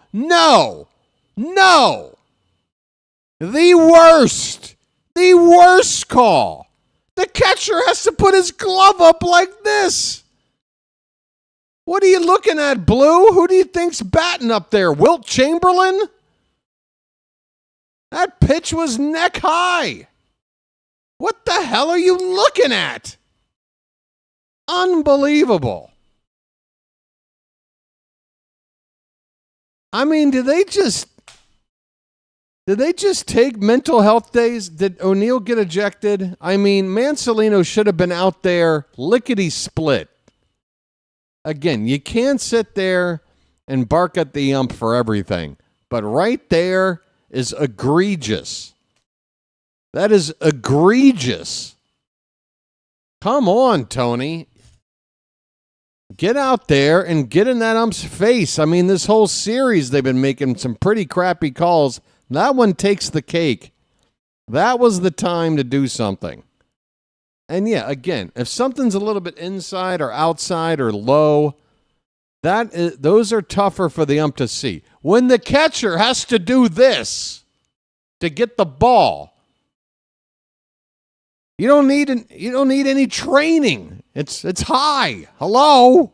[SPEAKER 15] The worst call. The catcher has to put his glove up like this. What are you looking at, Blue? Who do you think's batting up there? Wilt Chamberlain? That pitch was neck high. What the hell are you looking at? Unbelievable. I mean, did they just take mental health days? Did O'Neill get ejected? I mean, Mancelino should have been out there lickety split. Again, you can't sit there and bark at the ump for everything. But right there is egregious. That is egregious. Come on, Tony. Get out there and get in that ump's face. I mean, this whole series, they've been making some pretty crappy calls. That one takes the cake. That was the time to do something. And yeah, again, if something's a little bit inside or outside or low, those are tougher for the ump to see. When the catcher has to do this to get the ball, you don't need any training. It's high. Hello?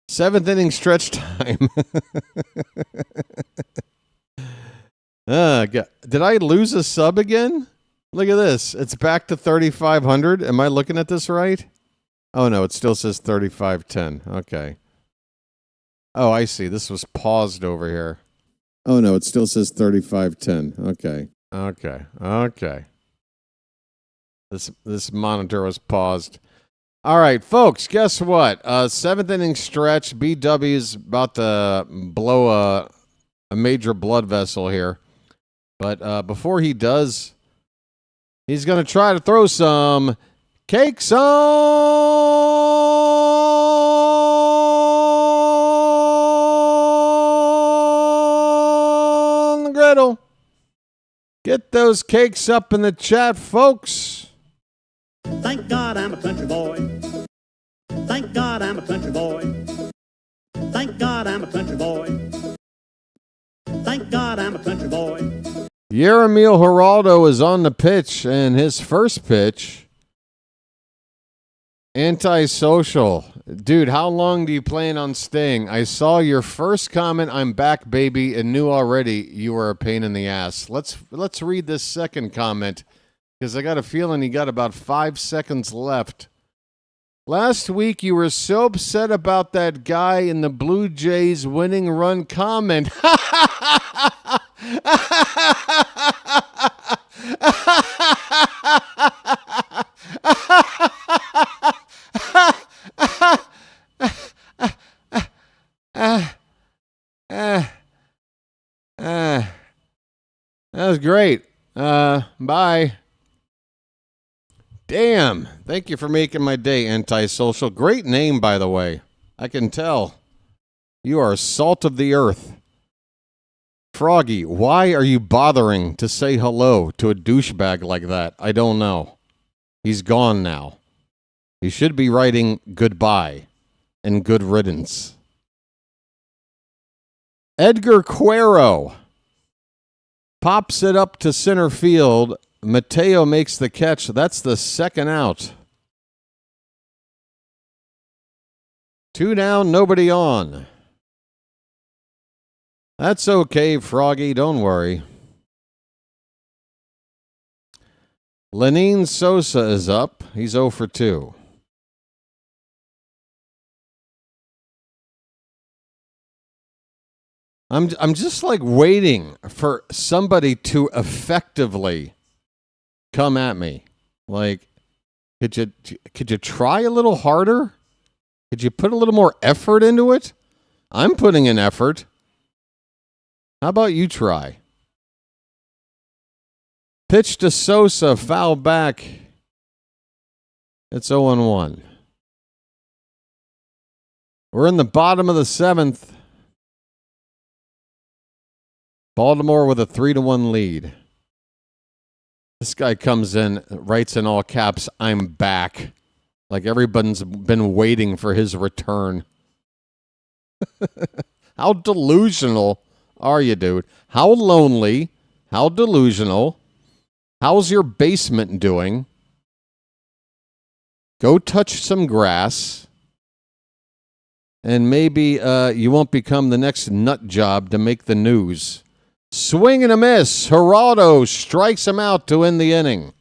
[SPEAKER 15] Seventh inning stretch time. Did I lose a sub again? Look at this. It's back to 3,500. Am I looking at this right? Oh, no. It still says 3,510. Okay. Oh, I see. This was paused over here.
[SPEAKER 11] Oh, no. It still says 3,510.
[SPEAKER 15] Okay. This monitor was paused. All right, folks, guess what? Seventh inning stretch. BW's about to blow a major blood vessel here. But before he does, he's going to try to throw some cakes on the griddle. Get those cakes up in the chat, folks.
[SPEAKER 19] Thank God I'm a country boy. Thank God I'm a country boy. Thank God I'm a country boy. Thank God I'm a country boy.
[SPEAKER 15] Yeremil Geraldo is on the pitch, and his first pitch, antisocial. Dude, how long do you plan on staying? I saw your first comment, I'm back, baby, and knew already you were a pain in the ass. Let's read this second comment, because I got a feeling you got about 5 seconds left. Last week, you were so upset about that guy in the Blue Jays winning run comment.
[SPEAKER 4] That was great. Bye. Damn. Thank you for making my day, Antisocial. Great name, by the way. I can tell. You are salt of the earth. Froggy, why are you bothering to say hello to a douchebag like that? I don't know. He's gone now. He should be writing goodbye and good riddance. Edgar Cuero pops it up to center field. Mateo makes the catch. That's the second out. 2 down, nobody on. That's okay, Froggy. Don't worry. Lenine Sosa is up. He's 0 for 2. I'm just like waiting for somebody to effectively come at me. Like, could you try a little harder? Could you put a little more effort into it? I'm putting in effort. How about you try? Pitch to Sosa, foul back. It's 0-1. We're in the bottom of the 7th. Baltimore with a 3-1 lead. This guy comes in, writes in all caps, "I'm back." Like everybody's been waiting for his return. How delusional are you, dude? How lonely? How delusional? How's your basement doing? Go touch some grass. And maybe you won't become the next nut job to make the news. Swing and a miss. Geraldo strikes him out to end the inning.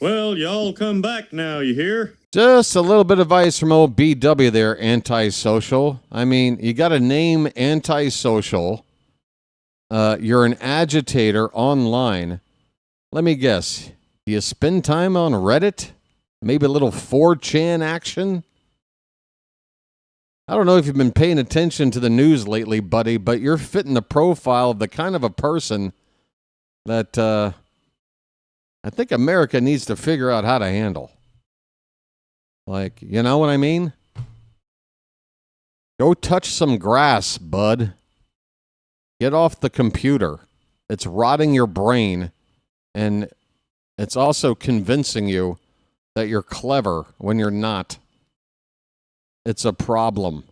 [SPEAKER 9] Well, y'all come back now, you hear?
[SPEAKER 4] Just a little bit of advice from old BW there, Antisocial. I mean, you got a name Antisocial. You're an agitator online. Let me guess. Do you spend time on Reddit? Maybe a little 4chan action? I don't know if you've been paying attention to the news lately, buddy, but you're fitting the profile of the kind of a person that I think America needs to figure out how to handle. Like, you know what I mean? Go touch some grass, bud. Get off the computer. It's rotting your brain, and it's also convincing you that you're clever when you're not. It's a problem.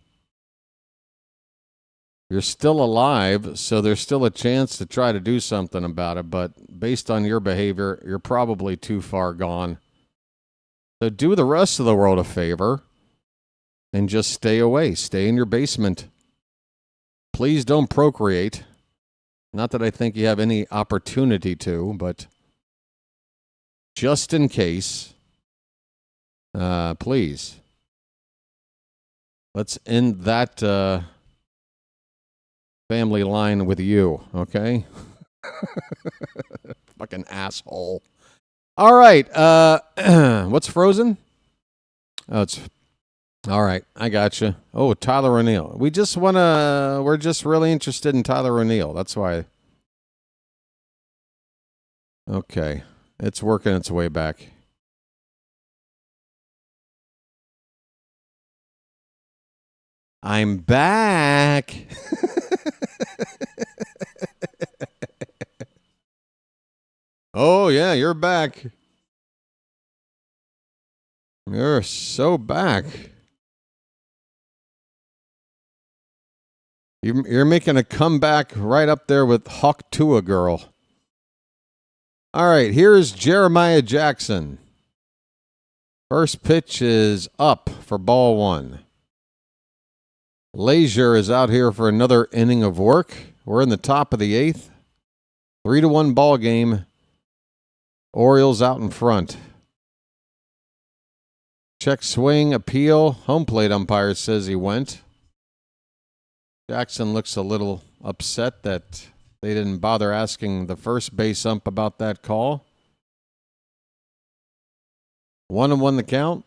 [SPEAKER 4] You're still alive, so there's still a chance to try to do something about it, but based on your behavior, you're probably too far gone. So do the rest of the world a favor and just stay away. Stay in your basement. Please don't procreate. Not that I think you have any opportunity to, but just in case, please. Let's end that family line with you, okay? Fucking asshole. All right. What's frozen? Oh, it's all right. I got you. Oh, Tyler O'Neill. We're just really interested in Tyler O'Neill. That's why. Okay. It's working its way back. I'm back. Oh, yeah, you're back. You're so back. You're making a comeback right up there with Hawk Tua Girl. All right, here's Jeremiah Jackson. First pitch is up for ball 1. Leisure is out here for another inning of work. We're in the top of the 8th. 3-1 ball game. Orioles out in front. Check swing, appeal. Home plate umpire says he went. Jackson looks a little upset that they didn't bother asking the first base ump about that call. 1-1 the count.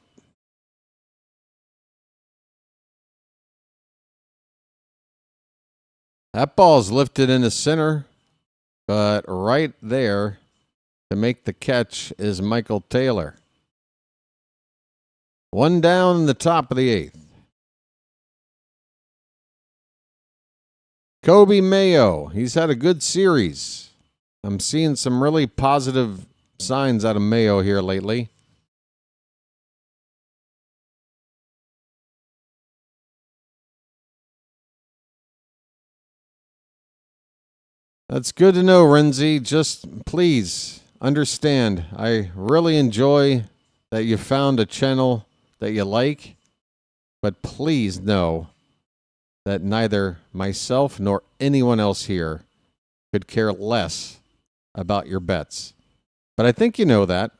[SPEAKER 4] That ball's lifted into center, but right there to make the catch is Michael Taylor. 1 down in the top of the 8th. Kobe Mayo, he's had a good series. I'm seeing some really positive signs out of Mayo here lately. That's good to know, Renzi. Just please understand, I really enjoy that you found a channel that you like, but please know that neither myself nor anyone else here could care less about your bets. But I think you know that,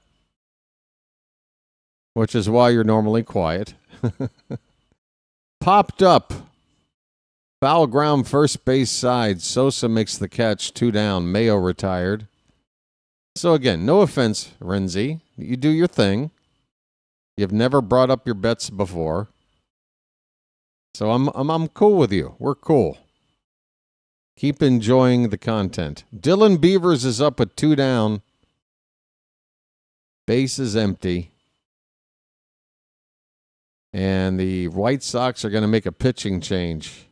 [SPEAKER 4] which is why you're normally quiet. Popped up. Foul ground first base side. Sosa makes the catch. 2 down. Mayo retired. So again, no offense, Renzi. You do your thing. You've never brought up your bets before. So I'm cool with you. We're cool. Keep enjoying the content. Dylan Beavers is up with 2 down. Base is empty. And the White Sox are going to make a pitching change.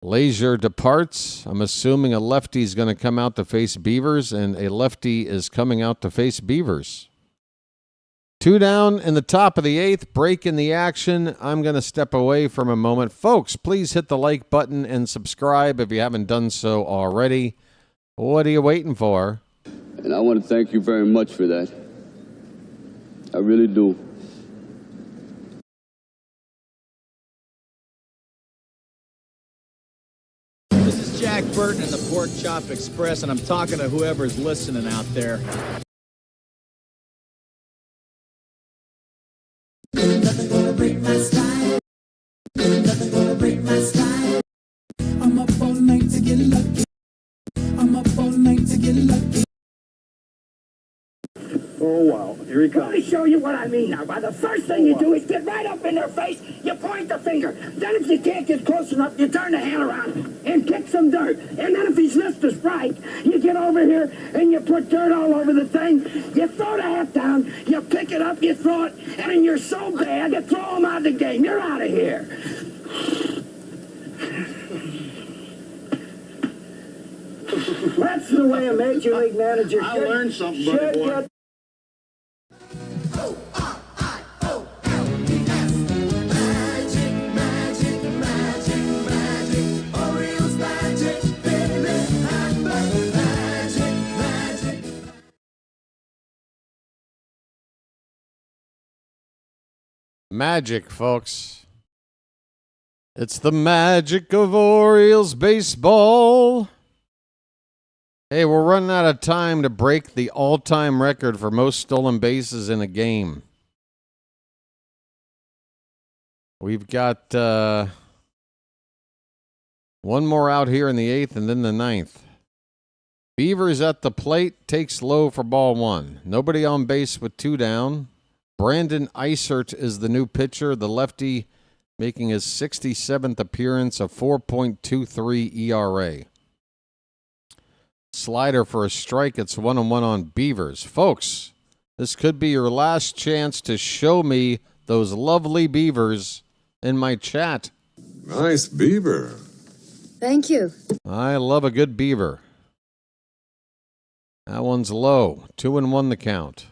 [SPEAKER 4] Leisure departs. I'm assuming a lefty is going to come out to face Beavers, and a lefty is coming out to face Beavers. 2 down in the top of the 8th. Break in the action. I'm going to step away from a moment. Folks, please hit the like button and subscribe if you haven't done so already. What are you waiting for?
[SPEAKER 14] And I want to thank you very much for that. I really do.
[SPEAKER 20] This is Jack Burton in the Pork Chop Express, and I'm talking to whoever's listening out there.
[SPEAKER 21] Nothing gonna break my style. Nothing gonna break my style. I'm up all night to get lucky. I'm up all night to get lucky.
[SPEAKER 12] Oh, wow. Here he comes. Let me show you what I mean now. By the first thing you do is get right up in their face, you point the finger. Then if you can't get close enough, you turn the hand around and kick some dirt. And then if he's missed a strike, you get over here and you put dirt all over the thing. You throw the hat down, you pick it up, you throw it, and then you're so bad, you throw him out of the game. You're out of here. That's the way a major league manager should.
[SPEAKER 8] I learned something, buddy boy.
[SPEAKER 21] Orioles magic, baby, magic.
[SPEAKER 4] Magic, folks. It's the magic of Orioles baseball. Hey, we're running out of time to break the all-time record for most stolen bases in a game. We've got one more out here in the 8th and then the 9th. Beavers at the plate, takes low for ball 1. Nobody on base with 2 down. Brandon Eisert is the new pitcher, the lefty making his 67th appearance, a 4.23 ERA. Slider for a strike. It's 1-1 on Beavers. Folks, this could be your last chance to show me those lovely beavers in my chat.
[SPEAKER 2] Nice beaver.
[SPEAKER 13] Thank you.
[SPEAKER 4] I love a good beaver. That one's low. 2-1 the count.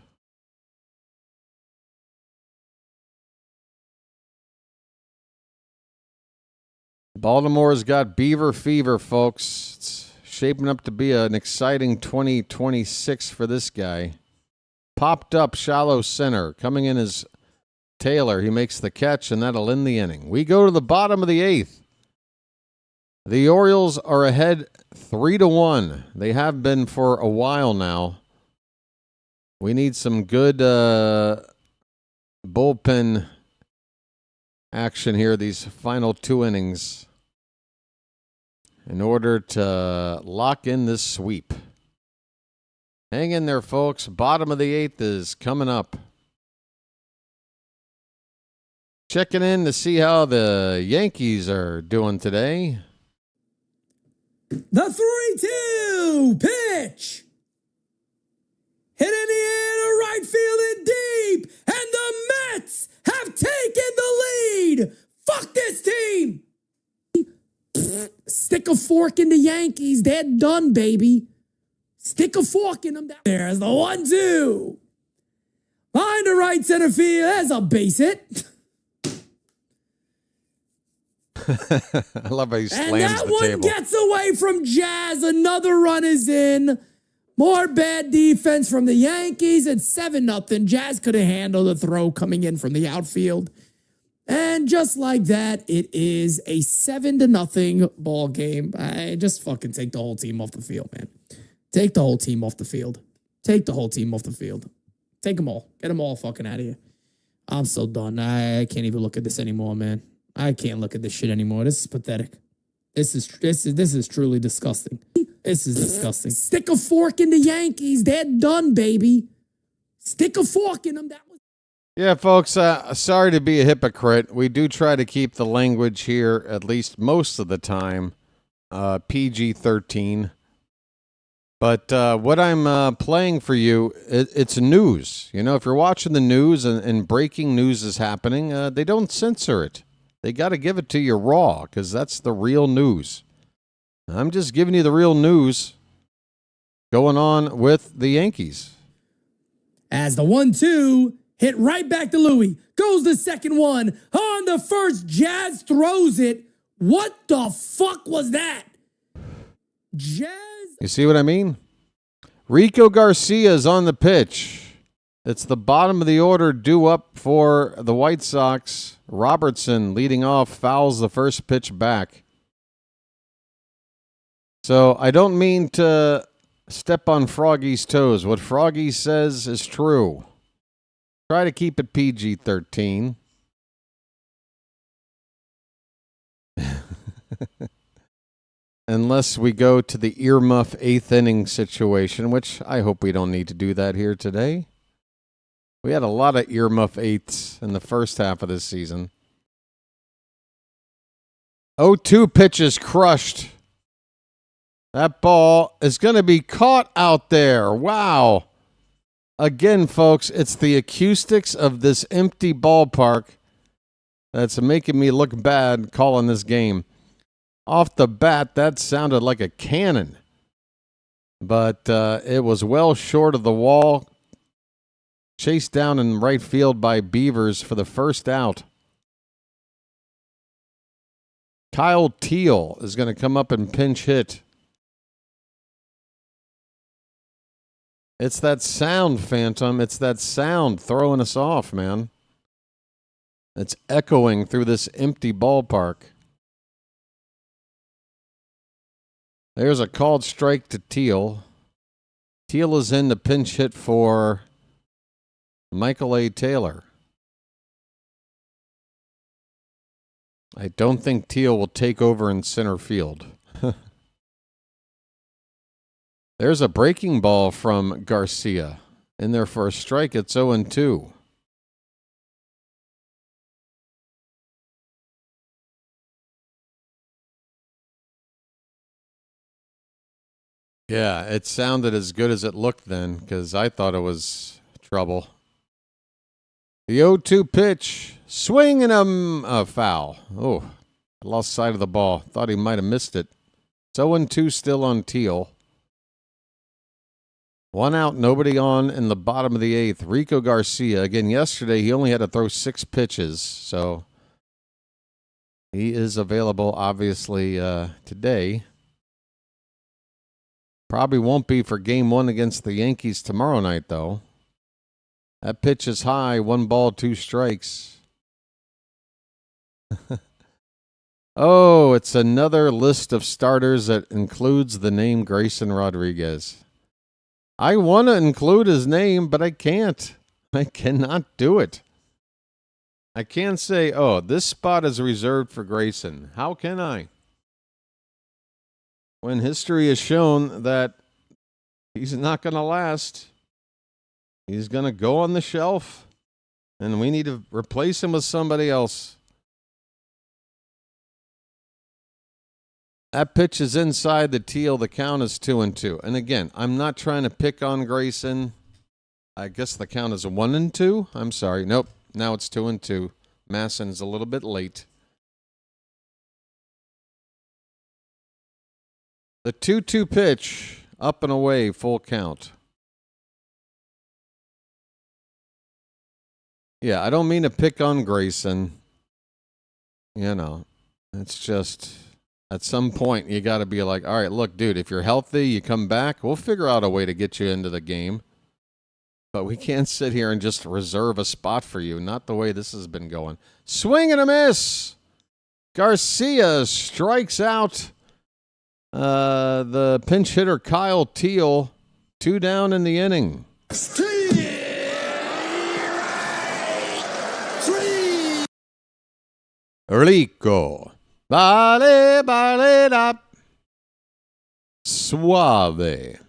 [SPEAKER 4] Baltimore's got beaver fever, folks. It's shaping up to be an exciting 2026 for this guy. Popped up shallow center. Coming in is Taylor. He makes the catch, and that'll end the inning. We go to the bottom of the 8th. The Orioles are ahead 3-1. They have been for a while now. We need some good bullpen action here, these final 2 innings, in order to lock in this sweep. Hang in there, folks. Bottom of the 8th is coming up. Checking in to see how the Yankees are doing today.
[SPEAKER 6] The 3-2 pitch. Hit in the air to right field and deep. And the Mets have taken the lead. Fuck this team. Stick a fork in the Yankees. They're done, baby. Stick a fork in them. There's the 1-2. Line to right center field. There's a base hit.
[SPEAKER 15] I love how he slams
[SPEAKER 6] and that
[SPEAKER 15] the
[SPEAKER 6] one
[SPEAKER 15] table.
[SPEAKER 6] gets away from Jazz. Another run is in. More bad defense from the Yankees. It's 7-0. Jazz could have handled the throw coming in from the outfield. And just like that, it is a 7-0 ball game. I just fucking take the whole team off the field, man. Take the whole team off the field. Take the whole team off the field. Take them all. Get them all fucking out of here. I'm so done. I can't even look at this anymore, man. I can't look at this shit anymore. This is pathetic. This is truly disgusting. This is disgusting. Stick a fork in the Yankees. They're done, baby. Stick a fork in them.
[SPEAKER 15] Yeah, folks, sorry to be a hypocrite. We do try to keep the language here, at least most of the time, PG-13. But what I'm playing for you, it's news. You know, if you're watching the news and breaking news is happening, they don't censor it. They got to give it to you raw, because that's the real news. I'm just giving you the real news going on with the Yankees.
[SPEAKER 6] As the 1-2 hit right back to Louis. Goes the second one. On the first, Jazz throws it. What the fuck was that? Jazz.
[SPEAKER 15] You see what I mean? Rico Garcia is on the pitch. It's the bottom of the order due up for the White Sox. Robertson leading off, fouls the first pitch back. So I don't mean to step on Froggy's toes. What Froggy says is true. Try to keep it PG-13. Unless we go to the earmuff eighth inning situation, which I hope we don't need to do that here today. We had a lot of earmuff eighths in the first half of this season. 0-2 pitch is crushed. That ball is going to be caught out there. Wow. Again, folks, it's the acoustics of this empty ballpark that's making me look bad calling this game. Off the bat, that sounded like a cannon. But it was well short of the wall. Chased down in right field by Beavers for the first out. Kyle Teal is going to come up and pinch hit. It's that sound, Phantom. It's that sound throwing us off, man. It's echoing through this empty ballpark. There's a called strike to Teal. Teal is in the pinch hit for Michael A. Taylor. I don't think Teal will take over in center field. There's a breaking ball from Garcia. In there for a strike, it's 0-2. Yeah, it sounded as good as it looked then, because I thought it was trouble. The 0-2 pitch. Swing and a foul. Oh, I lost sight of the ball. Thought he might have missed it. It's 0-2 still on Teal. One out, nobody on in the bottom of the eighth. Rico Garcia. Again, yesterday he only had to throw 6 pitches, so he is available, obviously, today. Probably won't be for game 1 against the Yankees tomorrow night, though. That pitch is high. 1 ball, 2 strikes. Oh, it's another list of starters that includes the name Grayson Rodriguez. I want to include his name, but I can't. I cannot do it. I can't say, oh, this spot is reserved for Grayson. How can I? When history has shown that he's not going to last. He's going to go on the shelf, and we need to replace him with somebody else.
[SPEAKER 4] That pitch is inside the teal. The count is 2-2. And again, I'm not trying to pick on Grayson. I guess the count is 1-2. I'm sorry. Nope. Now it's 2-2. Masson is a little bit late. The 2-2 pitch, up and away, full count. Yeah, I don't mean to pick on Grayson. You know, it's just at some point you got to be like, all right, look, dude, if you're healthy, you come back, we'll figure out a way to get you into the game. But we can't sit here and just reserve a spot for you. Not the way this has been going. Swing and a miss. Garcia strikes out the pinch hitter Kyle Teal. 2 down in the inning. Rico. Vale, vale, da. Suave.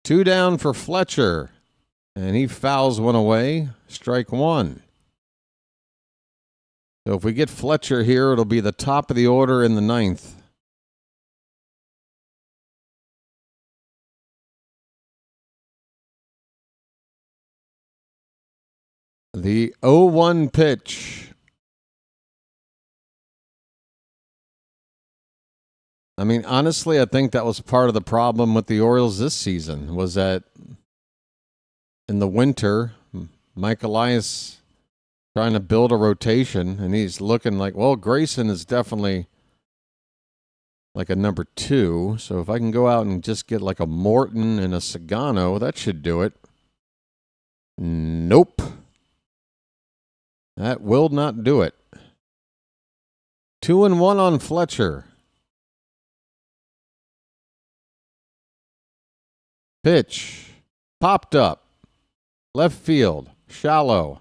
[SPEAKER 4] 2 down for Fletcher. And he fouls one away. Strike 1. So if we get Fletcher here, it'll be the top of the order in the 9th. The 0-1 pitch. I mean, honestly, I think that was part of the problem with the Orioles this season, was that in the winter, Mike Elias trying to build a rotation, and he's looking like, well, Grayson is definitely like a number 2. So if I can go out and just get like a Morton and a Sagano, that should do it. Nope. That will not do it. 2-1 on Fletcher. Pitch. Popped up. Left field. Shallow.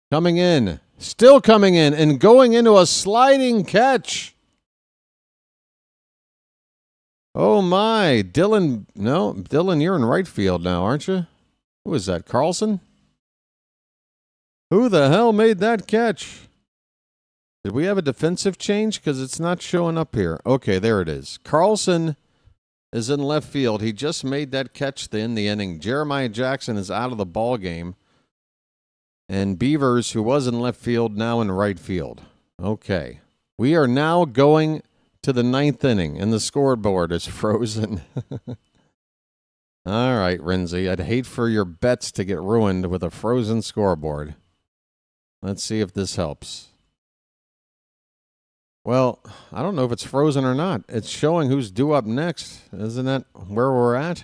[SPEAKER 4] Coming in. Still coming in and going into a sliding catch. Oh my. Dylan. No, Dylan, you're in right field now, aren't you? Who is that? Carlson? Who the hell made that catch? Did we have a defensive change? Because it's not showing up here. Okay, there it is. Carlson is in left field. He just made that catch in the inning. Jeremiah Jackson is out of the ball game. And Beavers, who was in left field, now in right field. Okay. We are now going to the 9th inning, and the scoreboard is frozen. All right, Renzi. I'd hate for your bets to get ruined with a frozen scoreboard. Let's see if this helps. Well, I don't know if it's frozen or not. It's showing who's due up next. Isn't that where we're at?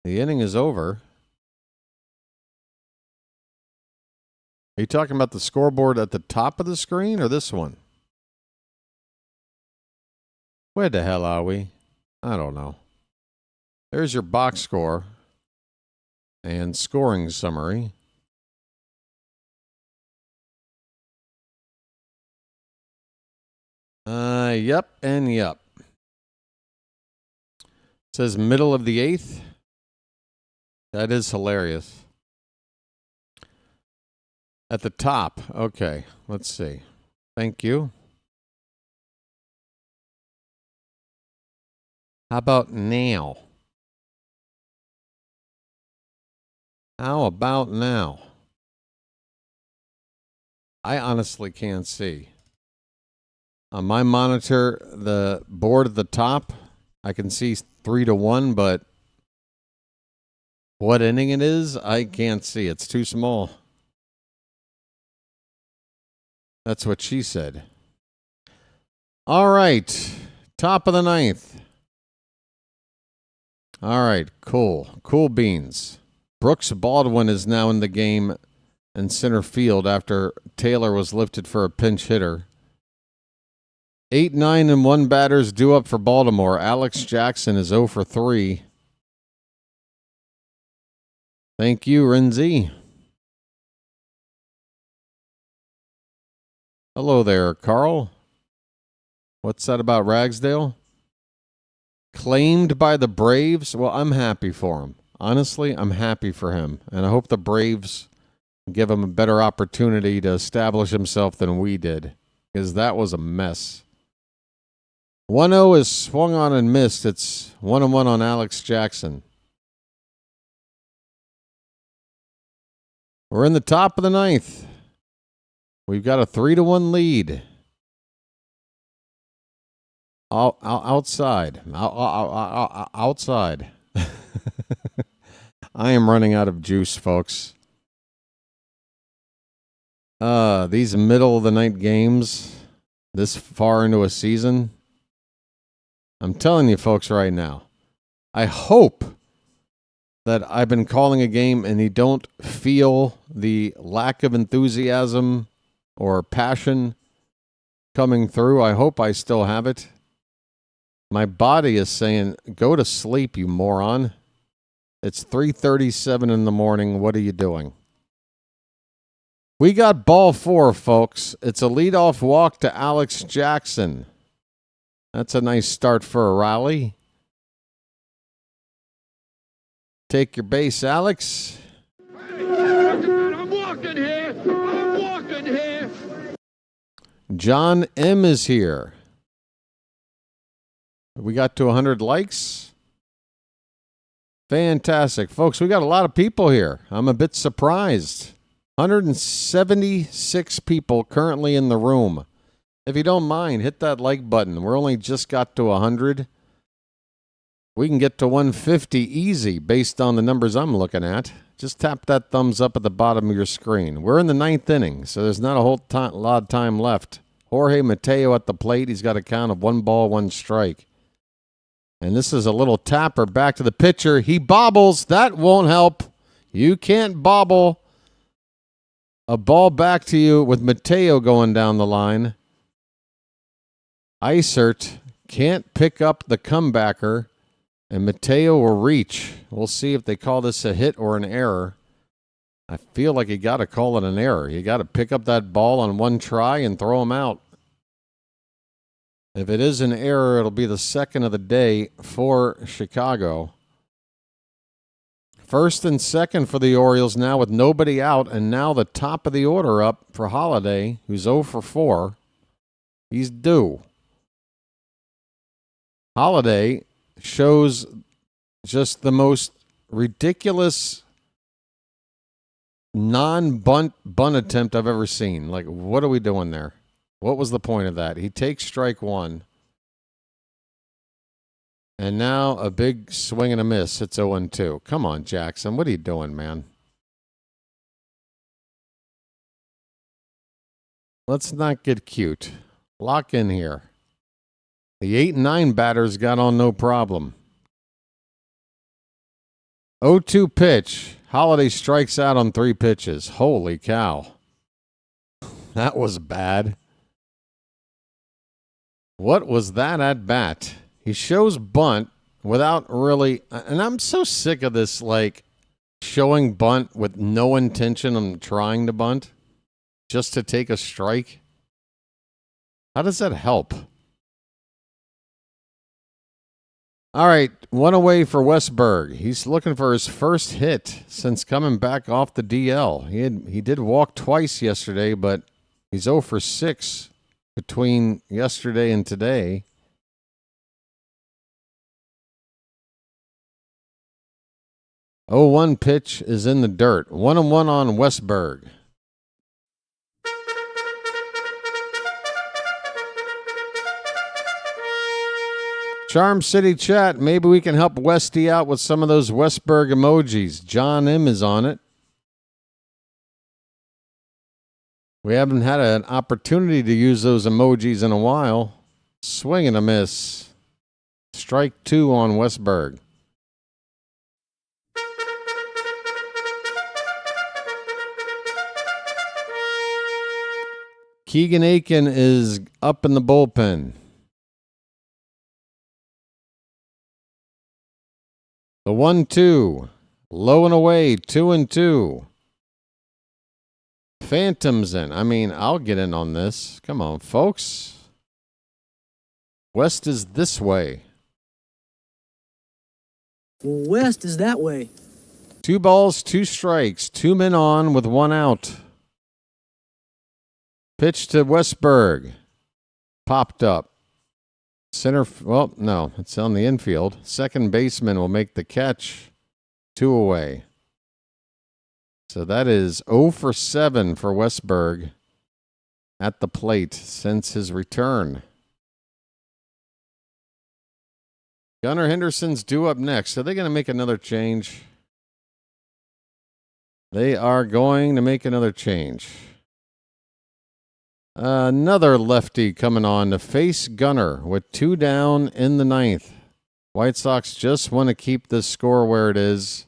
[SPEAKER 4] The inning is over. Are you talking about the scoreboard at the top of the screen or this one? Where the hell are we? I don't know. There's your box score and scoring summary. Yep and yep. It says middle of the 8th. That is hilarious. At the top. Okay, let's see. Thank you. How about now? How about now? I honestly can't see. On my monitor, the board at the top, I can see 3-1, but what inning it is, I can't see. It's too small. That's what she said. All right. Top of the 9th. All right. Cool. Cool beans. Brooks Baldwin is now in the game in center field after Taylor was lifted for a pinch hitter. 8, 9, and 1 batters due up for Baltimore. Alex Jackson is 0 for 3. Thank you, Renzi. Hello there, Carl. What's that about Ragsdale? Claimed by the Braves? Well, I'm happy for him. Honestly, I'm happy for him. And I hope the Braves give him a better opportunity to establish himself than we did. Because that was a mess. 1-0 is swung on and missed. It's 1-1 on Alex Jackson. We're in the top of the ninth. We've got a 3-1 lead. Outside. Outside. I am running out of juice, folks. These middle of the night games, this far into a season, I'm telling you folks right now, I hope that I've been calling a game and you don't feel the lack of enthusiasm or passion coming through. I hope I still have it. My body is saying, go to sleep, you moron. It's 3:37 in the morning. What are you doing? We got ball 4, folks. It's a leadoff walk to Alex Jackson. That's a nice start for a rally. Take your base, Alex.
[SPEAKER 18] I'm walking here. I'm walking here.
[SPEAKER 4] John M. is here. We got to 100 likes. Fantastic. Folks, we got a lot of people here. I'm a bit surprised. 176 people currently in the room. If you don't mind, hit that like button. We're only just got to 100. We can get to 150 easy based on the numbers I'm looking at. Just tap that thumbs up at the bottom of your screen. We're in the 9th inning, so there's not a whole lot of time left. Jorge Mateo at the plate. He's got a count of 1 ball, 1 strike. And this is a little tapper back to the pitcher. He bobbles. That won't help. You can't bobble a ball back to you with Mateo going down the line. Isert can't pick up the comebacker, and Mateo will reach. We'll see if they call this a hit or an error. I feel like you got to call it an error. You got to pick up that ball on 1 try and throw him out. If it is an error, it'll be the second of the day for Chicago. First and second for the Orioles now with nobody out, and now the top of the order up for Holiday, who's 0 for 4. He's due. Holiday shows just the most ridiculous non-bunt attempt I've ever seen. Like, what are we doing there? What was the point of that? He takes strike 1. And now a big swing and a miss. It's 0-2. Come on, Jackson. What are you doing, man? Let's not get cute. Lock in here. The 8 and 9 batters got on no problem. 0-2 pitch. Holiday strikes out on 3 pitches. Holy cow. That was bad. What was that at bat? He shows bunt without really, and I'm so sick of this, like, showing bunt with no intention of trying to bunt just to take a strike. How does that help? All right, 1 away for Westberg. He's looking for his first hit since coming back off the DL. He did walk twice yesterday, but he's 0 for 6 between yesterday and today. The 0-1 pitch is in the dirt. 1-1 on Westberg. Charm City chat, maybe we can help Westy out with some of those Westberg emojis. John M. is on it. We haven't had an opportunity to use those emojis in a while. Swing and a miss. Strike 2 on Westberg. Keegan Aiken is up in the bullpen. The 1-2. Low and away. 2-2. Phantoms in. I mean, I'll get in on this. Come on, folks. West is this way.
[SPEAKER 1] West is that way.
[SPEAKER 4] 2 balls, 2 strikes. 2 men on with 1 out. Pitch to Westberg. Popped up.
[SPEAKER 15] Well, no, it's on the infield. Second baseman will make the catch. 2 away. So that is 0 for 7 for Westberg at the plate since his return. Gunnar Henderson's due up next. Are they going to make another change? They are going to make another change. Another lefty coming on to face Gunnar with 2 down in the 9th. White Sox just want to keep the score where it is,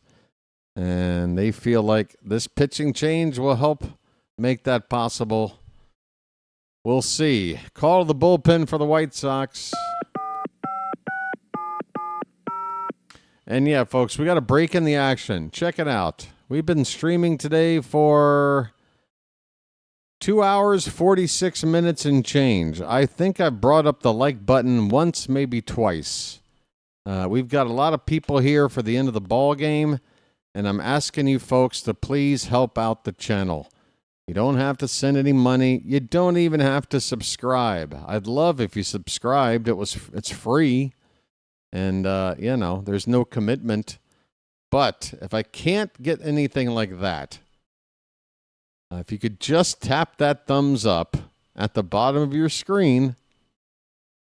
[SPEAKER 15] and they feel like this pitching change will help make that possible. We'll see. Call the bullpen for the White Sox. And yeah, folks, we got a break in the action. Check it out. We've been streaming today for 2 hours, 46 minutes and change. I think I've brought up the like button once, maybe twice. We've got a lot of people here for the end of the ball game, and I'm asking you folks to please help out the channel. You don't have to send any money. You don't even have to subscribe. I'd love if you subscribed. It's free, and there's no commitment. But if I can't get anything like that, if you could just tap that thumbs up at the bottom of your screen,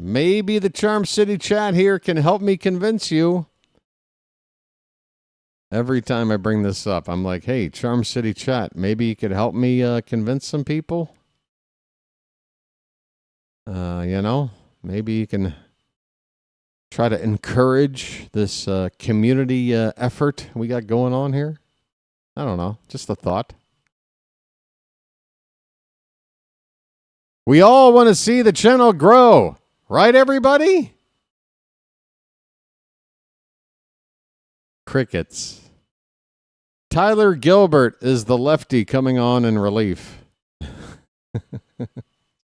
[SPEAKER 15] maybe the Charm City chat here can help me convince you. Every time I bring this up, I'm like, hey, Charm City chat, maybe you could help me convince some people. Maybe you can try to encourage this community effort we got going on here. I don't know, just a thought. We all want to see the channel grow. Right, everybody? Crickets. Tyler Gilbert is the lefty coming on in relief.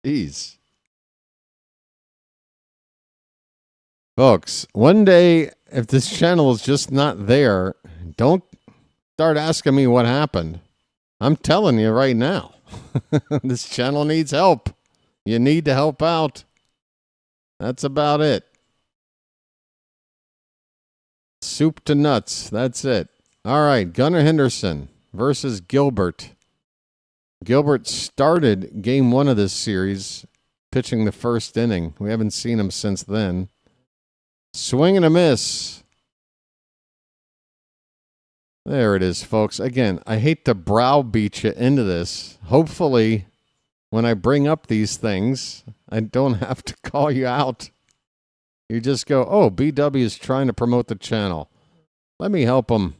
[SPEAKER 15] Jeez. Folks, one day, if this channel is just not there, don't start asking me what happened. I'm telling you right now. This channel needs help. You need to help out. That's about it. Soup to nuts. That's it. All right. Gunnar Henderson versus Gilbert. Gilbert started game 1 of this series, pitching the first inning. We haven't seen him since then. Swing and a miss. There it is, folks. Again, I hate to browbeat you into this. Hopefully, when I bring up these things, I don't have to call you out. You just go, oh, BW is trying to promote the channel. Let me help him.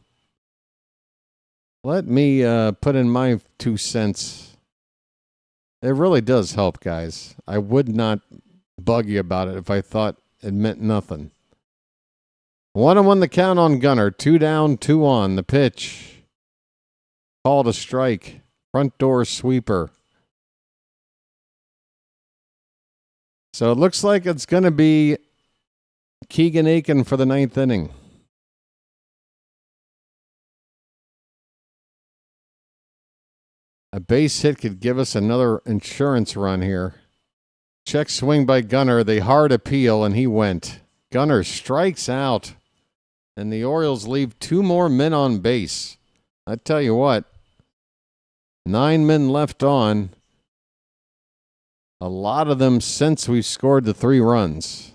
[SPEAKER 15] Let me put in my 2 cents. It really does help, guys. I would not bug you about it if I thought it meant nothing. 1-1 the count on Gunnar. 2 down, 2 on. The pitch. Called a strike. Front door sweeper. So it looks like it's going to be Keegan Aiken for the 9th inning. A base hit could give us another insurance run here. Check swing by Gunnar. The hard appeal, and he went. Gunnar strikes out, and the Orioles leave 2 more men on base. I tell you what, 9 men left on. A lot of them since we scored the 3 runs.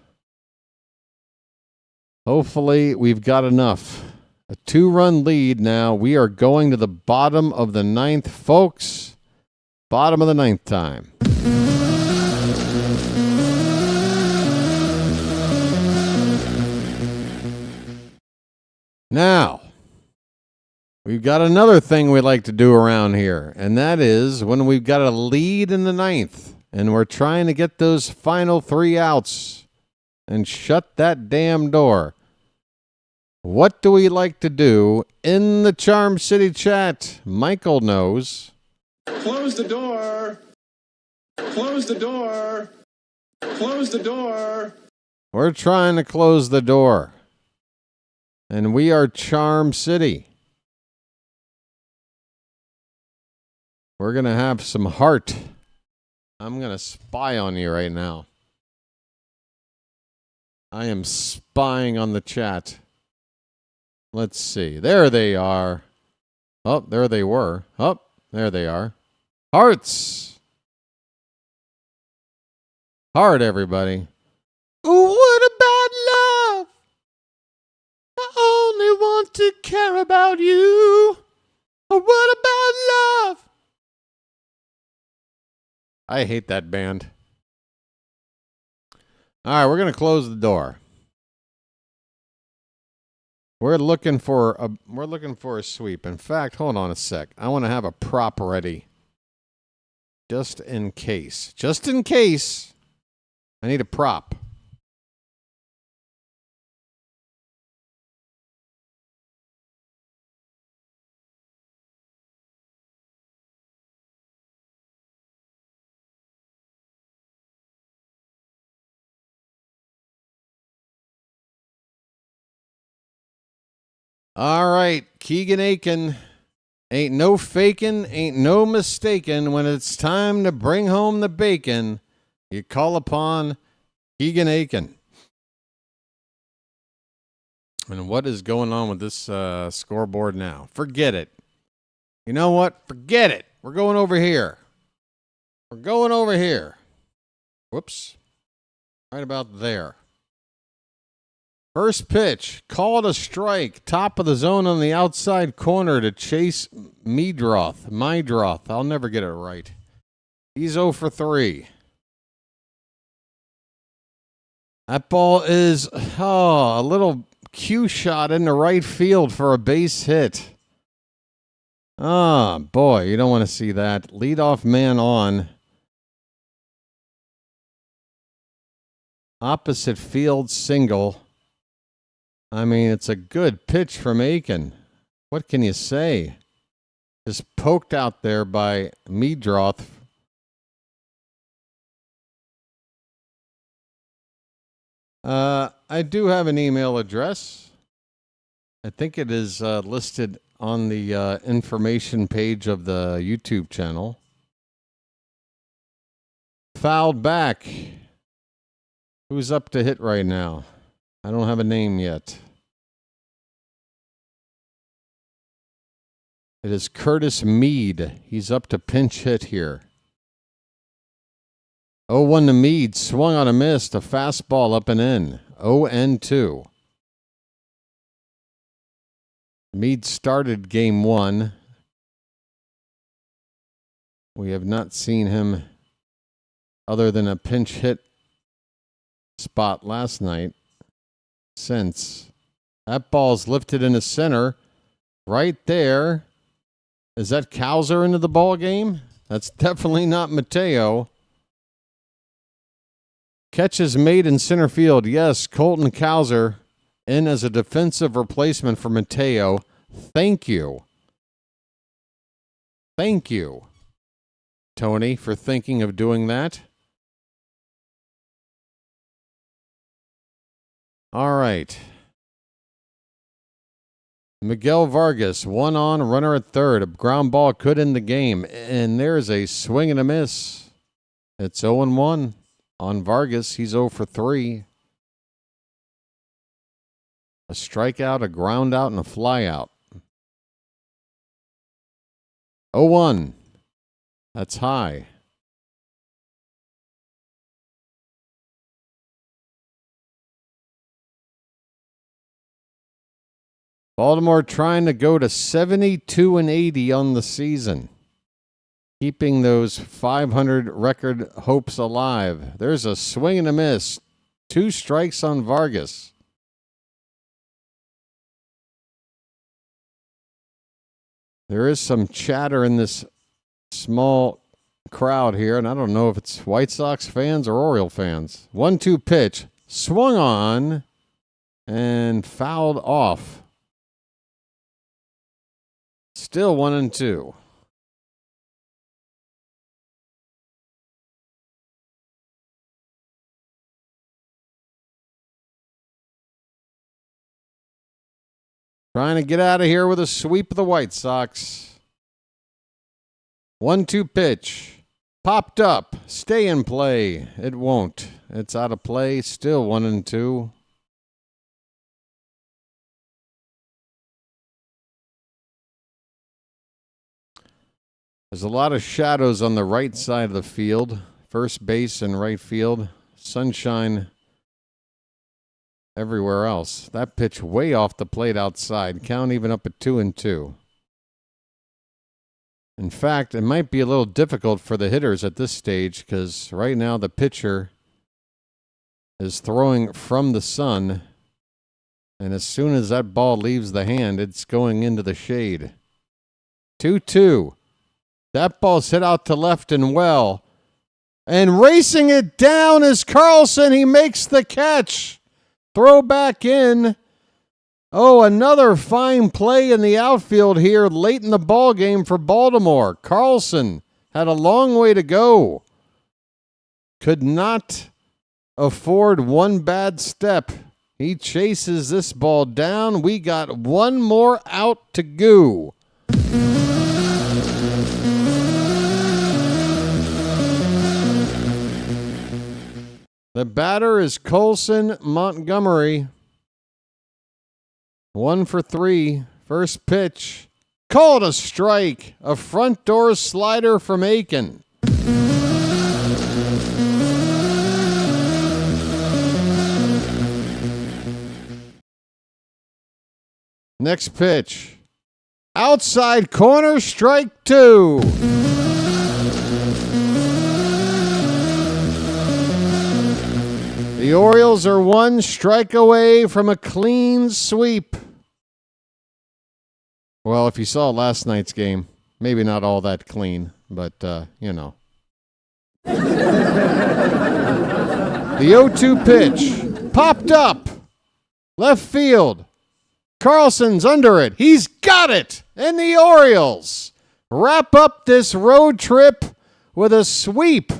[SPEAKER 15] Hopefully, we've got enough. A 2-run lead now. We are going to the bottom of the 9th, folks. Bottom of the 9th time. Now, we've got another thing we like to do around here, and that is when we've got a lead in the 9th. And we're trying to get those final 3 outs and shut that damn door. What do we like to do in the Charm City chat? Michael knows.
[SPEAKER 8] Close the door. Close the door. Close the door.
[SPEAKER 15] We're trying to close the door. And we are Charm City. We're going to have some heart. I'm going to spy on you right now. I am spying on the chat. Let's see. There they are. Oh, there they were. Oh, there they are. Hearts. Heart, everybody. Ooh, what about love? I only want to care about you. Oh, what about love? I hate that band. All right, we're going to close the door. We're looking for a sweep. In fact, hold on a sec. I want to have a prop ready. Just in case. Just in case. I need a prop. All right, Keegan Aiken. Ain't no fakin', ain't no mistaken. When it's time to bring home the bacon, you call upon Keegan Aiken. And what is going on with this scoreboard now? Forget it. You know what? Forget it. We're going over here. We're going over here. Whoops. Right about there. First pitch, called a strike, top of the zone on the outside corner to Chase Meidroth. I'll never get it right. He's 0 for 3. That ball is a little cue shot into right field for a base hit. Oh, boy, you don't want to see that. Leadoff man on. Opposite field single. I mean, it's a good pitch from Aiken. What can you say? Just poked out there by Meidroth. I do have an email address. I think it is listed on the information page of the YouTube channel. Fouled back. Who's up to hit right now? I don't have a name yet. It is Curtis Mead. He's up to pinch hit here. 0-1 to Mead. Swung on a miss. A fastball up and in. 0-2. Mead started game 1. We have not seen him other than a pinch hit spot last night. Since that ball's lifted into center right there. Is that Cowser into the ball game? That's definitely not Mateo. Catch is made in center field. Yes, Colton Cowser in as a defensive replacement for Mateo. Thank you. Thank you, Tony, for thinking of doing that. All right. Miguel Vargas, 1 on, runner at third. A ground ball could end the game. And there's a swing and a miss. It's 0-1 on Vargas. He's 0 for 3. A strikeout, a ground out, and a fly out. 0-1. That's high. Baltimore trying to go to 72-80 on the season. Keeping those 500 record hopes alive. There's a swing and a miss. 2 strikes on Vargas. There is some chatter in this small crowd here, and I don't know if it's White Sox fans or Oriole fans. 1-2 pitch. Swung on and fouled off. Still 1-2. Trying to get out of here with a sweep of the White Sox. 1-2 pitch. Popped up. Stay in play. It won't. It's out of play. Still 1-2.
[SPEAKER 4] There's a lot of shadows on the right side of the field. First base and right field. Sunshine everywhere else. That pitch way off the plate outside. Count even up at 2-2. In fact, it might be a little difficult for the hitters at this stage because right now the pitcher is throwing from the sun, and as soon as that ball leaves the hand, it's going into the shade. 2-2. That ball's hit out to left and well. And racing it down is Carlson. He makes the catch. Throw back in. Oh, another fine play in the outfield here late in the ball game for Baltimore. Carlson had a long way to go. Could not afford one bad step. He chases this ball down. We got one more out to go. The batter is Colson Montgomery. 1 for 3. First pitch. Called a strike. A front door slider from Aiken. Next pitch. Outside corner, strike 2. The Orioles are 1 strike away from a clean sweep. Well, if you saw last night's game, maybe not all that clean, but, you know. The 0-2 pitch. Popped up. Left field. Carlson's under it. He's got it. And the Orioles wrap up this road trip with a sweep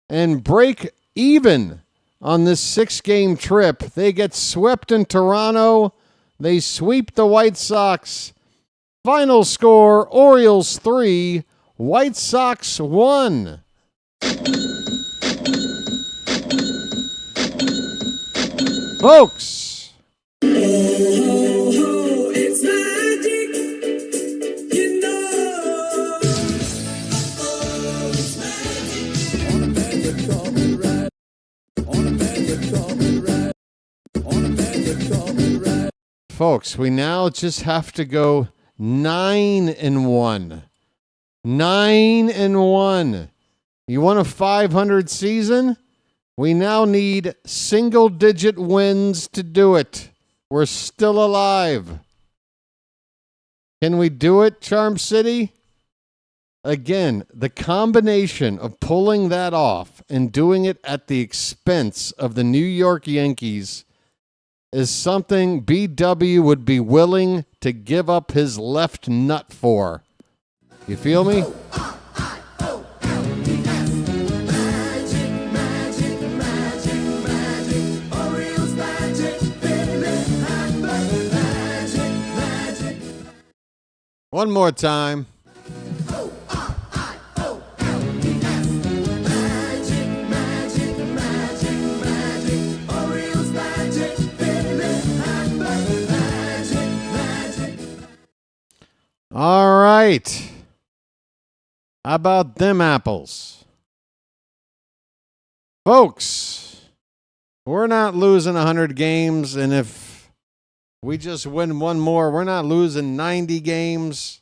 [SPEAKER 4] and break even on this 6-game trip. They get swept in Toronto. They sweep the White Sox. Final score, Orioles 3, White Sox 1. Folks.
[SPEAKER 21] It's magic, you know. It's magic. On a magic carpet ride. On a magic carpet ride. On a magic carpet ride.
[SPEAKER 4] Folks, we now just have to go 9-1. 9-1. You want a 500 season? We now need single-digit wins to do it. We're still alive. Can we do it, Charm City? Again, the combination of pulling that off and doing it at the expense of the New York Yankees is something BW would be willing to give up his left nut for. You feel me? One more time. All right. How about them apples? Folks, we're not losing 100 games, and if we just win one more, we're not losing 90 games.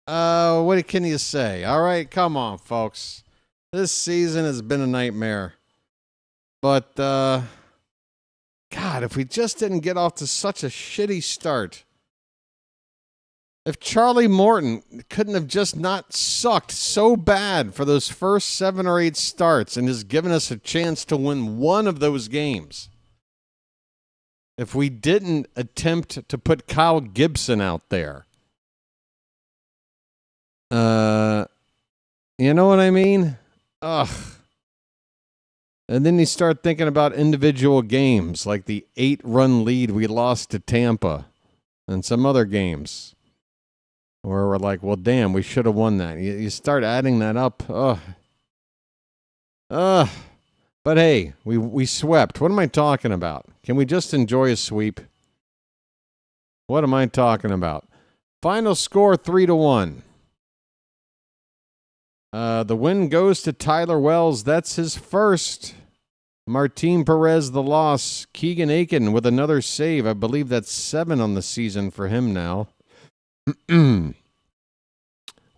[SPEAKER 4] What can you say? All right, come on, folks. This season has been a nightmare. But, God, if we just didn't get off to such a shitty start. If Charlie Morton couldn't have just not sucked so bad for those first 7 or 8 starts and has given us a chance to win one of those games. If we didn't attempt to put Kyle Gibson out there. You know what I mean? Ugh. And then you start thinking about individual games, like the 8-run lead we lost to Tampa and some other games where we're like, well, damn, we should have won that. You start adding that up. Ugh. But hey, we swept. What am I talking about? Can we just enjoy a sweep? What am I talking about? Final score 3-1. The win goes to Tyler Wells. That's his first. Martin Perez, the loss. Keegan Aiken with another save. I believe that's 7 on the season for him now.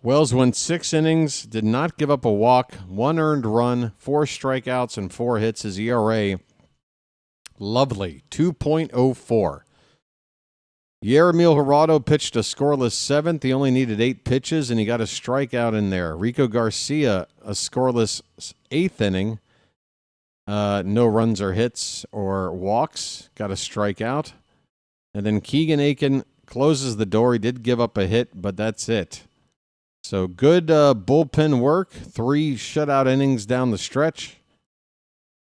[SPEAKER 4] Wells went 6 innings, did not give up a walk, 1 earned run, 4 strikeouts, and 4 hits. His ERA, lovely, 2.04. Yeremil Gerardo pitched a scoreless 7th. He only needed 8 pitches, and he got a strikeout in there. Rico Garcia, a scoreless 8th inning. No runs or hits or walks. Got a strikeout. And then Keegan Aiken closes the door. He did give up a hit, but that's it. So good bullpen work. 3 shutout innings down the stretch.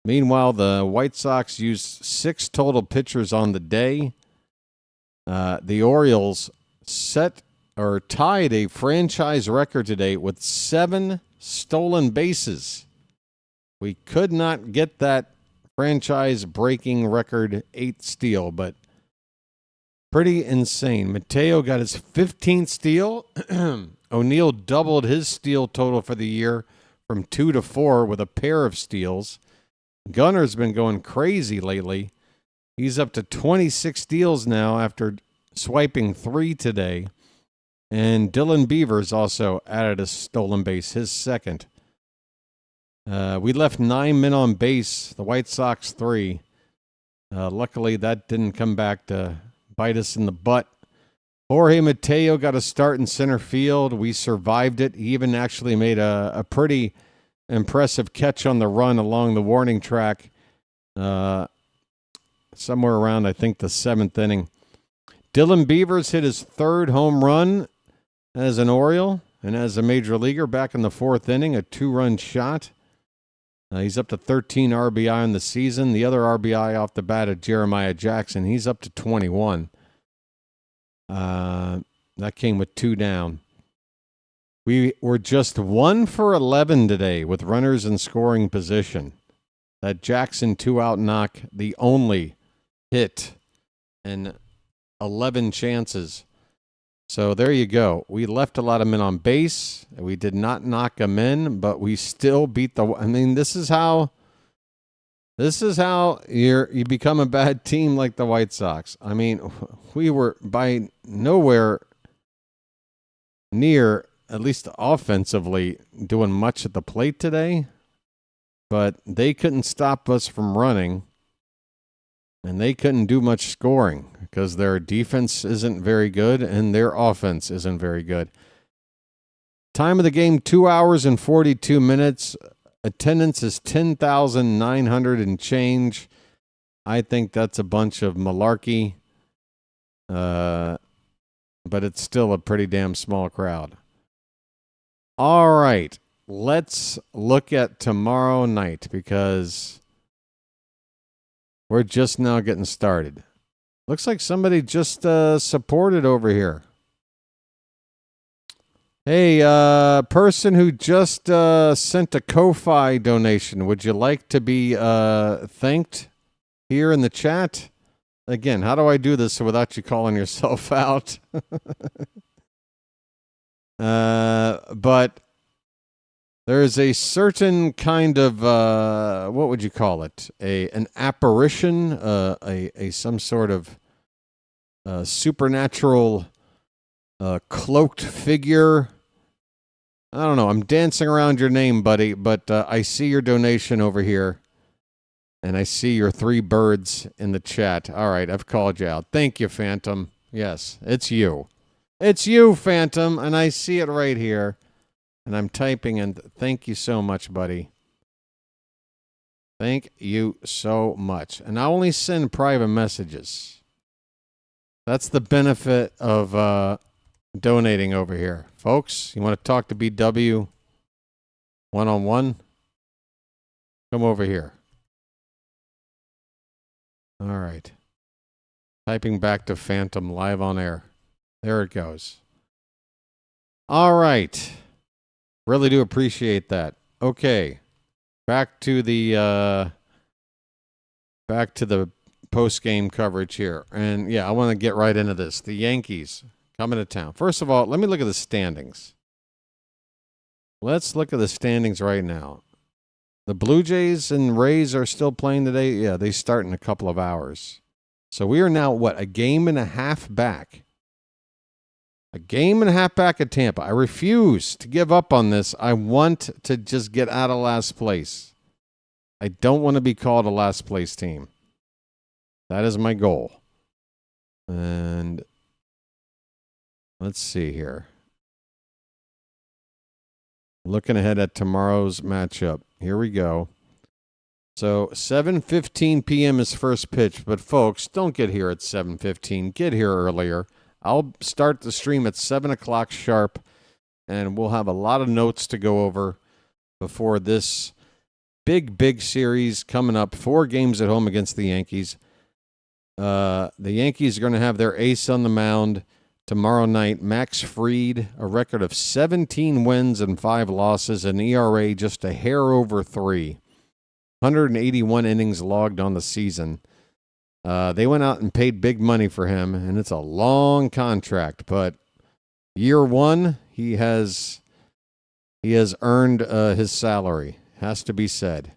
[SPEAKER 4] Meanwhile, the White Sox used 6 total pitchers on the day. The Orioles set or tied a franchise record today with 7 stolen bases. We could not get that franchise-breaking record 8 steal, but pretty insane. Mateo got his 15th steal. O'Neill doubled his steal total for the year from 2 to 4 with a pair of steals. Gunner's been going crazy lately. He's up to 26 steals now after swiping 3 today. And Dylan Beavers also added a stolen base, his second. We left 9 men on base, the White Sox 3. Luckily, that didn't come back to bite us in the butt. Jorge Mateo got a start in center field. We survived it. He even actually made a pretty impressive catch on the run along the warning track somewhere around, I think, the 7th inning. Dylan Beavers hit his 3rd home run as an Oriole and as a major leaguer back in the 4th inning, a 2-run shot. He's up to 13 RBI in the season. The other RBI off the bat of Jeremiah Jackson. He's up to 21. That came with 2 down. We were just 1 for 11 today with runners in scoring position. That Jackson 2-out knock, the only hit in 11 chances. So there you go. We left a lot of men on base. We did not knock them in, but we still beat the. I mean, this is how you become a bad team like the White Sox. I mean, we were by nowhere near, at least offensively, doing much at the plate today, but they couldn't stop us from running, and they couldn't do much scoring because their defense isn't very good and their offense isn't very good. Time of the game, 2 hours and 42 minutes. Attendance is 10,900 and change. I think that's a bunch of malarkey, but it's still a pretty damn small crowd. All right, let's look at tomorrow night because we're just now getting started. Looks like somebody just supported over here. Hey, person who just sent a Ko-Fi donation, would you like to be thanked here in the chat? Again, how do I do this without you calling yourself out? But there's a certain kind of, what would you call it? An apparition, a some sort of supernatural cloaked figure. I don't know. I'm dancing around your name, buddy, but I see your donation over here, and I see your 3 birds in the chat. All right, I've called you out. Thank you, Phantom. Yes, it's you. It's you, Phantom, and I see it right here, and I'm typing, and thank you so much, buddy. Thank you so much. And I only send private messages. That's the benefit of donating over here. Folks, you want to talk to BW one-on-one? Come over here. All right. Typing back to Phantom live on air. There it goes. All right. Really do appreciate that. Okay. Back to the post-game coverage here. And yeah, I want to get right into this. The Yankees
[SPEAKER 15] coming to town. First of all, let me look at the standings. Let's look at the standings right now. The Blue Jays and Rays are still playing today. Yeah, they start in a couple of hours. So we are now, what, a game and a half back. A game and a half back at Tampa. I refuse to give up on this. I want to just get out of last place. I don't want to be called a last place team. That is my goal. And let's see here. Looking ahead at tomorrow's matchup. Here we go. So 7:15 p.m. is first pitch. But folks, don't get here at 7:15. Get here earlier. I'll start the stream at 7 o'clock sharp, and we'll have a lot of notes to go over before this big series coming up. 4 games at home against the Yankees. The Yankees are going to have their ace on the mound tomorrow night. Max Fried, a record of 17 wins and 5 losses, an ERA just a hair over 3. 181 innings logged on the season. They went out and paid big money for him, and it's a long contract. But year 1, he has earned his salary. Has to be said.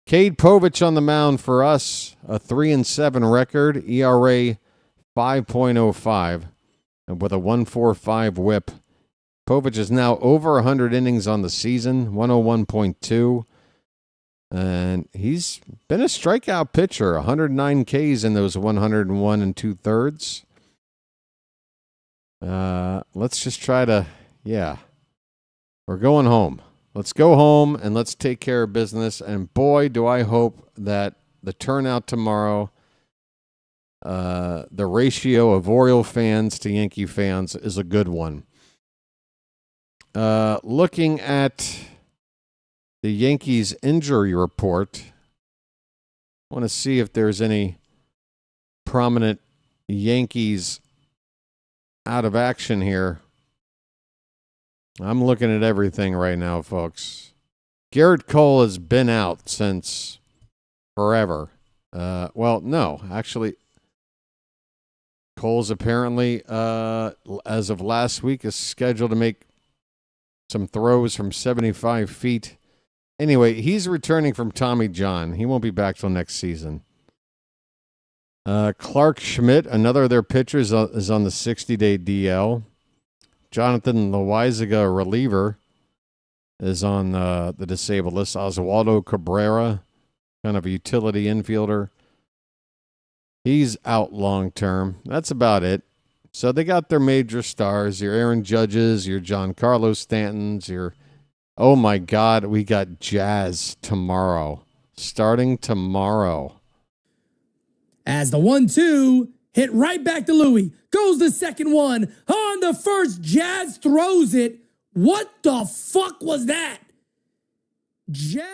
[SPEAKER 15] Cade Povich on the mound for us, a 3-7 record, ERA 5.05, and with a 1.45 WHIP. Povich is now over 100 innings on the season, 101.2. And he's been a strikeout pitcher, 109 Ks in those 101 2/3. Let's just try to, we're going home. Let's go home and let's take care of business. And boy, do I hope that the turnout tomorrow, the ratio of Oriole fans to Yankee fans is a good one. Looking at the Yankees injury report, I want to see if there's any prominent Yankees out of action here. I'm looking at everything right now, folks. Garrett Cole has been out since forever. Well, no, actually, Cole's apparently, as of last week, is scheduled to make some throws from 75 feet. Anyway, he's returning from Tommy John. He won't be back till next season. Clark Schmidt, another of their pitchers, is on the 60-day DL. Jonathan Loaizaga, reliever, is on the disabled list. Oswaldo Cabrera, kind of a utility infielder. He's out long term. That's about it. So they got their major stars, your Aaron Judges, your Giancarlo Stantons, your... Oh, my God, we got Jazz tomorrow. Starting tomorrow.
[SPEAKER 6] As the 1-2 hit right back to Louis. Goes the second one. On the first, Jazz throws it. What the fuck was that? Jazz.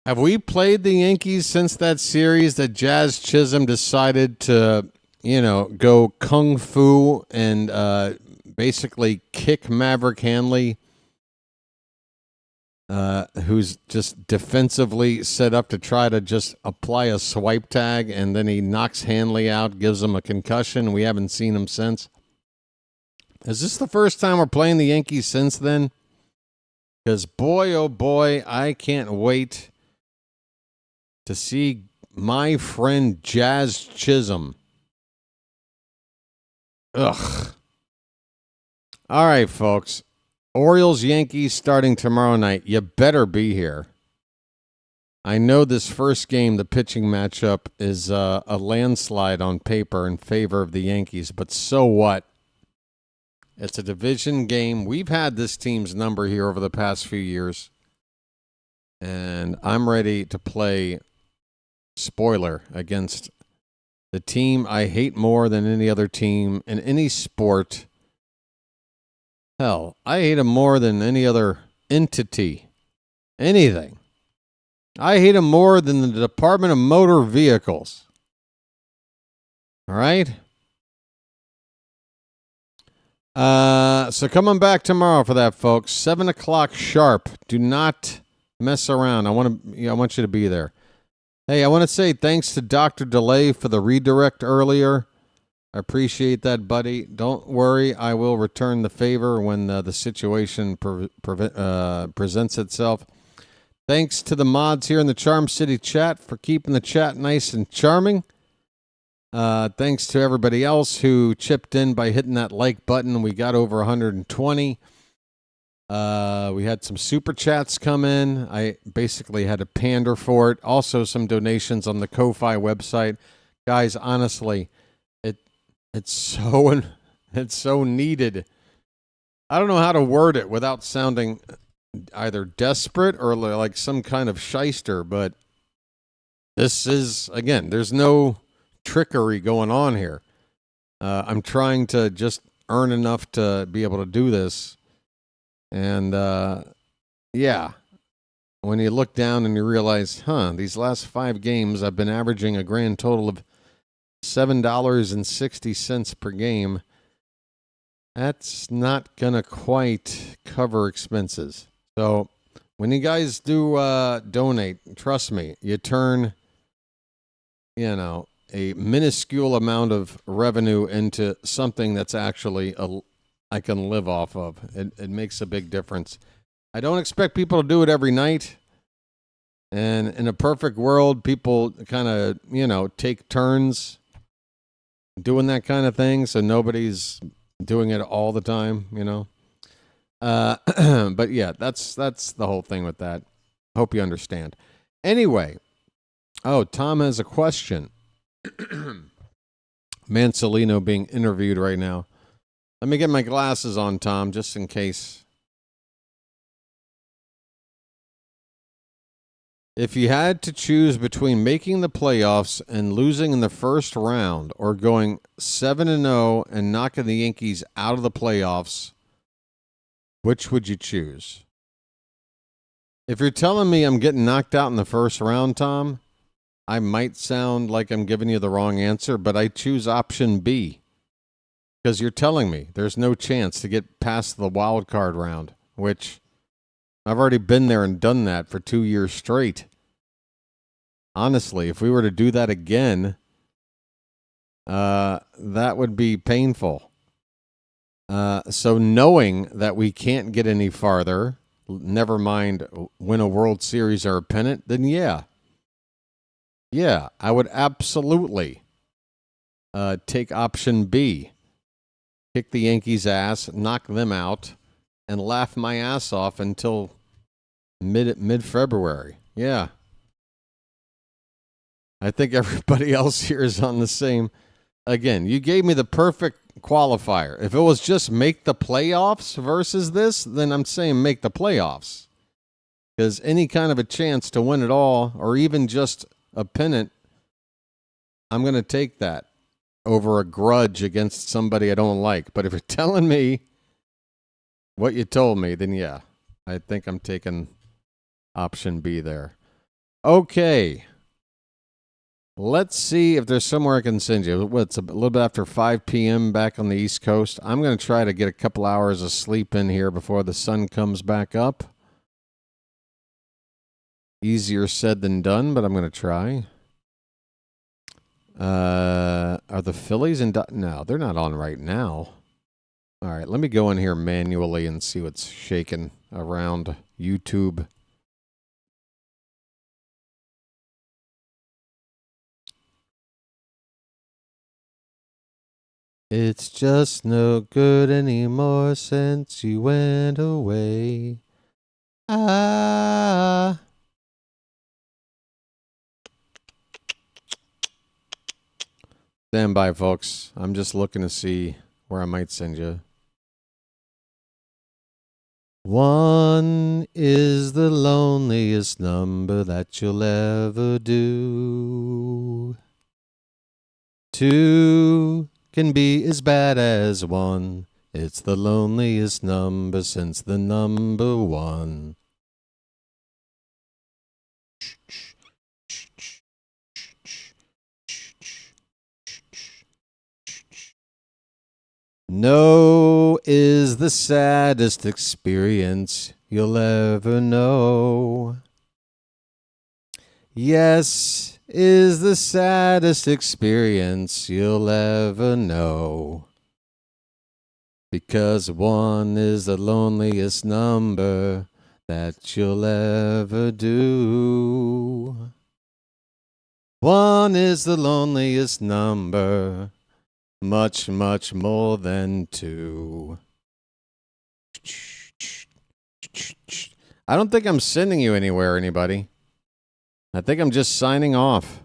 [SPEAKER 15] Have we played the Yankees since that series that Jazz Chisholm decided to, go kung fu and basically kick Maverick Hanley, who's just defensively set up to try to just apply a swipe tag, and then he knocks Hanley out, gives him a concussion. We haven't seen him since. Is this the first time we're playing the Yankees since then? Because boy, oh boy, I can't wait to see my friend Jazz Chisholm. Ugh. All right, folks. Orioles, Yankees starting tomorrow night. You better be here. I know this first game, the pitching matchup, is a landslide on paper in favor of the Yankees, but so what? It's a division game. We've had this team's number here over the past few years, and I'm ready to play spoiler against the team I hate more than any other team in any sport. Hell, I hate him more than any other entity. Anything. I hate him more than the Department of Motor Vehicles. All right? So coming back tomorrow for that, folks. 7 o'clock sharp. Do not mess around. I want you to be there. Hey, I want to say thanks to Dr. Delay for the redirect earlier.
[SPEAKER 4] I appreciate that, buddy. Don't worry. I will return the favor when the situation presents itself. Thanks to the mods here in the Charm City chat for keeping the chat nice and charming. Thanks to everybody else who chipped in by hitting that like button. We got over 120. We had some super chats come in. I basically had to pander for it. Also, some donations on the Ko-Fi website. Guys, honestly, it's so needed. I don't know how to word it without sounding either desperate or like some kind of shyster, but this is, again, there's no trickery going on here. I'm trying to just earn enough to be able to do this. And, yeah, when you look down and you realize, these last 5 games, I've been averaging a grand total of $7.60 per game. That's not going to quite cover expenses. So when you guys do donate, trust me, you turn, a minuscule amount of revenue into something that's actually I can live off of. It makes a big difference. I don't expect people to do it every night. And in a perfect world, people kind of, take turns doing that kind of thing. So nobody's doing it all the time, But yeah, that's the whole thing with that. Hope you understand. Anyway. Oh, Tom has a question. Mansolino being interviewed right now. Let me get my glasses on, Tom, just in case. If you had to choose between making the playoffs and losing in the first round or going 7-0 and knocking the Yankees out of the playoffs, which would you choose? If you're telling me I'm getting knocked out in the first round, Tom, I might sound like I'm giving you the wrong answer, but I choose option B because you're telling me there's no chance to get past the wild card round, which I've already been there and done that for 2 years straight. Honestly, if we were to do that again, that would be painful. So knowing that we can't get any farther, never mind win a World Series or a pennant, then yeah. Yeah, I would absolutely take option B. Kick the Yankees' ass, knock them out, and laugh my ass off until mid-February. Yeah. I think everybody else here is on the same. Again, you gave me the perfect qualifier. If it was just make the playoffs versus this, then I'm saying make the playoffs. Because any kind of a chance to win it all, or even just a pennant, I'm going to take that over a grudge against somebody I don't like. But if you're telling me what you told me, then yeah, I think I'm taking option B there. Okay. Let's see if there's somewhere I can send you. It's a little bit after 5 p.m. back on the East Coast. I'm going to try to get a couple hours of sleep in here before the sun comes back up. Easier said than done, but I'm going to try. Are the Phillies in? No, they're not on right now. All right, let me go in here manually and see what's shaking around YouTube. It's just no good anymore since you went away. Ah. Stand by, folks. I'm just looking to see where I might send you. 1 is the loneliest number that you'll ever do. 2 can be as bad as 1. It's the loneliest number since the number 1. No is the saddest experience you'll ever know. Yes
[SPEAKER 15] is the saddest experience you'll ever know. Because 1 is the loneliest number that you'll ever do. 1 is the loneliest number, much, much more than 2. I don't think I'm sending you anywhere, anybody. I think I'm just signing off.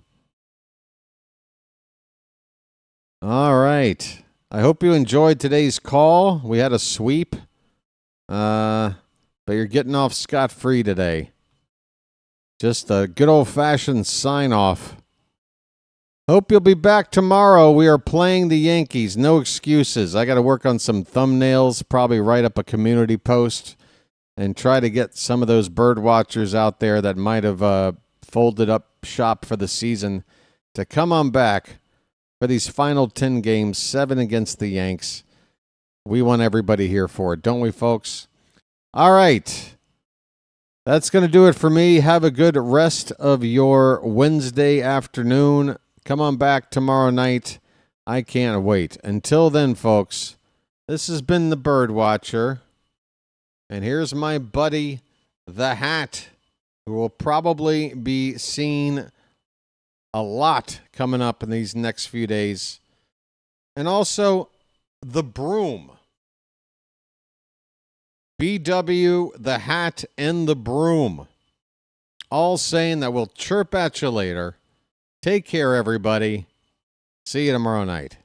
[SPEAKER 15] All right. I hope you enjoyed today's call. We had a sweep. But you're getting off scot-free today. Just a good old-fashioned sign-off. Hope you'll be back tomorrow. We are playing the Yankees. No excuses. I got to work on some thumbnails, probably write up a community post, and try to get some of those bird watchers out there that might have folded up shop for the season to come on back for these final 10 games, 7 against the Yanks. We want everybody here for it, don't we, folks? All right. That's going to do it for me. Have a good rest of your Wednesday afternoon. Come on back tomorrow night. I can't wait. Until then, folks, this has been the Bird Watcher. And here's my buddy, the Hat, who will probably be seen a lot coming up in these next few days. And also, the Broom. BW, the Hat, and the Broom. All saying that we'll chirp at you later. Take care, everybody. See you tomorrow night.